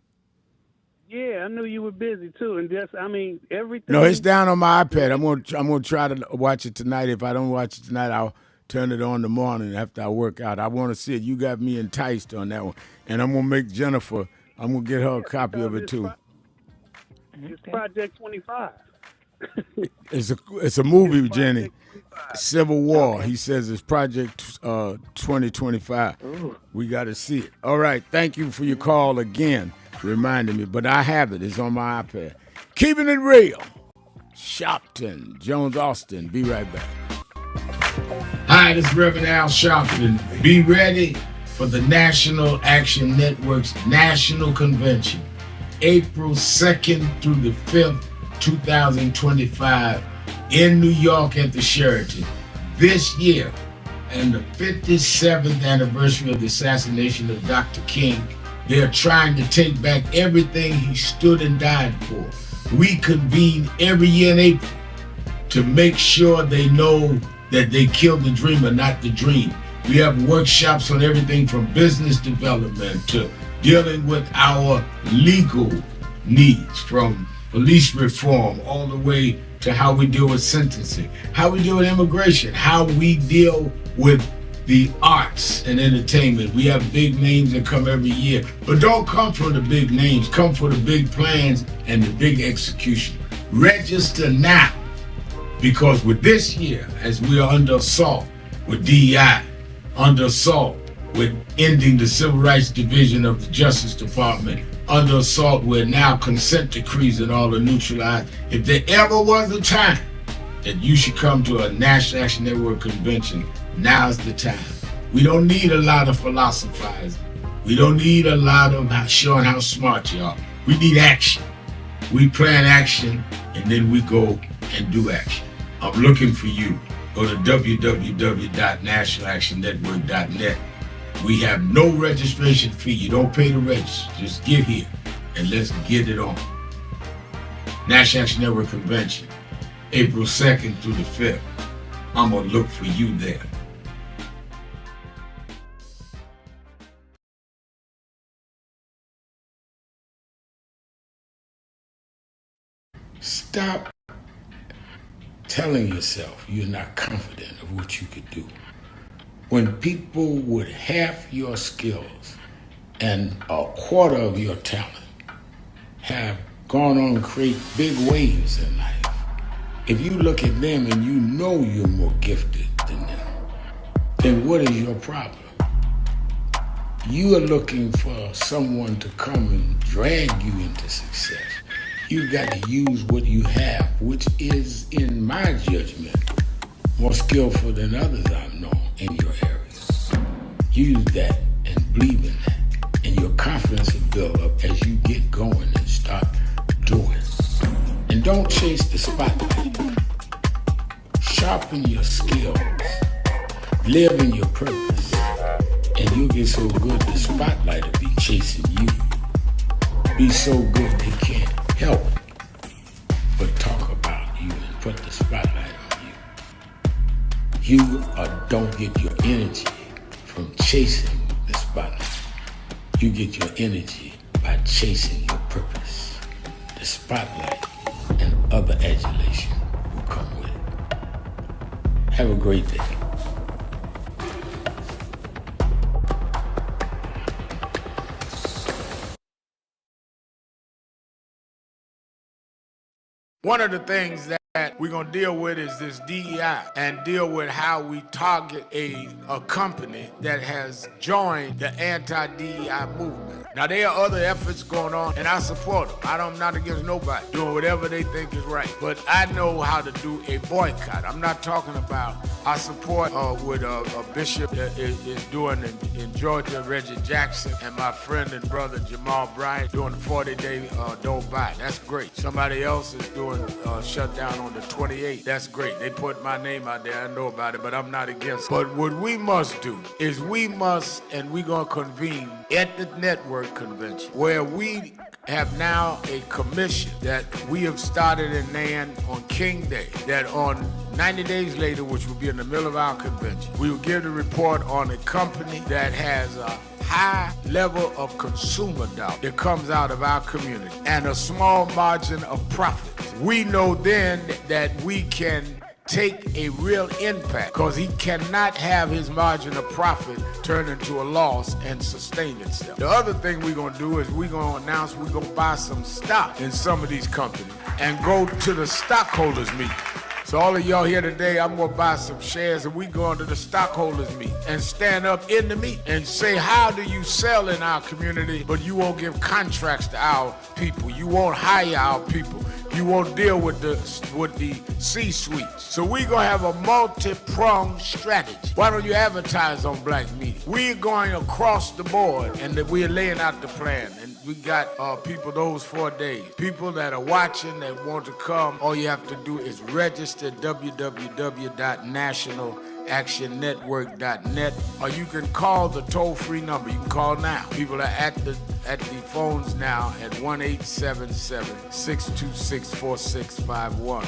Yeah, I knew you were busy, too. And just, I mean, everything.
No, it's down on my iPad. I'm gonna try to watch it tonight. If I don't watch it tonight, I'll turn it on the morning after I work out. I want to see it. You got me enticed on that one. And I'm going to make Jennifer, I'm going to get her a copy of it, too.
It's Project 25.
It's a movie, Jenny. Civil War. Okay. He says it's Project 2025. Ooh. We got to see it. All right. Thank you for your call again, reminding me. But I have it. It's on my iPad. Keeping it real. Sharpton, Jones Austin. Be right back. Hi, this is Reverend Al Sharpton. Be ready for the National Action Network's National Convention, April 2nd through the 5th, 2025, in New York at the Sheraton. This year, and the 57th anniversary of the assassination of Dr. King, they're trying to take back everything he stood and died for. We convene every year in April to make sure they know that they killed the dreamer, not the dream. We have workshops on everything from business development to dealing with our legal needs, from police reform all the way to how we deal with sentencing, how we deal with immigration, how we deal with the arts and entertainment. We have big names that come every year, but don't come for the big names, come for the big plans and the big execution. Register now, because with this year, as we are under assault with DEI, under assault with ending the Civil Rights Division of the Justice Department, under assault with now consent decrees and all are neutralized. If there ever was a time that you should come to a National Action Network convention, now's the time. We don't need a lot of philosophizing. We don't need a lot of showing how smart you are. We need action. We plan action and then we go and do action. I'm looking for you. Go to www.nationalactionnetwork.net. We have no registration fee. You don't pay to register. Just get here and let's get it on. National Action Network Convention, April 2nd through the 5th. I'm going to look for you there. Stop telling yourself you're not confident of what you could do. When people with half your skills and a quarter of your talent have gone on to create big waves in life, if you look at them and you know you're more gifted than them, then what is your problem? You are looking for someone to come and drag you into success. You've got to use what you have, which is, in my judgment, more skillful than others I've known in your areas. Use that and believe in that, and your confidence will build up as you get going and start doing. And don't chase the spotlight. Sharpen your skills. Live in your purpose. And you'll get so good the spotlight will be chasing you. Be so good they can't help but talk about you and put the spotlight on you. You don't get your energy from chasing the spotlight. You get your energy by chasing your purpose. The spotlight and other adulation will come with it. Have a great day. One of the things that we're going to deal with is this DEI and deal with how we target a company that has joined the anti-DEI movement. Now, there are other efforts going on, and I support them. I'm not against nobody doing whatever they think is right. But I know how to do a boycott. I'm not talking about, I support what a bishop is doing in Georgia, Reggie Jackson, and my friend and brother Jamal Bryant doing the 40-day don't buy. That's great. Somebody else is doing shutdown on the 28th. That's great. They put my name out there. I know about it, but I'm not against it. But what we must do is we're going to convene at the network convention where we have now a commission that we have started in NAN on King Day, that on 90 days later, which will be in the middle of our convention, we will give the report on a company that has a high level of consumer doubt that comes out of our community and a small margin of profit. We know then that we can take a real impact because he cannot have his margin of profit turn into a loss and sustain itself. The other thing we're going to do is we're going to announce we're going to buy some stock in some of these companies and go to the stockholders meeting. So all of y'all here today, I'm going to buy some shares and we go into the stockholders meeting and stand up in the meeting and say, how do you sell in our community, but you won't give contracts to our people? You won't hire our people. You won't deal with the C-suites. So we're going to have a multi-pronged strategy. Why don't you advertise on Black Media? We're going across the board and we're laying out the plan. And we got people those 4 days. People that are watching that want to come, all you have to do is register at www.nationalactionnetwork.net, or you can call the toll-free number. You can call now. People are at the phones now at 1-877-626-4651.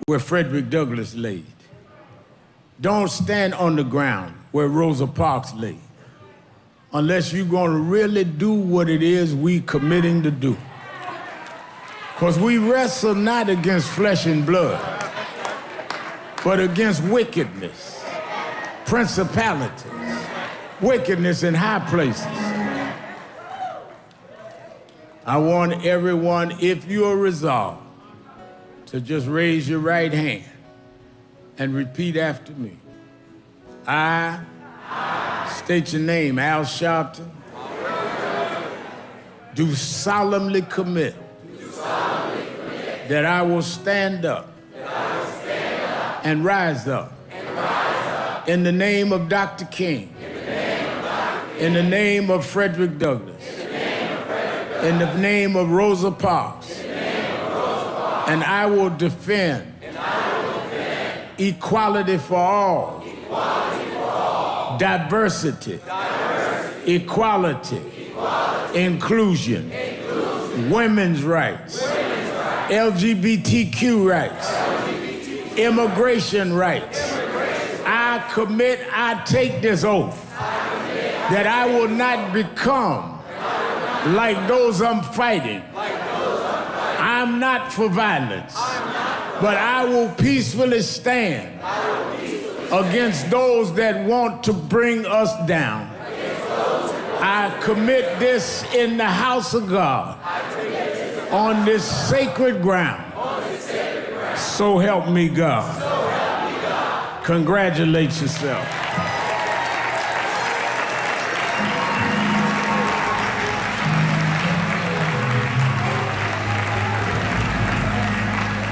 Where Frederick Douglass laid. Don't stand on the ground where Rosa Parks laid, unless you're going to really do what it is we committing to do. Because we wrestle not against flesh and blood, but against wickedness, principalities, wickedness in high places. I want everyone, if you are resolved, to just raise your right hand and repeat after me. I state your name, Al Sharpton, do solemnly commit that I will stand up and rise up in the name of Dr. King, in the name of Frederick Douglass, in the name of Rosa Parks, and I will defend equality for all, diversity, equality, inclusion, women's rights, LGBTQ rights, immigration rights. I take this oath that I will not become like those I'm fighting. I'm not for violence, but I will peacefully stand against those that want to bring us down. I commit this in the house of God, on this sacred ground. So help me God. Congratulate yourself.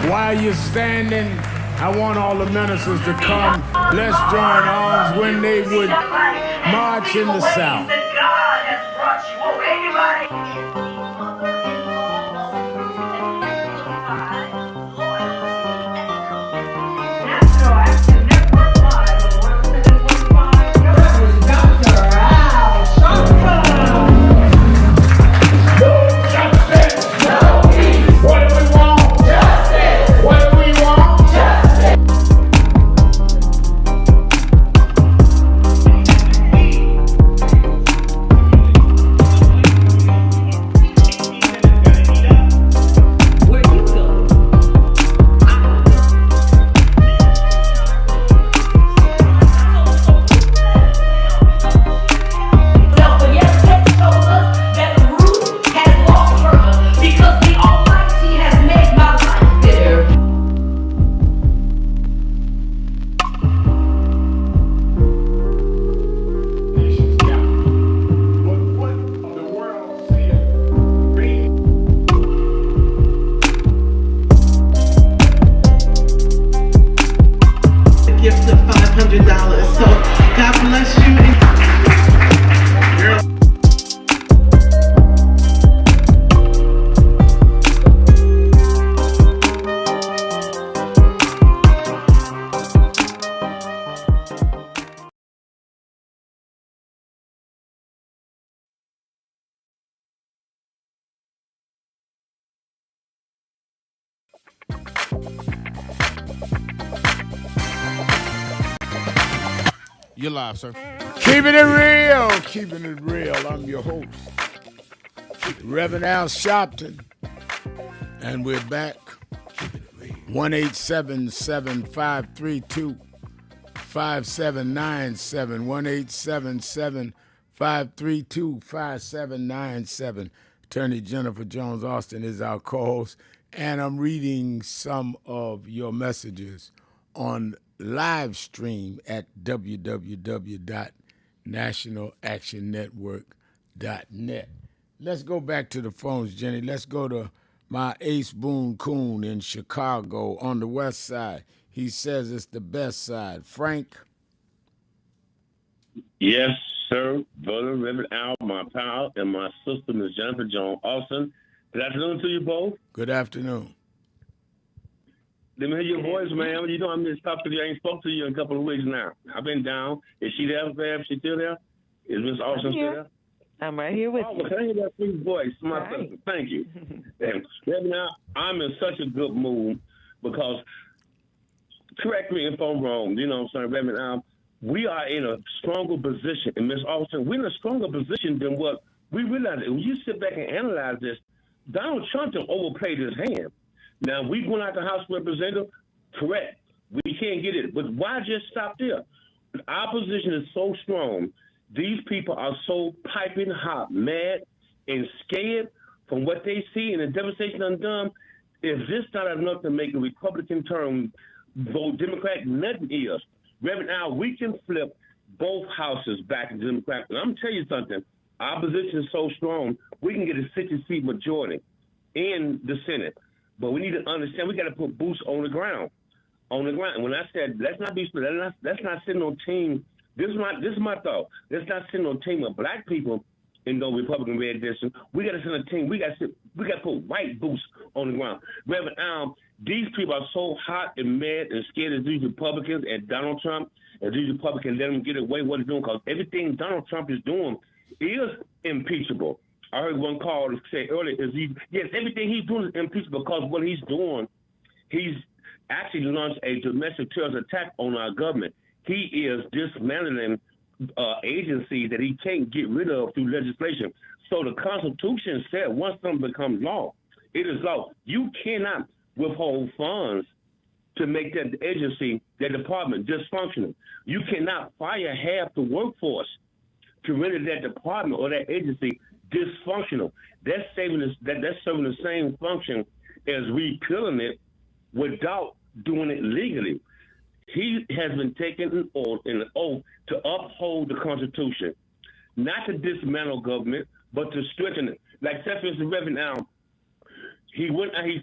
While you're standing, I want all the ministers to come. Let's join arms when they would march in the South.
You're live, sir.
Keeping it real, keeping it real. I'm your host, Reverend Al Sharpton, and we're back. 1-877-532-5797. 1-877-532-5797. Attorney Jennifer Jones Austin is our co-host, and I'm reading some of your messages on live stream at www.nationalactionnetwork.net. Let's go back to the phones, Jenny. Let's go to my Ace Boone Coon in Chicago on the west side. He says it's the best side. Frank?
Yes, sir. Brother Reverend Al, my pal, and my sister, Ms. Jennifer Jones Austin. Good afternoon to you both.
Good afternoon.
Let me hear your voice, man. You know I missed talk to you. I ain't spoke to you in a couple of weeks now. I've been down. Is she there, Fab? She still there? Is Ms. Austin still there?
I'm right here with you.
Can I hear that sweet voice, my sister? Thank you. And Reverend Al, I'm in such a good mood because, correct me if I'm wrong, you know what I'm saying, Reverend Al, we are in a stronger position. And Ms. Austin, we're in a stronger position than what we realize. When you sit back and analyze this, Donald Trump overplayed his hand. Now, we went out the House of Representatives, correct. We can't get it. But why just stop there? Our position is so strong. These people are so piping hot, mad, and scared from what they see and the devastation undone. If this not enough to make a Republican term vote Democrat, nothing is. Reverend Al, we can flip both houses back to Democrat. And I'm going to tell you something. Our position is so strong, we can get a 60-seat majority in the Senate. But we need to understand we got to put boots on the ground. On the ground. And when I said let's not be split, let's not send no team. This is my thought. Let's not send no team of black people in those Republican red districts. We got to send a team. We got to put white boots on the ground. Reverend Al, these people are so hot and mad and scared of these Republicans and Donald Trump, and these Republicans let them get away what they're doing because everything Donald Trump is doing is impeachable. I heard one call say earlier, yes, everything he's doing is impeachable because what he's doing, he's actually launched a domestic terrorist attack on our government. He is dismantling agencies that he can't get rid of through legislation. So the Constitution said once something becomes law, it is law. You cannot withhold funds to make that agency, that department, dysfunctional. You cannot fire half the workforce to render that department or that agency dysfunctional. That's serving the same function as repealing it without doing it legally. He has been taking an oath to uphold the Constitution, not to dismantle government, but to strengthen it. Like Stephanie Reverend Al, he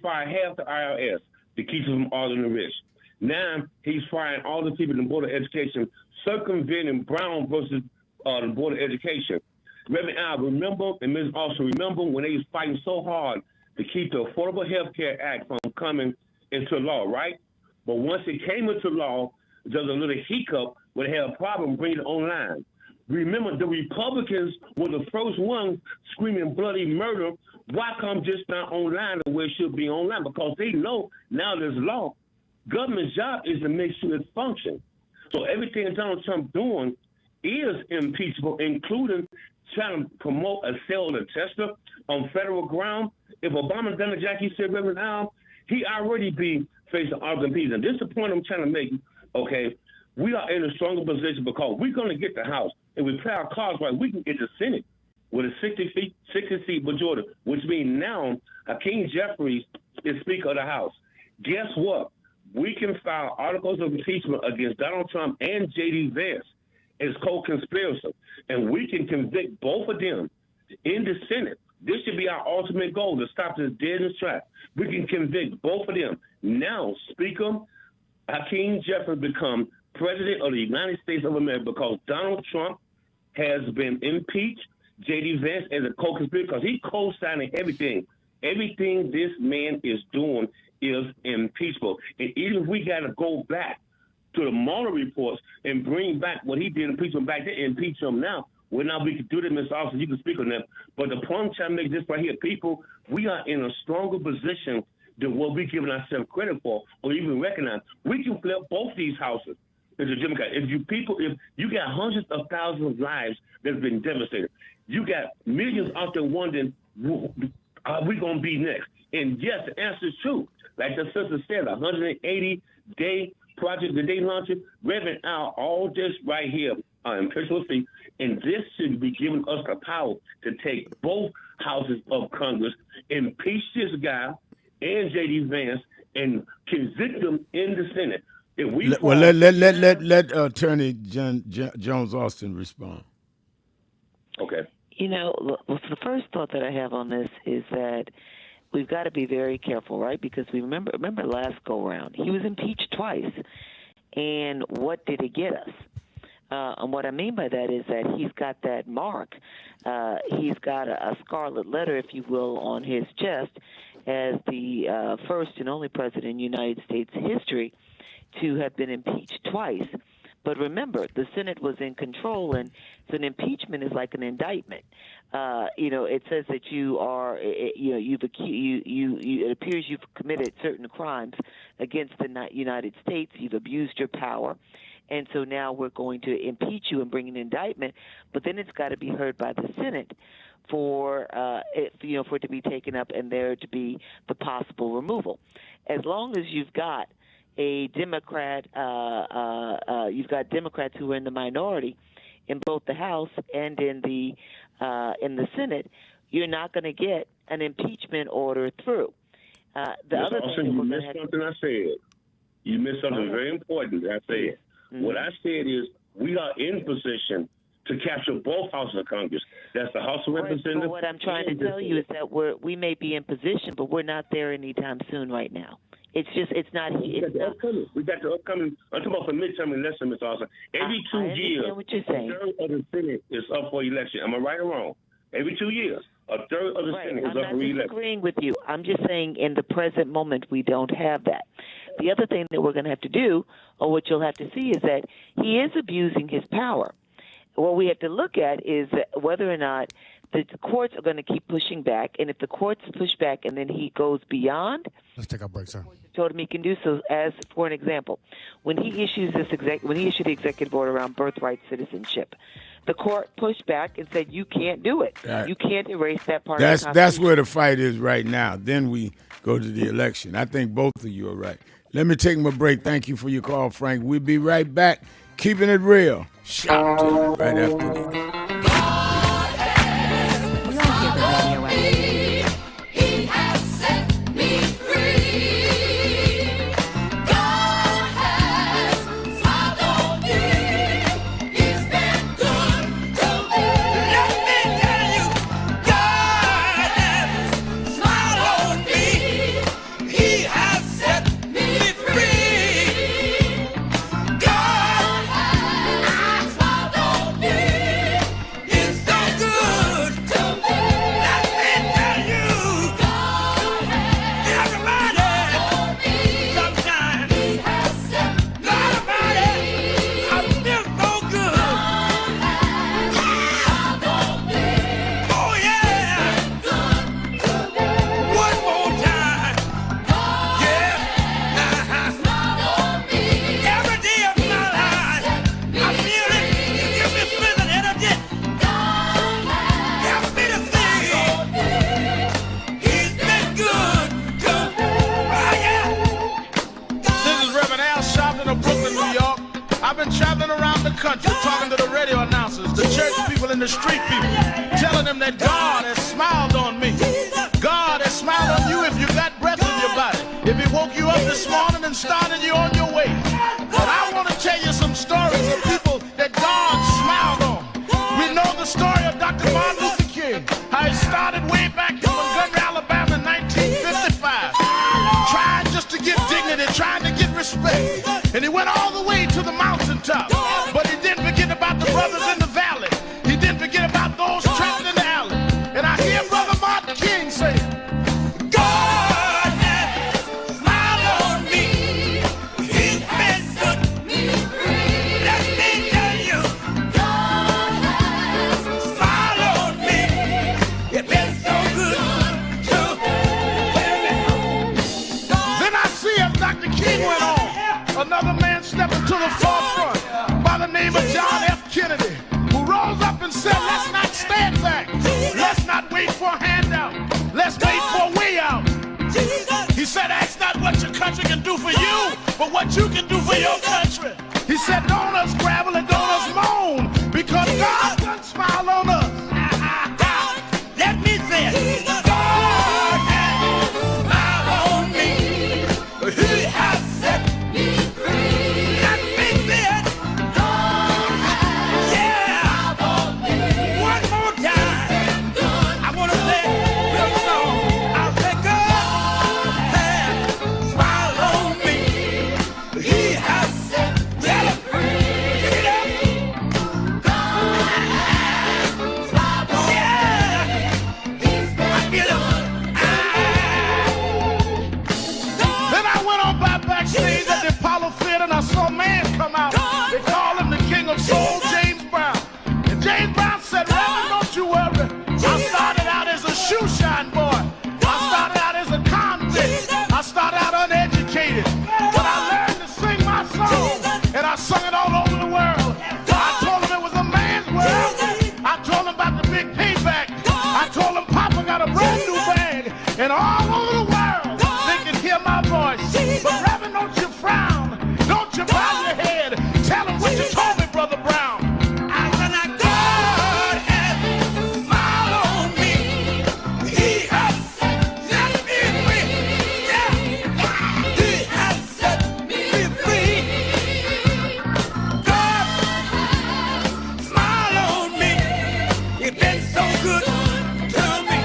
fired half the IRS to keep them all in the rich. Now he's firing all the people in the Board of Education, circumventing Brown versus the Board of Education. Reverend Al, remember, and Ms. Also remember when they was fighting so hard to keep the Affordable Health Care Act from coming into law, right? But once it came into law, there was a little hiccup where they had a problem bringing it online. Remember, the Republicans were the first ones screaming bloody murder. Why come just not online the way it should be online? Because they know now there's law. Government's job is to make sure it functions. So everything Donald Trump doing is impeachable, including trying to promote a cellular tester on federal ground. If Obama done it, Jackie said, Reverend Al, he already be facing argument impeachment. This is the point I'm trying to make. Okay, we are in a stronger position because we're going to get the House. If we play our cards right, we can get the Senate with a 60-seat majority, which means now Hakeem Jeffries is Speaker of the House. Guess what? We can file articles of impeachment against Donald Trump and J.D. Vance as co-conspirators, and we can convict both of them in the Senate. This should be our ultimate goal, to stop this dead in its tracks. We can convict both of them. Now, Speaker Hakeem Jeffries become President of the United States of America because Donald Trump has been impeached. J.D. Vance as a co-conspirator because he co-signing everything. Everything this man is doing is impeachable. And even if we got to go back to the Mueller reports and bring back what he did, impeachment back then, impeach him now, well, now we can do that, Mr. Officer. You can speak on that. But the point I'm trying to make this right here, people, we are in a stronger position than what we're giving ourselves credit for or even recognize. We can flip both these houses. is a Democrat. If you got hundreds of thousands of lives that's been devastated, you got millions out there wondering, are we going to be next? And yes, the answer is true. Like the sister said, 180-day project that they launched, Reverend Al, all this right here in Pittsburgh City, and this should be giving us the power to take both houses of Congress, impeach this guy and J.D. Vance, and convict them in the Senate. If we
let Attorney Jones Austin respond.
Okay.
You know, the first thought that I have on this is that we've got to be very careful, right? Because we remember last go-round, he was impeached twice. And what did it get us? And what I mean by that is that he's got that mark. He's got a scarlet letter, if you will, on his chest as the first and only president in United States history to have been impeached twice. But remember, the Senate was in control, and so an impeachment is like an indictment. It says that you are, it appears you've committed certain crimes against the United States. You've abused your power. And so now we're going to impeach you and bring an indictment, but then it's got to be heard by the Senate for it to be taken up and there to be the possible removal. As long as you've got a Democrat, you've got Democrats who are in the minority in both the House and in the Senate, you're not going to get an impeachment order through.
You missed something I said. You missed something very important that I said. Mm-hmm. What I said is we are in position to capture both houses of Congress. That's the House of Representatives.
But what I'm trying to tell you is that we may be in position, but we're not there anytime soon right now. It's not.
We got the upcoming. I'm talking about for midterm election, Ms. Austin. Every 2 years,
what you're saying.
A third of the Senate is up for election. Am I right or wrong? Every 2 years, a third of the Senate is up for election.
I'm not disagreeing with you. I'm just saying in the present moment we don't have that. The other thing that we're going to have to do, or what you'll have to see, is that he is abusing his power. What we have to look at is whether or not the courts are going to keep pushing back, and if the courts push back and then he goes beyond,
let's take a break, sir.
Told him he can do so. As for an example, when he issued the executive order around birthright citizenship, the court pushed back and said you can't do it. You can't erase that part. of the Constitution.
That's where the fight is right now. Then we go to the election. I think both of you are right. Let me take my break. Thank you for your call, Frank. We'll be right back. Keeping it real. Sharpton right after this.
Country, talking to the radio announcers, the church people and the street people, telling them that God has smiled on me. God has smiled on you if you got breath in your body. If He woke you up this morning and started you on your way. But I want to tell you some stories of people that God smiled on. We know the story of Dr. Martin Luther King, how he started way back in Montgomery, Alabama in 1955, trying just to get dignity, trying to get respect. And he went all the way to the mountaintop. But he didn't forget about the brothers in the valley. He didn't forget about those trapped in the alley. And I hear Brother Martin King say, God has smiled on me. He's been good to me. Let me tell you, God has smiled on me. It's been so good to me. Then I see as Dr. King went on, another man stepping to the forefront by the name of John F. Kennedy, who rose up and said, let's not stand back. Let's not wait for a handout. Let's wait for a way out. He said, ask not what your country can do for you, but what you can do for your country. He said, don't us gravel and don't us moan, because God done smile on us. Let me say it. God has smiled on me. He has set me free. Let me say it. God has smiled on me. One more time. I want to say this song. I'll say God has smiled on me. He has set me free. Backstage at the Apollo Theater, and I saw a man come out. They call him the King of Soul, James Brown. And James Brown said, Reverend, don't you worry. I started out as a shoe shine boy. I started out as a convict. I started out uneducated. But I learned to sing my song, and I sung it all over the world. I told him it was a man's world. I told him about the big payback. I told him Papa got a brand new bag, and all over the world they can hear my voice. But Reverend, don't you frown. Don't you bow your head. Tell him what you told me, Brother Brown. I said, God has smiled on me. He has set me free. Yeah. He has set me free. God smiled on me. You've been so good to me.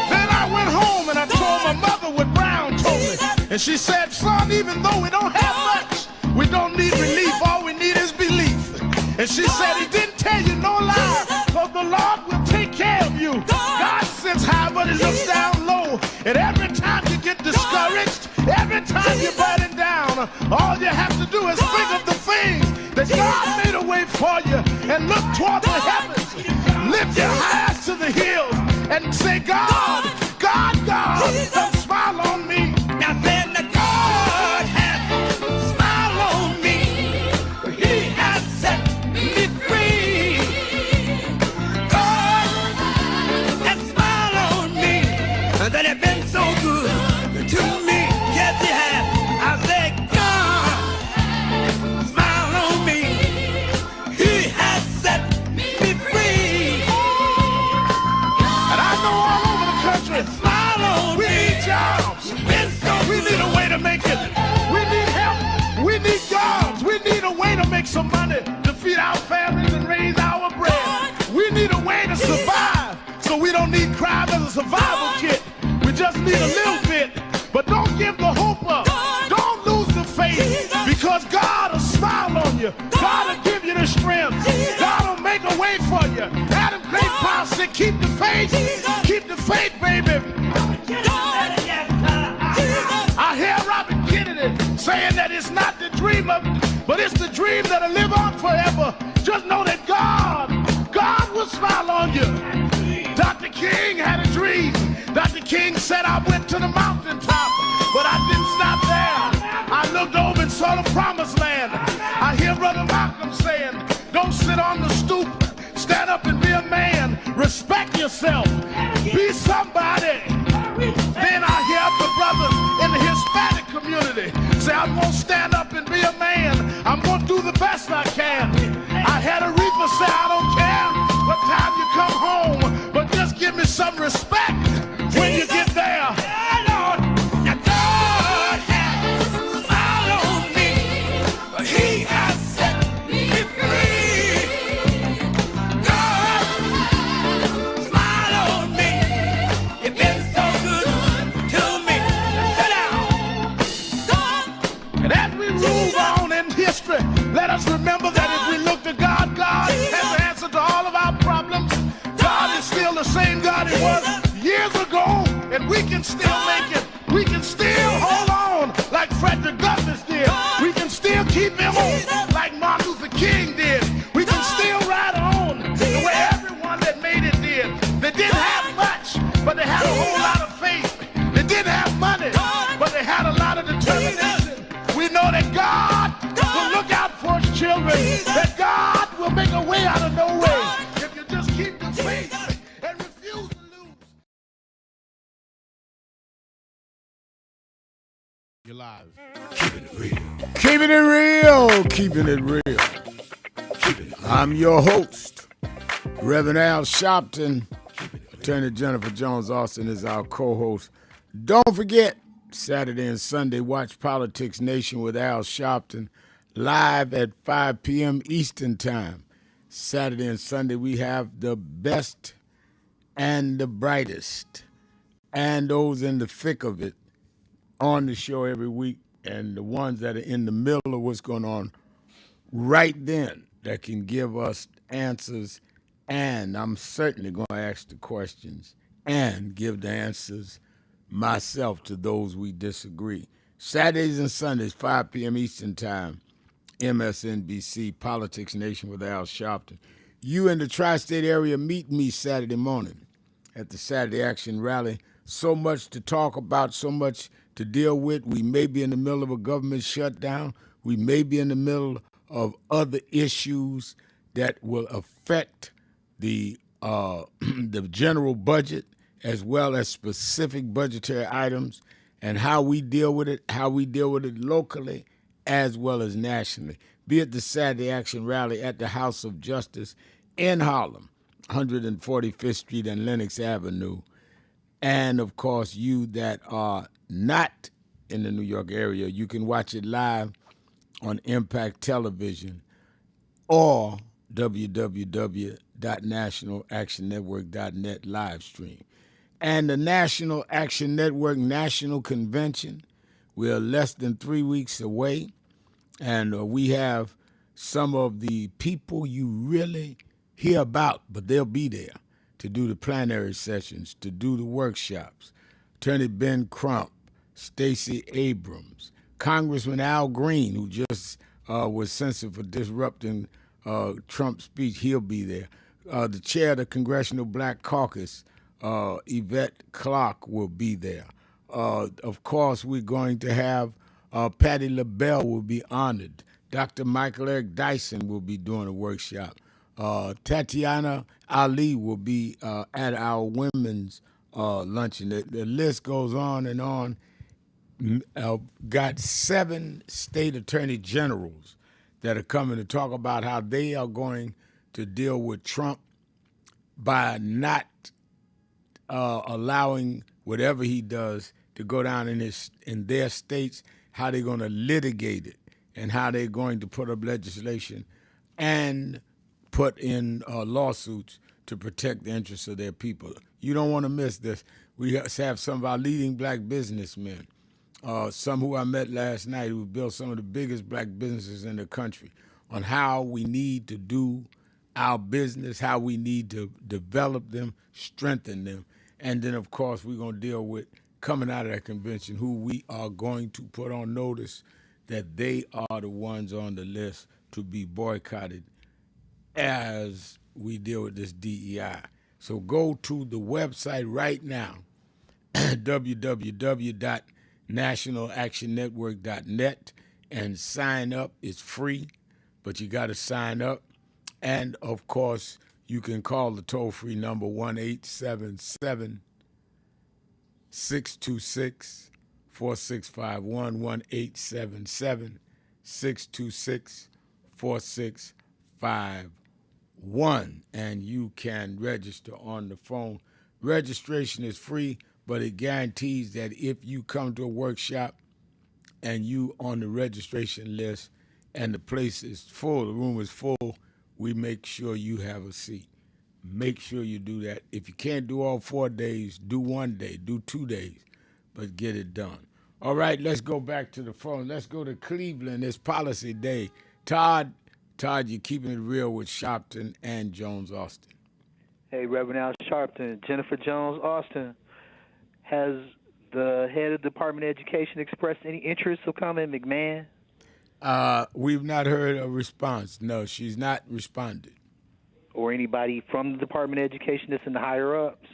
Then I went home and I told my mother what Brown told me. And she said, son, even though we don't have much, we don't need relief, all we need is belief. And she said, he didn't tell you no lie, because the Lord will take care of you. God sits high, but he looks down low. And every time you get discouraged, every time you're burning down, all you have to do is think of the things that God made a way for you and look toward the heavens. Lift your eyes to the hills and say, God, God, God, don't smile on me. Now then, the God has smiled on me. He has set me free. God has smiled on me. That has been so good to me. Yes, he has. I say, God smiled on me. He has set me free. And I know all over the country, smile on me. We need jobs. We need a way to make it. We need help. We need jobs. We need a way to make some money to feed our families and raise our bread. We need a way to survive, so we don't need crime as a survival kit. We just need a little bit. But don't give the hope up. Don't lose the faith, because God will smile on you. God will give you the strength. God will make a way for you. Adam Great Powell said, keep the faith. Keep the faith, baby. I hear Robert Kennedy saying that it's not the dream of, but it's the dream that'll live on forever. Just know that God will smile on you. Dr. King had a dream. Dr. King said, I went to the mountaintop, but I didn't stop there. I looked over and saw the promised land. I hear Brother Malcolm saying, don't sit on the stoop. Stand up and be a man. Respect yourself. Be somebody. Then I hear the brothers in the Hispanic community say, I'm going to stand up and be a man. I'm going to do the best I can. I had a reaper say, I don't care what time you come home, but just give me some respect when you get there. Lord, now God has smiled on me. He has set me free. God smiled on me. You've been so good to me. Sit down. And as we move on in history, let us remember that if we look to God, God has an answer to all of our problems. God is still the same God he was years ago, and we can still make it. We can still hold on like Frederick Douglass did. We can still keep him on like Martin Luther King did. We can still ride on the way everyone that made it did. They didn't have much, but they had a whole lot of faith. They didn't have money, but they had a lot of determination. We know that God will that God will make a way out of no way if you just keep the faith and refuse to lose.
You're live.
Keeping it real, keeping it real. I'm your host, Reverend Al Sharpton. Attorney Jennifer Jones Austin is our co-host. Don't forget, Saturday and Sunday, watch Politics Nation with Al Sharpton live at 5 p.m. Eastern Time. Saturday and Sunday, we have the best and the brightest and those in the thick of it on the show every week, and the ones that are in the middle of what's going on right then that can give us answers, and I'm certainly going to ask the questions and give the answers myself to those we disagree. Saturdays and Sundays, 5 p.m. Eastern Time, MSNBC, Politics Nation with Al Sharpton. You in the tri-state area, meet me Saturday morning at the Saturday Action Rally. So much to talk about, so much to deal with. We may be in the middle of a government shutdown. We may be in the middle of other issues that will affect the the general budget as well as specific budgetary items and how we deal with it locally as well as nationally. Be at the Saturday Action Rally at the House of Justice in Harlem, 145th Street and Lenox Avenue. And, of course, you that are not in the New York area, you can watch it live on Impact Television or www.nationalactionnetwork.net live stream. And the National Action Network National Convention, we're less than 3 weeks away, and we have some of the people you really hear about, but they'll be there to do the plenary sessions, to do the workshops. Attorney Ben Crump, Stacey Abrams, Congressman Al Green, who just was censored for disrupting Trump's speech, he'll be there. The chair of the Congressional Black Caucus, Yvette Clark, will be there. Of course, we're going to have Patti LaBelle will be honored. Dr. Michael Eric Dyson will be doing a workshop. Tatiana Ali will be at our women's luncheon. The list goes on and on. Got 7 state attorney generals that are coming to talk about how they are going to deal with Trump by not allowing whatever he does to go down in their states, how they're going to litigate it, and how they're going to put up legislation and put in lawsuits to protect the interests of their people. You don't want to miss this. We have some of our leading black businessmen, some who I met last night who built some of the biggest black businesses in the country, on how we need to do our business, how we need to develop them, strengthen them. And then, of course, we're going to deal with, coming out of that convention, who we are going to put on notice that they are the ones on the list to be boycotted as we deal with this DEI. So go to the website right now, www.nationalactionnetwork.net, and sign up. It's free, but you got to sign up. And, of course, you can call the toll-free number 1-877-626-4651, 1-877-626-4651, and you can register on the phone. Registration is free, but it guarantees that if you come to a workshop and you on the registration list and the place is full, the room is full, we make sure you have a seat. Make sure you do that. If you can't do all 4 days, do 1 day, do 2 days, but get it done. All right, let's go back to the phone. Let's go to Cleveland. It's Policy Day. Todd, you're keeping it real with Sharpton and Jones Austin.
Hey, Reverend Al Sharpton, Jennifer Jones Austin. Has the head of the Department of Education expressed any interest of coming, McMahon?
We've not heard a response. No, she's not responded.
Or anybody from the Department of Education that's in the higher-ups?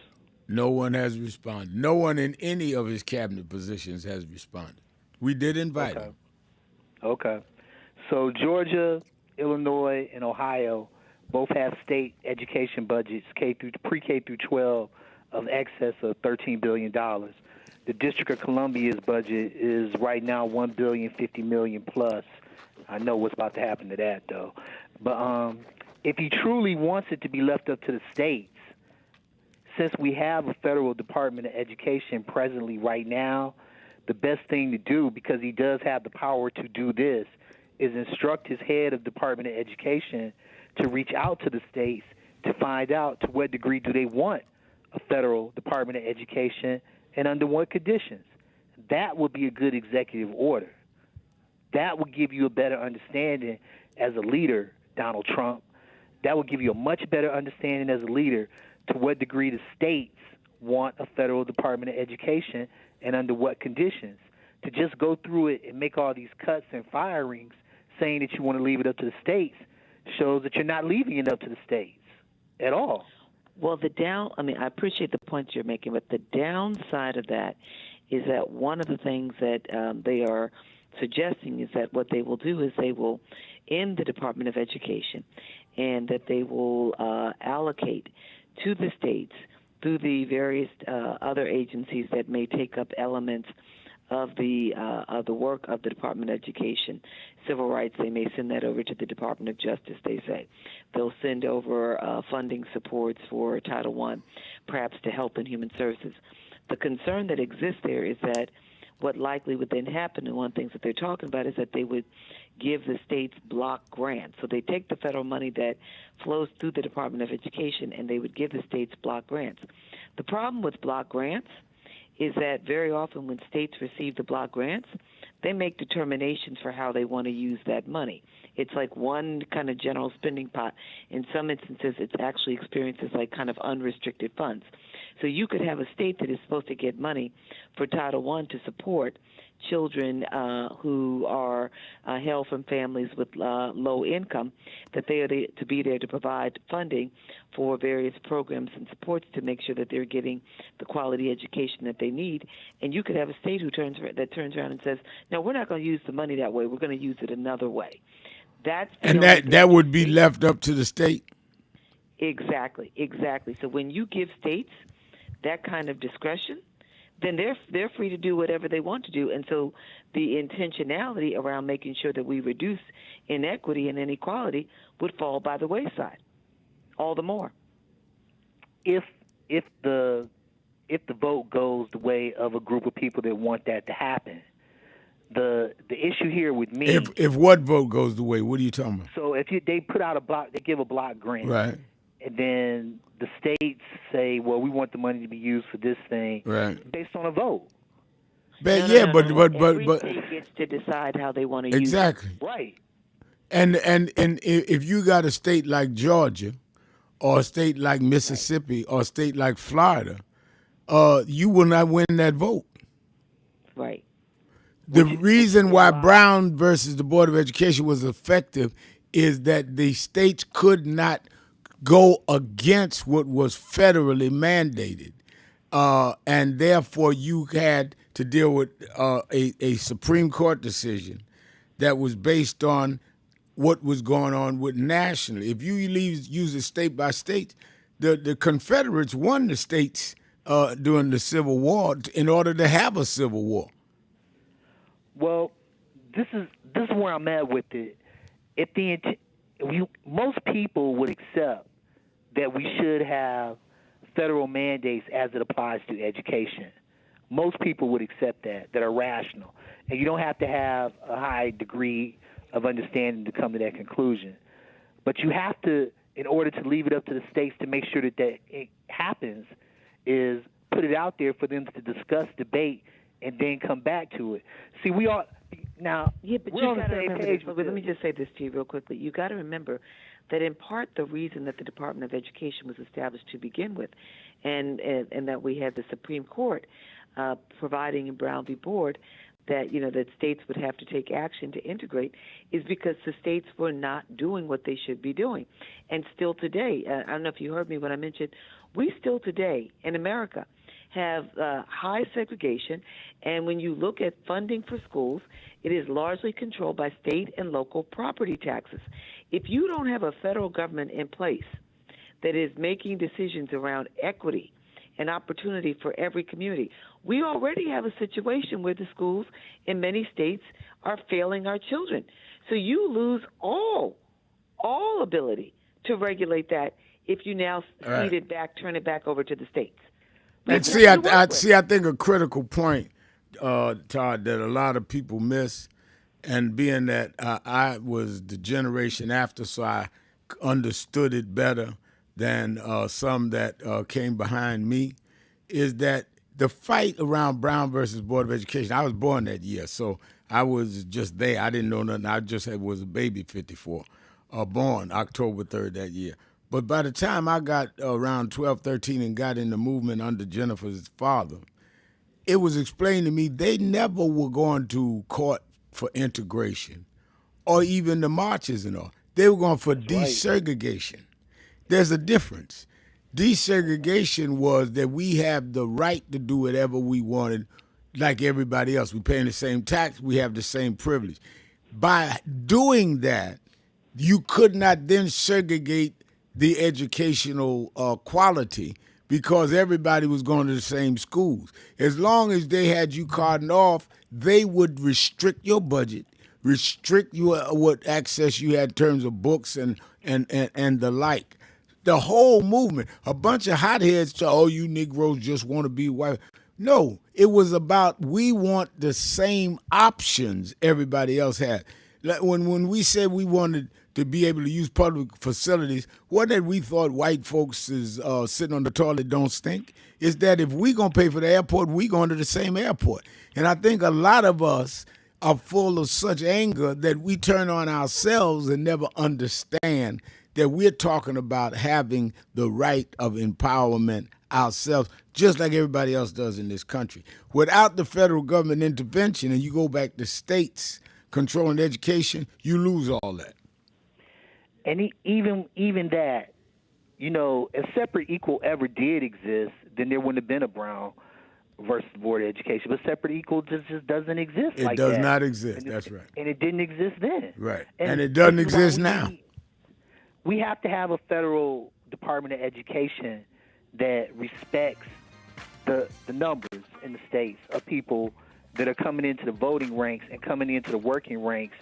No one has responded. No one in any of his cabinet positions has responded. We did invite him.
Okay. So Georgia Illinois and Ohio both have state education budgets, pre-K through 12, of excess of $13 billion. The District of Columbia's budget is right now $1.05 billion plus. I know what's about to happen to that, though. But if he truly wants it to be left up to the states, since we have a federal Department of Education presently right now, the best thing to do, because he does have the power to do this, is instruct his head of Department of Education to reach out to the states to find out to what degree do they want a federal Department of Education and under what conditions. That would be a good executive order. That would give you a better understanding as a leader, Donald Trump. That would give you a much better understanding as a leader to what degree the states want a federal Department of Education and under what conditions. To just go through it and make all these cuts and firings saying that you want to leave it up to the states shows that you're not leaving it up to the states at all.
Well, I appreciate the points you're making, but the downside of that is that one of the things that they are suggesting is that what they will do is they will end the Department of Education, and that they will allocate to the states through the various other agencies that may take up elements of the work of the Department of Education. Civil rights, they may send that over to the Department of Justice, they say. They'll send over funding supports for Title I, perhaps to Health and Human Services. The concern that exists there is that what likely would then happen, and one of the things that they're talking about is that they would give the states block grants. So they take the federal money that flows through the Department of Education and they would give the states block grants. The problem with block grants is that very often when states receive the block grants, they make determinations for how they want to use that money. It's like one kind of general spending pot. In some instances, it's actually experienced as like kind of unrestricted funds. So you could have a state that is supposed to get money for Title I to support children who are hail from families with low income, that they are to be there to provide funding for various programs and supports to make sure that they're getting the quality education that they need. And you could have a state turns around and says, no, we're not going to use the money that way. We're going to use it another way.
That would be left up to the state?
Exactly. So when you give states that kind of discretion, then they're free to do whatever they want to do. And so the intentionality around making sure that we reduce inequity and inequality would fall by the wayside all the more.
If the vote goes the way of a group of people that want that to happen, the issue here with me.
If what vote goes the way? What are you talking about?
So if they put out a block, they give a block grant,
right?
And then the states say, well, we want the money to be used for this thing,
right?
Based on a vote.
But
every state gets to decide how they want to use it.
Right.
And if you got a state like Georgia, or a state like Mississippi, or a state like Florida, you will not win that vote.
Right.
The reason why Brown versus the Board of Education was effective is that the states could not go against what was federally mandated. And therefore you had to deal with a Supreme Court decision that was based on what was going on with nationally. If you use it state by state, the Confederates won the states during the Civil War in order to have a Civil War.
Well, this is where I'm at with it. Most people would accept that we should have federal mandates as it applies to education. Most people would accept that are rational. And you don't have to have a high degree of understanding to come to that conclusion. But you have to, in order to leave it up to the states to make sure that it happens, is put it out there for them to discuss, debate, and then come back to it. See, we are now.
Yeah, but
we're
you
on the
got to
same
remember
page.
this. Let me just say this to you real quickly. You got to remember that in part the reason that the Department of Education was established to begin with, and that we had the Supreme Court providing in Brown v. Board that that states would have to take action to integrate, is because the states were not doing what they should be doing, and still today. I don't know if you heard me when I mentioned we still today in America have high segregation, and when you look at funding for schools, it is largely controlled by state and local property taxes. If you don't have a federal government in place that is making decisions around equity and opportunity for every community, we already have a situation where the schools in many states are failing our children. So you lose all ability to regulate that if you now turn it back over to the states.
And see, I think a critical point, Todd, that a lot of people miss, and being that I was the generation after, so I understood it better than some that came behind me, is that the fight around Brown versus Board of Education, I was born that year, so I was just there. I didn't know nothing. I just was a baby, 54, born October 3rd that year. But by the time I got around 12, 13 and got in the movement under Jennifer's father, it was explained to me they never were going to court for integration or even the marches and all. They were going for desegregation. There's a difference. Desegregation was that we have the right to do whatever we wanted like everybody else. We're paying the same tax. We have the same privilege. By doing that, you could not then segregate the educational quality because everybody was going to the same schools. As long as they had you cordoned off, they would restrict your budget, restrict what access you had in terms of books and the like. The whole movement, a bunch of hotheads to, oh, you Negroes just want to be white. No, it was about we want the same options everybody else had. When we said we wanted to be able to use public facilities, what that we thought white folks is sitting on the toilet don't stink, is that if we going to pay for the airport, we going to the same airport. And I think a lot of us are full of such anger that we turn on ourselves and never understand that we're talking about having the right of empowerment ourselves, just like everybody else does in this country. Without the federal government intervention, and you go back to states controlling education, you lose all that.
And even that, if separate equal ever did exist, then there wouldn't have been a Brown versus Board of Education. But separate equal just doesn't exist like that.
It does not exist, that's right.
And it didn't exist then.
Right, and it doesn't exist now.
We have to have a federal Department of Education that respects the numbers in the states of people that are coming into the voting ranks and coming into the working ranks.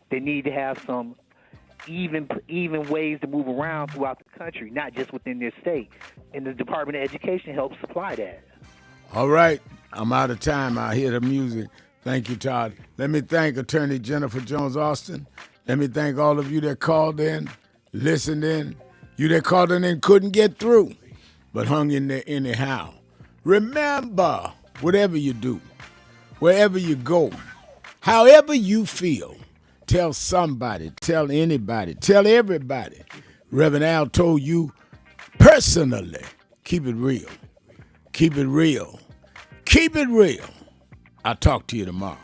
They need to have some even ways to move around throughout the country, not just within their state. And the Department of Education helps supply that.
All right, I'm out of time. I hear the music. Thank you, Todd. Let me thank Attorney Jennifer Jones-Austin. Let me thank all of you that called in, listened in, you that called in and couldn't get through, but hung in there anyhow. Remember, whatever you do, wherever you go, however you feel, tell somebody, tell anybody, tell everybody. Reverend Al told you personally, keep it real. Keep it real. Keep it real. I'll talk to you tomorrow.